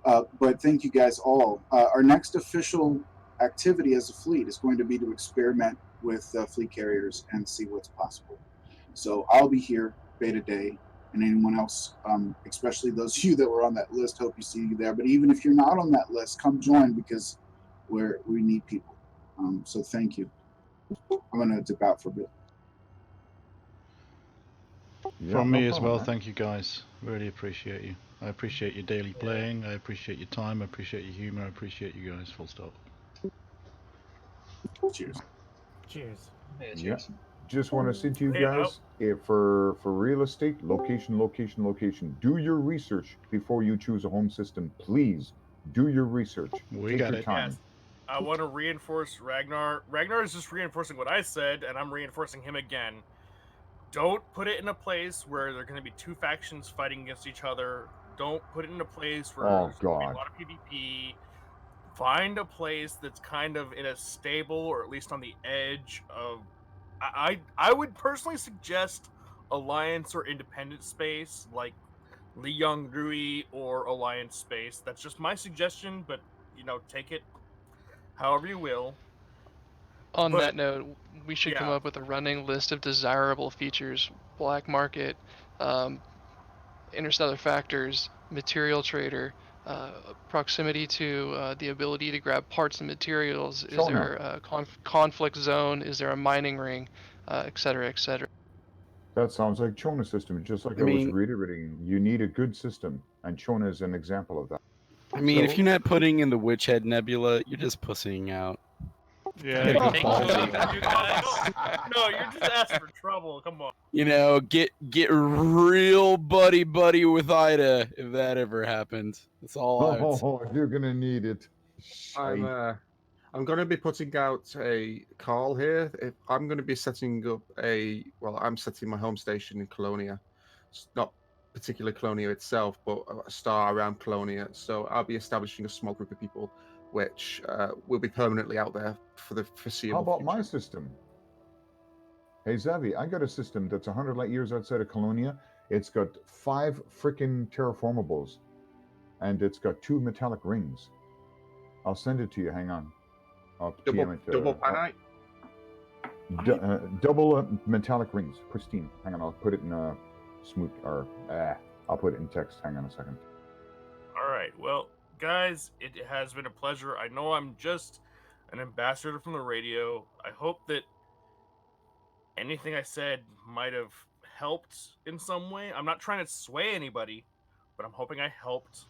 But thank you guys all. Our next official activity as a fleet is going to be to experiment with fleet carriers and see what's possible. So I'll be here, Beta Day, and anyone else, especially those of you that were on that list, hope you see you there. But even if you're not on that list, come join because we need people. So thank you. I'm going to dip out for a bit. Yeah, From no me as problem, well, man. thank you guys. Really appreciate you. I appreciate your daily playing. I appreciate your time. I appreciate your humor. I appreciate you guys. Full stop. Cheers. Cheers. Yeah. Just want to say to you Hey, guys, for real estate, location. Do your research before you choose a home system. Please do your research. We Take got your it. time. Yes. I want to reinforce Ragnar. Ragnar is just reinforcing what I said, and I'm reinforcing him again. Don't put it in a place where there are going to be two factions fighting against each other. Don't put it in a place where Oh, there's going to be God. a lot of PvP. Find a place that's kind of in a stable or at least on the edge of. I would personally suggest Alliance or Independent space, like Liang Rui or Alliance space. That's just my suggestion, but take it however you will. On But- that note, we should come yeah. up with a running list of desirable features: black market, interstellar factors, material trader, proximity to the ability to grab parts and materials. Is Shona. there a conflict zone? Is there a mining ring, et cetera, et cetera? That sounds like Chona system, just like I I was mean- reiterating. You need a good system, and Chona is an example of that. I mean, if So- you're not putting in the Witch Head Nebula, you're just pussying out. Yeah. Gotta Take go it ballsy. back, you guys. No, you're just asking for trouble. Come on. You know, get real buddy with Ida if that ever happened. That's all I would say. Oh, you're gonna need it. I'm going to be putting out a call here. I'm going to be setting up I'm setting my home station in Colonia. It's not particular Colonia itself, but a star around Colonia. So I'll be establishing a small group of people which will be permanently out there for the foreseeable How about future. my system? Hey, Zavi, I got a system that's 100 light years outside of Colonia. It's got 5 freaking terraformables, and it's got 2 metallic rings. I'll send it to you. Hang on. I'll TM it. Double panite? Double metallic rings, pristine. Hang on, I'll put it in smooth, or I'll put it in text. Hang on a second. All right. Well, guys, it has been a pleasure. I know I'm just an ambassador from the radio. I hope that anything I said might have helped in some way. I'm not trying to sway anybody, but I'm hoping I helped.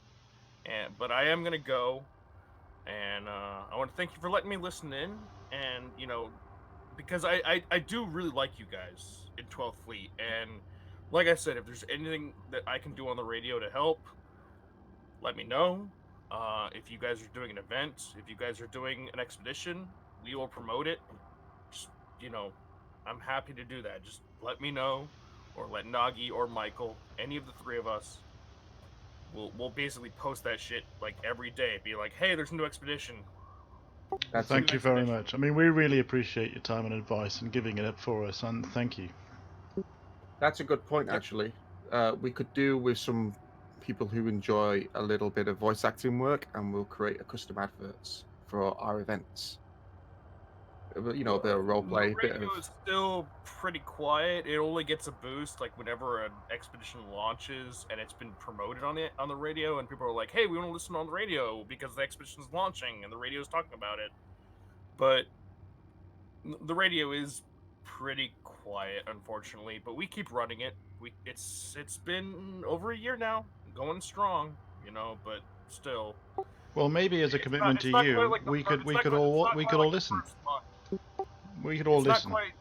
But I am gonna go, and I want to thank you for letting me listen in. And because I do really like you guys in 12th Fleet, and like I said, if there's anything that I can do on the radio to help, let me know. If you guys are doing an event, if you guys are doing an expedition, we will promote it. Just, I'm happy to do that. Just let me know, or let Nagi or Michael, any of the 3 of us, we'll basically post that shit like every day. Be like, hey, there's a new expedition. Thank you very much. I mean, we really appreciate your time and advice and giving it up for us, and thank you. That's a good point, actually. We could do with some people who enjoy a little bit of voice acting work, and we'll create a custom adverts for our events. A bit of role play. The radio is still pretty quiet. It only gets a boost like whenever an expedition launches and it's been promoted on the radio, and people are like, "Hey, we want to listen on the radio because the expedition's launching and the radio's talking about it." But the radio is pretty quiet, unfortunately. But we keep running it. It's been over a year now, going strong. you know, but still. Well, maybe as a commitment it's to not you, quite like the we fir- could it's we not could quite- it's all not we quite could all like the listen. first month. We could all It's listen. not quite.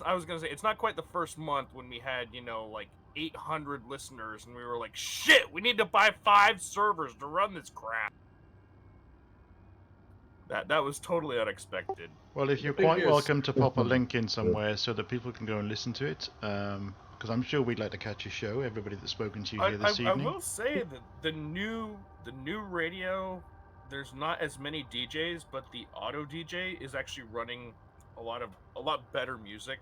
I was gonna say it's not quite the first month when we had, you know, like 800 listeners, and we were like, shit, we need to buy 5 servers to run this crap. That was totally unexpected. Well, if you're thing quite is- welcome to pop a link in somewhere so that people can go and listen to it, because I'm sure we'd like to catch your show. Everybody that's spoken to you here this I evening. will say that the new radio, there's not as many DJs, but the auto DJ is actually running a lot better music.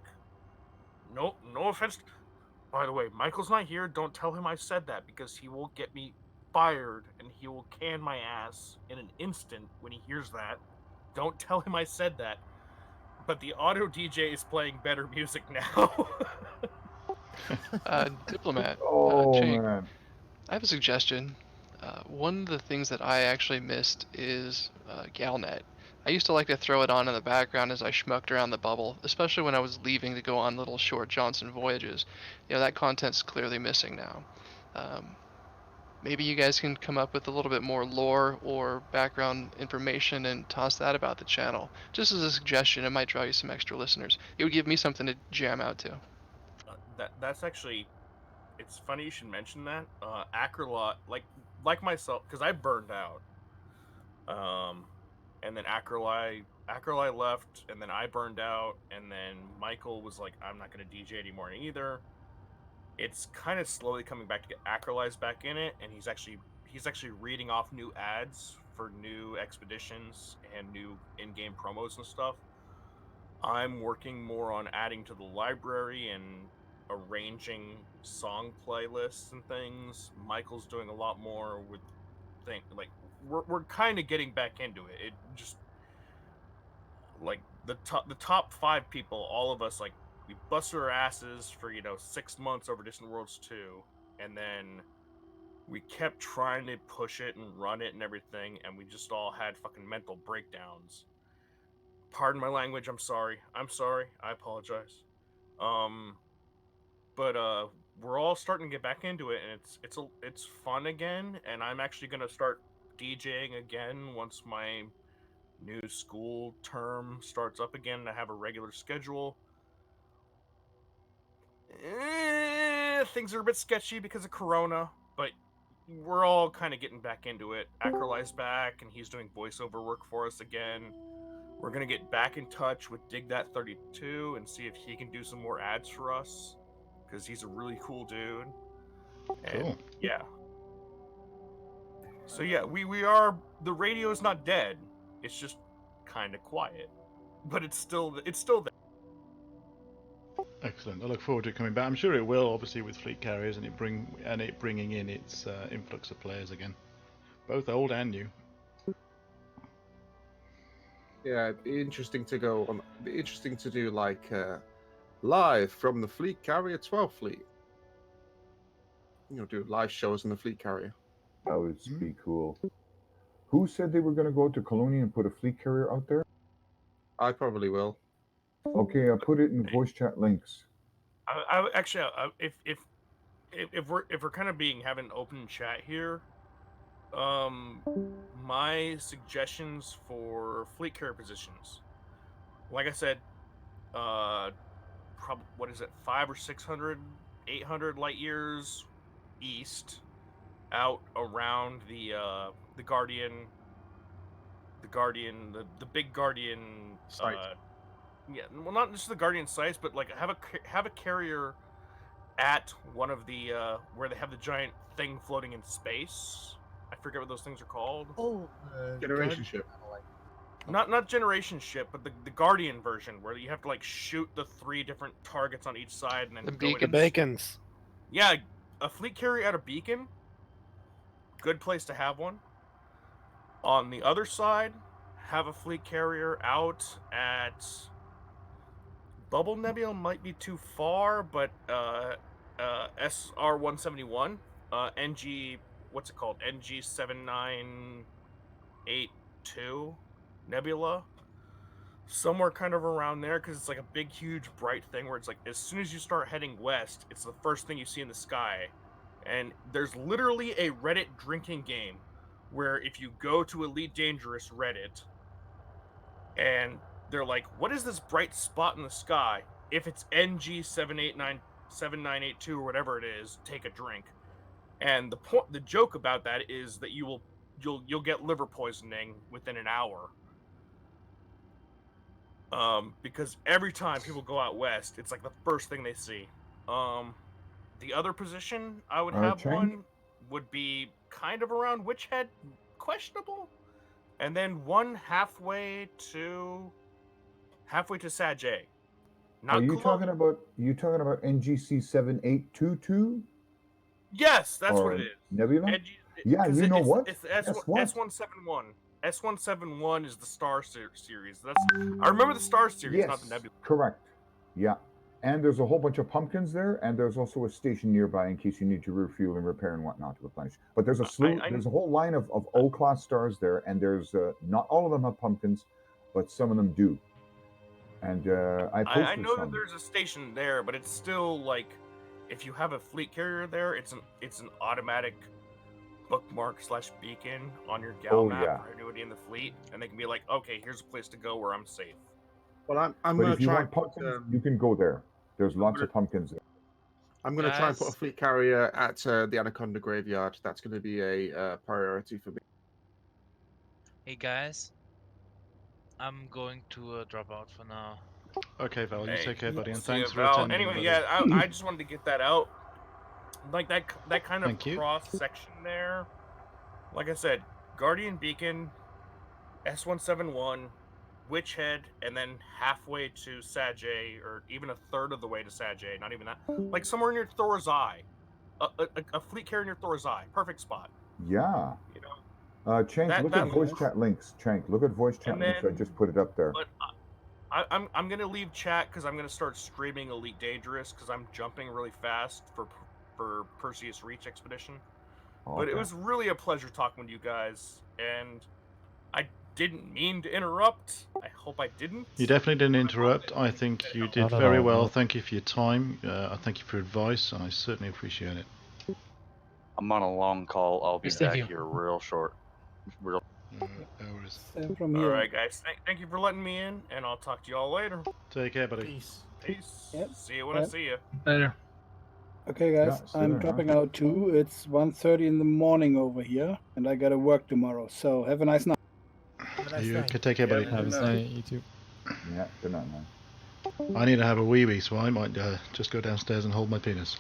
No offense. By the way, Michael's not here. Don't tell him I said that, because he will get me fired and he will can my ass in an instant when he hears that. Don't tell him I said that. But the auto DJ is playing better music now. Diplomat. Oh, Chink, man. I have a suggestion. One of the things that I actually missed is Galnet. I used to like to throw it on in the background as I schmucked around the bubble, especially when I was leaving to go on little short Johnson voyages. You know, that content's clearly missing now. Maybe you guys can come up with a little bit more lore or background information and toss that about the channel. Just as a suggestion, it might draw you some extra listeners. It would give me something to jam out to. That's actually, it's funny you should mention that. Acrolot, like myself, because I burned out. And then Acroli left, and then I burned out, and then Michael was like, I'm not going to DJ anymore either. It's kind of slowly coming back to get Acroli's back in it, and he's actually reading off new ads for new expeditions and new in-game promos and stuff. I'm working more on adding to the library and arranging song playlists and things. Michael's doing a lot more with we're kind of getting back into it. It just like the top 5 people, all of us, like, we busted our asses for 6 months over Distant Worlds 2, and then we kept trying to push it and run it and everything, and we just all had fucking mental breakdowns. Pardon my language. I'm sorry. I apologize. But we're all starting to get back into it, and it's fun again. And I'm actually gonna start DJing again once my new school term starts up again, and I have a regular schedule. Things are a bit sketchy because of Corona, but we're all kind of getting back into it. Acroli's back, and he's doing voiceover work for us again. We're gonna get back in touch with Dig That 32 and see if he can do some more ads for us, because he's a really cool dude. And Cool. yeah. So yeah, we are. The radio is not dead. It's just kind of quiet, but it's still there. Excellent. I look forward to it coming back. I'm sure it will, obviously, with fleet carriers and it bringing in its influx of players again, both old and new. Yeah, it'd be interesting to go on. It'd be interesting to do like live from the Fleet Carrier 12 fleet. Do live shows in the Fleet Carrier. That would be cool. Who said they were going to go to Colonia and put a fleet carrier out there? I probably will. Okay, I'll put it in voice chat links. I actually, if we're kind of having open chat here, my suggestions for fleet carrier positions, like I said, what is it, 500 or 600, 800 light years east, out around the Guardian, the big Guardian site. Yeah, well, not just the Guardian sites, but like have a carrier at one of the where they have the giant thing floating in space. I forget what those things are called. Oh, Generation ship. Not generation ship, but the Guardian version, where you have to like shoot the 3 different targets on each side and then go in. The beacons. Yeah, a fleet carrier at a beacon. Good place to have one. On the other side, have a fleet carrier out at Bubble Nebula might be too far, but SR-171, NG, what's it called? NG-7982 Nebula. Somewhere kind of around there, because it's like a big, huge, bright thing where it's like, as soon as you start heading west, it's the first thing you see in the sky. And there's literally a Reddit drinking game where if you go to Elite Dangerous Reddit and they're like, what is this bright spot in the sky? If it's NG789798 or whatever it is, take a drink. And the joke about that is that you'll get liver poisoning within an hour. Because every time people go out west, it's like the first thing they see. The other position I would have Chang? one would be kind of around Witch Head, questionable, and then one halfway to Saj. Are you talking about NGC 7822? Yes, that's what it is. Nebula? Yeah, 'Cause you know what? It's Guess what? S171. S171 is the Star Series. I remember the Star Series, not the Nebula. Correct. Yeah. And there's a whole bunch of pumpkins there, and there's also a station nearby in case you need to refuel and repair and whatnot to replenish. But there's a there's a whole line of O-class stars there, and there's not all of them have pumpkins, but some of them do. And I posted I know some. that there's a station there, but it's still like, if you have a fleet carrier there, it's an automatic bookmark/beacon on your Gal map for anybody in the fleet, and they can be like, okay, here's a place to go where I'm safe. Well, I'm But going if to you try want and put. pumpkins, you can go there. There's lots of pumpkins there. I'm going to try and put a Guys. fleet carrier at the Anaconda Graveyard. That's going to be a priority for me. Hey guys, I'm going to drop out for now. Okay, Val, you Hey, take care, buddy, and see ya, thanks for Val. attending. Anyway, buddy. yeah, I just wanted to get that out. Like that kind of Thank you. cross section there. Like I said, Guardian Beacon, S171, Witch Head, and then halfway to Sajay, or even a third of the way to Sajay. Not even that. Like somewhere near Thor's Eye, a fleet carrier near Thor's Eye. Perfect spot. Yeah. You know. Chank, That- look that at voice was- chat links. Chank, look at voice chat And links. I then- just put it up there. But I'm gonna leave chat because I'm gonna start streaming Elite Dangerous because I'm jumping really fast for Perseus Reach Expedition. But it Okay. was really a pleasure talking with you guys, and I didn't mean to interrupt. I hope I didn't. You definitely didn't interrupt. I think you did Not at very all, well. no. Thank you for your time. I thank you for your advice. I certainly appreciate it. I'm on a long call. I'll be Yes, thank back you. here real short. Real. Same from All here. right, guys. Thank you for letting me in, and I'll talk to you all later. Take care, buddy. Peace. Peace. Yep. See you when I Yep. see you. Later. Okay, guys, Yeah, see I'm you, huh? dropping out too. It's 1:30 in the morning over here, and I gotta work tomorrow. So have a nice night. Have a nice You night. can take care, buddy. Have a night, you too. Yeah, good night, man. I need to have a wee wee, so I might just go downstairs and hold my penis.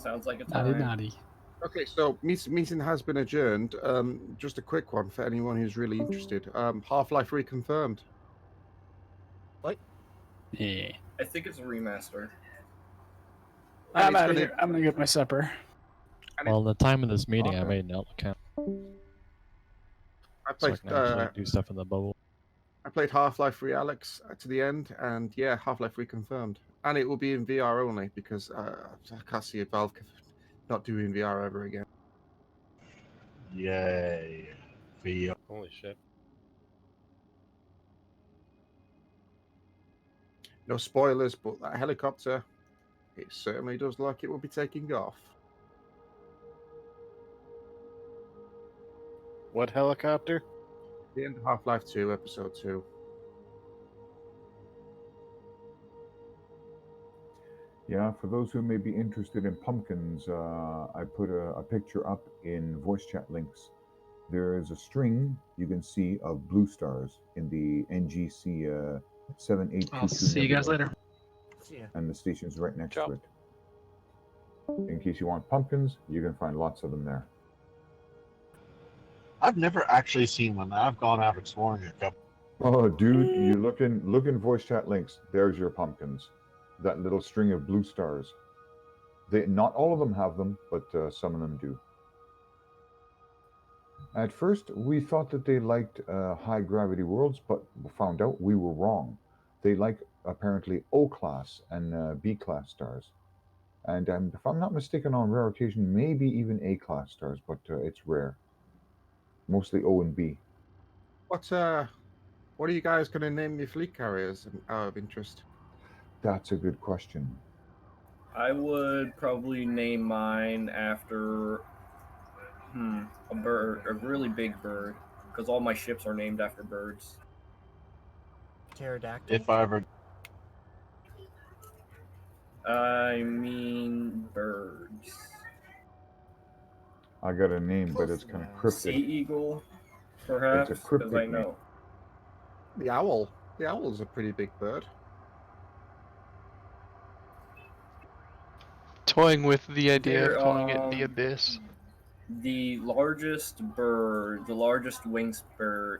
Sounds like a Naughty, time. naughty. Okay, so meeting has been adjourned. Just a quick one for anyone who's really interested. Half-Life reconfirmed. What? Yeah. I think it's a remaster. I'm it's out of gonna- here. I'm gonna get my supper. Well, in the time of this meeting, I Okay. made an Outlook account I so I played can actually do stuff in the bubble. I played Half-Life 3 Alex to the end, and yeah, Half-Life reconfirmed. And it will be in VR only because I can't see a Valve not doing VR ever again. Yay. VR. Holy shit. No spoilers, but that helicopter, it certainly does look like it will be taking off. What helicopter? The end of Half-Life 2, Episode 2. Yeah, for those who may be interested in pumpkins, I put a picture up in voice chat links. There is a string you can see of blue stars in the NGC 7822. I'll see you guys nebula, later. See ya. And the station's right next Ciao. to it. In case you want pumpkins, you can find lots of them there. I've never actually seen one. I've gone out exploring a couple. Oh, dude, you look in voice chat links. There's your pumpkins. That little string of blue stars. Not all of them have them, but some of them do. At first, we thought that they liked high gravity worlds, but found out we were wrong. They like apparently O class and B class stars, and if I'm not mistaken, on rare occasion, maybe even A class stars, but it's rare. Mostly O and B. What are you guys going to name your fleet carriers out of interest? That's a good question. I would probably name mine after a bird, a really big bird, because all my ships are named after birds. Pterodactyl. If I ever. I mean birds. I got a name, but it's kind of cryptic. Sea eagle, perhaps, It's a because cryptic I know. The owl. The owl's a pretty big bird. Toying with the idea There, of calling it the Abyss. The largest bird, the largest wingspan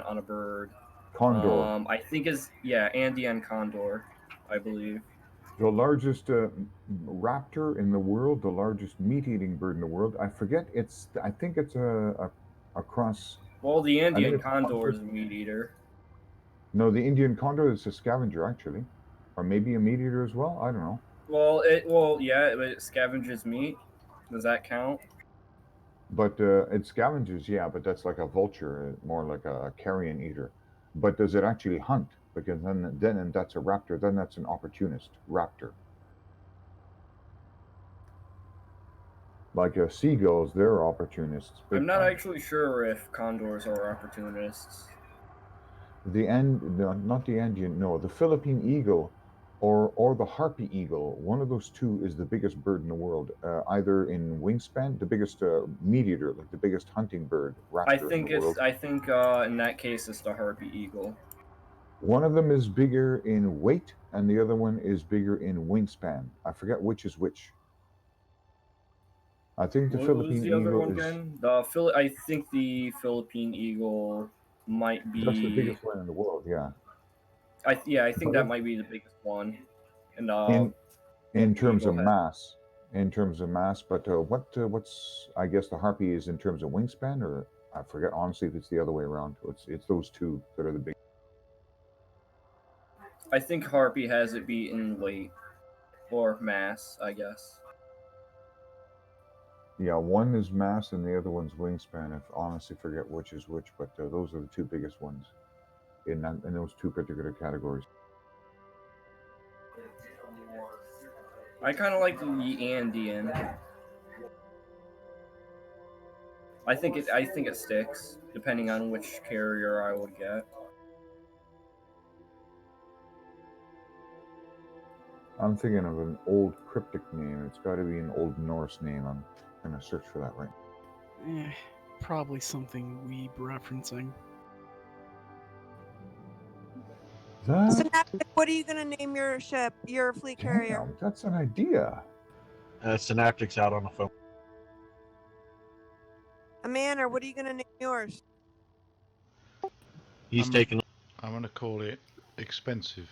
on a bird. Condor. I think is Andean condor, I believe. The largest raptor in the world, the largest meat-eating bird in the world. I forget. I think it's a cross. Well, the I think Andean it's condor is a meat eater. No, the Indian condor is a scavenger actually, or maybe a meat eater as well. I don't know. Well, it scavenges meat. Does that count? But it scavenges, yeah. But that's like a vulture, more like a carrion eater. But does it actually hunt? Because then that's a raptor. Then that's an opportunist raptor. Like seagulls, they're opportunists. I'm not actually sure if condors are opportunists. Not the Andean. No, the Philippine eagle, or the harpy eagle. One of those two is the biggest bird in the world. Either in wingspan, the biggest meat eater, like the biggest hunting bird. I Raptor think in the world. in that case it's the harpy eagle. One of them is bigger in weight, and the other one is bigger in wingspan. I forget which is which. I think the What Philippine was the other eagle one is. again? I think the Philippine eagle might be. That's the biggest one in the world. Yeah. I think that might be the biggest one. And In terms of eagle mass, but what's I guess the harpy is in terms of wingspan, or I forget honestly if it's the other way around. It's those two that are the big. I think harpy has it beat in weight or mass, I guess. Yeah, one is mass and the other one's wingspan. I honestly forget which is which, but those are the two biggest ones in those two particular categories. I kind of like the Andean. I think it sticks depending on which carrier I would get. I'm thinking of an old cryptic name. It's got to be an old Norse name. I'm gonna search for that right. Probably something weeb referencing. Synaptic, what are you gonna name your ship, your fleet carrier? Damn, that's an idea. Synaptic's out on the phone. Amanda, what are you gonna name yours? He's taking. I'm gonna call it expensive.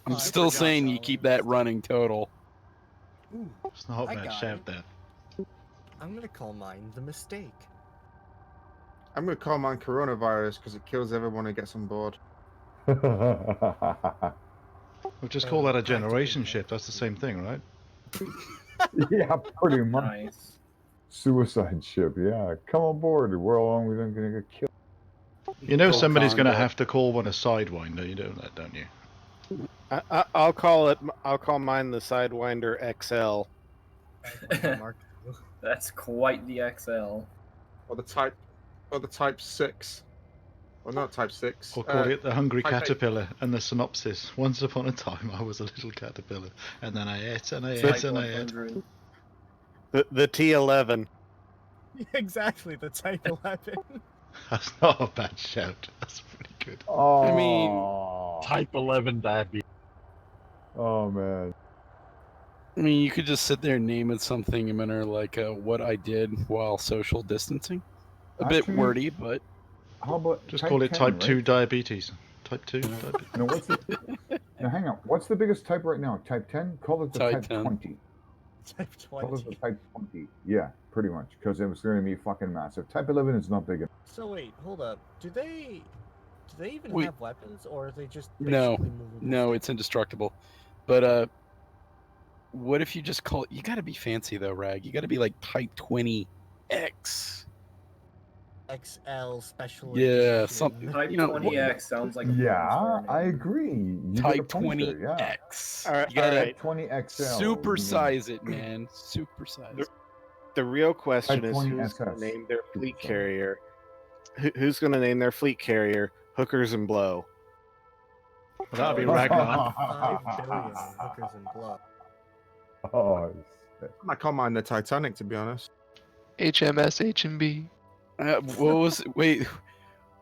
I'm still saying you keep that running total. Ooh, It's not I bad. got Shout it. that. I'm gonna call mine the mistake. I'm going to call mine coronavirus because it kills everyone who gets on board. We'll just call that a generation ship. That's the same thing, right? Yeah, pretty much. Nice. Suicide ship. Yeah, come on board. We're all on. We're gonna get killed. You know Call somebody's going to Condor. have to call one a Sidewinder. You know that, don't you? I'll call mine the Sidewinder XL. That's quite the XL. Or the Type 6. Well, not Type 6. Or call it the Hungry Type 8. Caterpillar. And the synopsis: Once upon a time, I was a little caterpillar, and then I ate and I ate Type and I ate. The T11. Exactly, the Type 11. That's not a bad shout. That's pretty good. Oh, I mean, Type 11 diabetes. Oh man. I mean, you could just sit there and name it something, Eminer, like what I did while social distancing. A bit Actually, wordy, but How about Just type call it 10, Type 2 right? diabetes. Type 2 diabetes. No, what's the, now hang on. What's the biggest type right now? Type 10? Call it the Type Type 10. 20. Type Call it 20. the Type 20. Yeah, pretty much. Because it was going to be fucking massive. Type 11 is not big enough. So wait, hold up. Do they even Wait. have weapons, or are they just no, basically movable no, it's indestructible. But what if you just call it? You got to be fancy though, Rag. You got to be like Type 20X. XL special Yeah, edition. something. Type You know, 20X sounds like a Yeah, I agree. You get a Type pointer, 20X. yeah. All right, You gotta all right. 20XL. supersize it, man. Supersize it. The real question Type is 20 who's going SS. to name their fleet carrier? Who's going to name their fleet carrier Hookers and Blow? Well, that'll be Ragnar. 5 billion hookers and blow. Oh, I can't mind the Titanic, to be honest. HMS H&B. What was wait?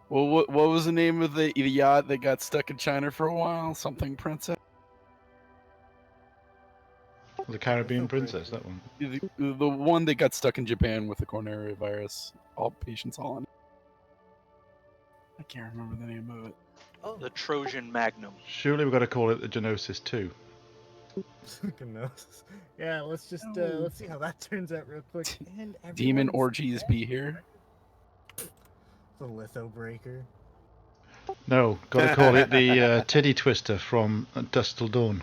Well, what was the name of the yacht that got stuck in China for a while? Something Princess. The Caribbean Princess, that one. The one that got stuck in Japan with the coronavirus. All patients all on it. I can't remember the name of it. Oh. The Trojan Magnum. Surely we've got to call it the Genosis 2. Goodness. Yeah, let's just let's see how that turns out real quick. And Demon everyone's orgies dead. be here. The litho breaker. No, got to call it the Titty Twister from Dusk Till Dawn.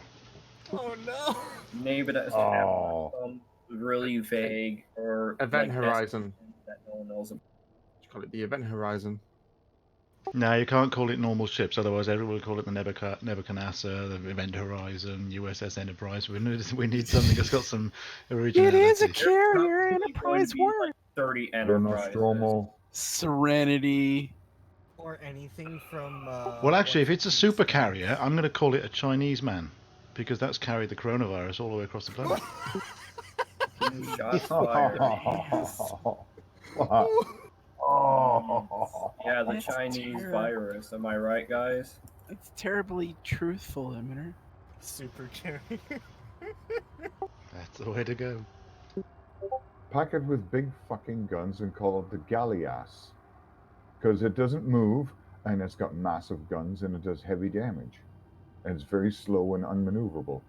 Oh no! Maybe that's really vague or Event like Horizon. that no one knows about. Call it the Event Horizon. No, you can't call it normal ships, otherwise everyone will call it the Nebuchadnezzar, the Event Horizon, USS Enterprise. We need something that's got some originality. It is a carrier, Enterprise work. 30 Enterprise. Enterprises. Serenity. Or anything from. Well, actually, if it's a super carrier, I'm going to call it a Chinese man, because that's carried the coronavirus all the way across the planet. Shots fired. Yeah, the That's Chinese terrible. virus. Am I right, guys? That's terribly truthful, Eminer. Super carrier. That's the way to go. Pack it with big fucking guns and call it the Galleass. Because it doesn't move, and it's got massive guns, and it does heavy damage. And it's very slow and unmaneuverable.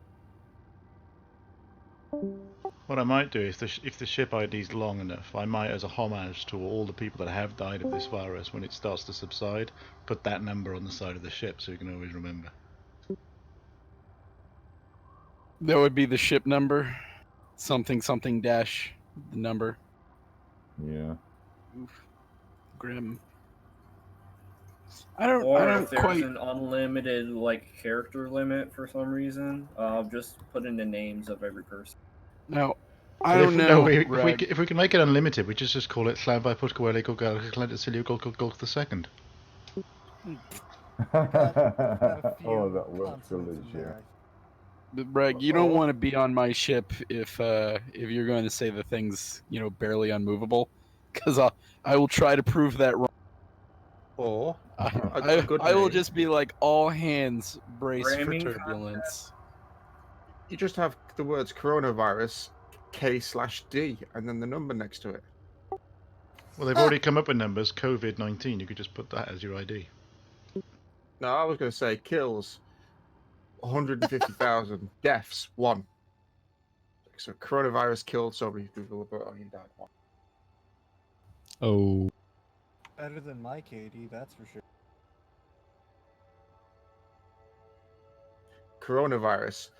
What I might do is, if the ship ID is long enough, I might, as a homage to all the people that have died of this virus, when it starts to subside, put that number on the side of the ship so you can always remember. That would be the ship number. Something dash the number. Yeah. Oof. Grim. Or I don't if there's quite. an unlimited character limit for some reason, just put in the names of every person. No, I But don't know. if we can make it unlimited, we just call it Slam by Putkawele Gulgasilio Gulgulgulg II. Oh, that works delicious, yeah. But Bragg, you don't want to be on my ship if you're going to say the thing's barely unmovable, because I will try to prove that wrong. Or I will just be like, all hands brace Ramming for turbulence. You just have the words coronavirus K/D and then the number next to it. Well, they've already come up with numbers. COVID-19. You could just put that as your ID. No, I was going to say kills 150,000, deaths 1. So coronavirus killed so many people, but only died 1. Oh. Better than my KD, that's for sure. Coronavirus,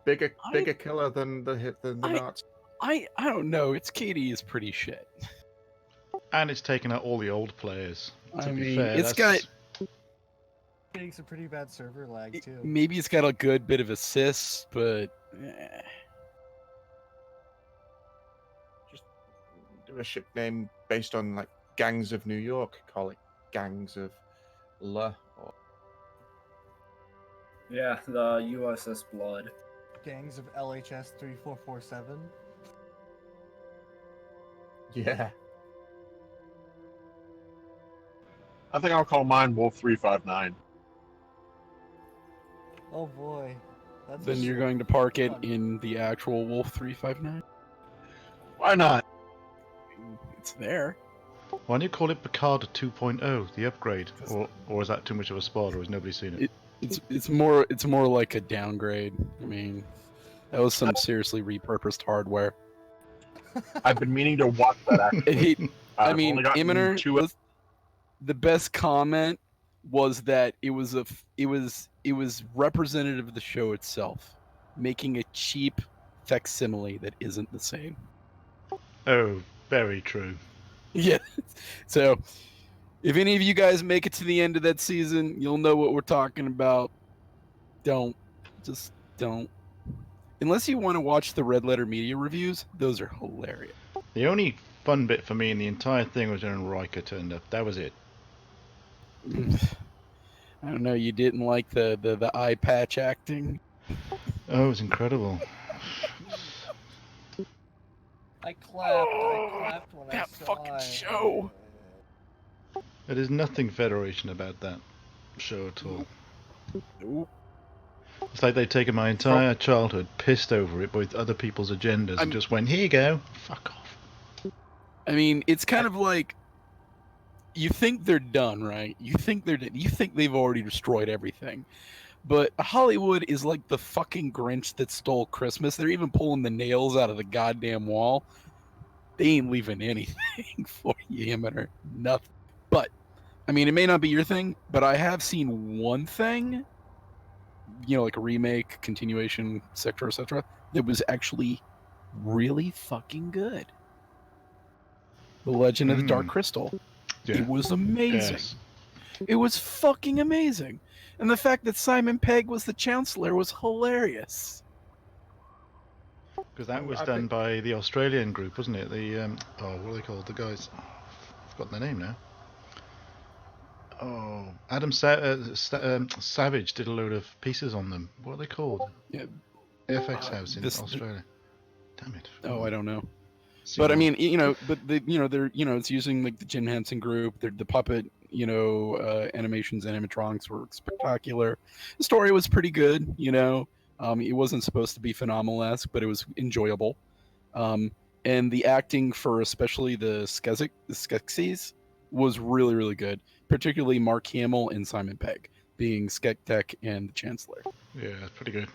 bigger killer than the Nazis. I don't know. Its KD is pretty shit. And it's taken out all the old players. To I be mean, fair, it's that's- Getting some pretty bad server lag too. Maybe it's got a good bit of assists, but Do a ship name based on Gangs of New York. Call it Gangs of La. Or... Yeah, the USS Blood. Gangs of LHS 3447. Yeah. I think I'll call mine Wolf 359. Oh boy. That's then you're going to park it in the actual Wolf 359. Why not? It's there. Why don't you call it Picard 2.0, the upgrade? Or is that too much of a spoiler, or has nobody seen it? It's more like a downgrade. I mean, that was some seriously repurposed hardware. I've been meaning to watch that actually. I I've mean, only gotten Iminer, the best comment was that it was representative of the show itself, making a cheap facsimile that isn't the same. Oh, very true. Yeah. So, if any of you guys make it to the end of that season, you'll know what we're talking about. Just don't. Unless you want to watch the Red Letter Media reviews, those are hilarious. The only fun bit for me in the entire thing was when Riker turned up. That was it. I don't know. You didn't like the eye patch acting? Oh, it was incredible. I clapped when I saw fucking show. There is nothing Federation about that show at all. Nope. It's like they've taken my entire childhood, pissed over it with other people's agendas, and just went, here you go, fuck off. I mean, it's kind of like you think they're done, right? You think they've already destroyed everything. But Hollywood is like the fucking Grinch that stole Christmas. They're even pulling the nails out of the goddamn wall. They ain't leaving anything for you, or nothing. But, I mean, it may not be your thing, but I have seen one thing, like a remake, continuation, etc., that was actually really fucking good. The Legend of the Dark Crystal. Yeah. It was amazing. Yes. It was fucking amazing. And the fact that Simon Pegg was the Chancellor was hilarious. Because that was done by the Australian group, wasn't it? The, what are they called? The guys. I've forgotten their name now. Oh, Adam Savage did a load of pieces on them. What are they called? Yeah. FX House in Australia. Damn it. Oh, I don't know. But I mean, they're, it's using like the Jim Henson group. The puppet, animations and animatronics were spectacular. The story was pretty good, it wasn't supposed to be phenomenal-esque, but it was enjoyable. And the acting for especially the Skeksis was really, really good. Particularly Mark Hamill and Simon Pegg being Skektek and the Chancellor. Yeah, it's pretty good.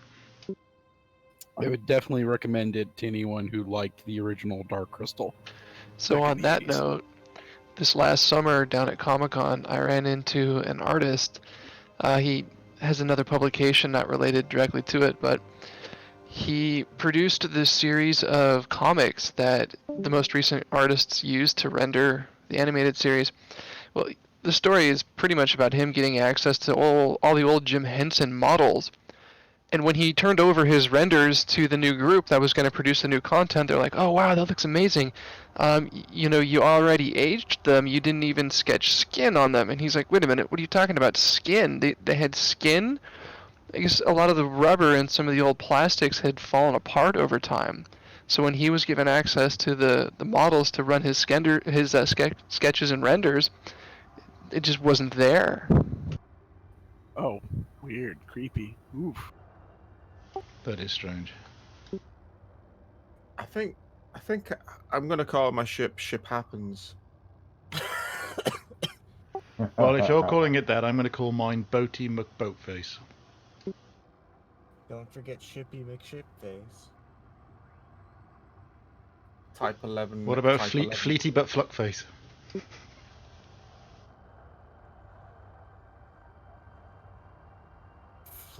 I would definitely recommend it to anyone who liked the original Dark Crystal. So on that note, this last summer down at Comic-Con, I ran into an artist. He has another publication not related directly to it, but he produced this series of comics that the most recent artists used to render the animated series. Well, the story is pretty much about him getting access to all the old Jim Henson models. And when he turned over his renders to the new group that was going to produce the new content, they're like, oh, wow, that looks amazing. You already aged them. You didn't even sketch skin on them. And he's like, wait a minute, what are you talking about? Skin? They had skin? I guess a lot of the rubber and some of the old plastics had fallen apart over time. So when he was given access to the models to run his sketches and renders, it just wasn't there. Oh, weird, creepy. Oof. That is strange. I think I'm gonna call my ship Happens. Well, if you're calling it that, I'm going to call mine Boaty McBoatface. Don't forget Shippy McShipface. Type 11. What about Type Fleety but Fluckface?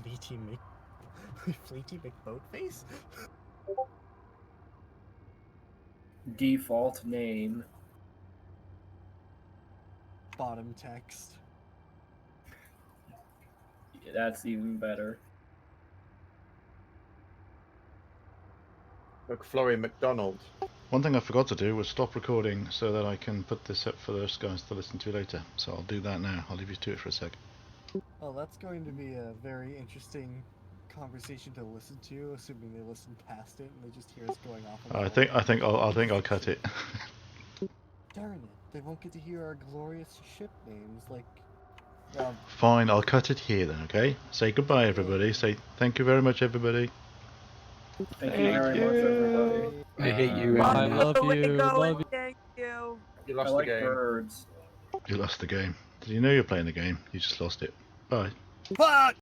Fleety McBoatface? Default name. Bottom text. Yeah, that's even better. McFlurry McDonald. One thing I forgot to do was stop recording so that I can put this up for those guys to listen to later. So I'll do that now. I'll leave you to it for a sec. Well, that's going to be a very interesting conversation to listen to, assuming they listen past it and they just hear us going off. I think I'll cut it. Darn it! They won't get to hear our glorious ship names, like. Fine, I'll cut it here then. Okay. Say goodbye, everybody. Say thank you very much, everybody. Thank you very much, everybody. I hate you. I love you. Love you. Thank you. You lost I like the game. birds. You lost the game. Did you know you're playing the game? You just lost it. Bye. Fuck!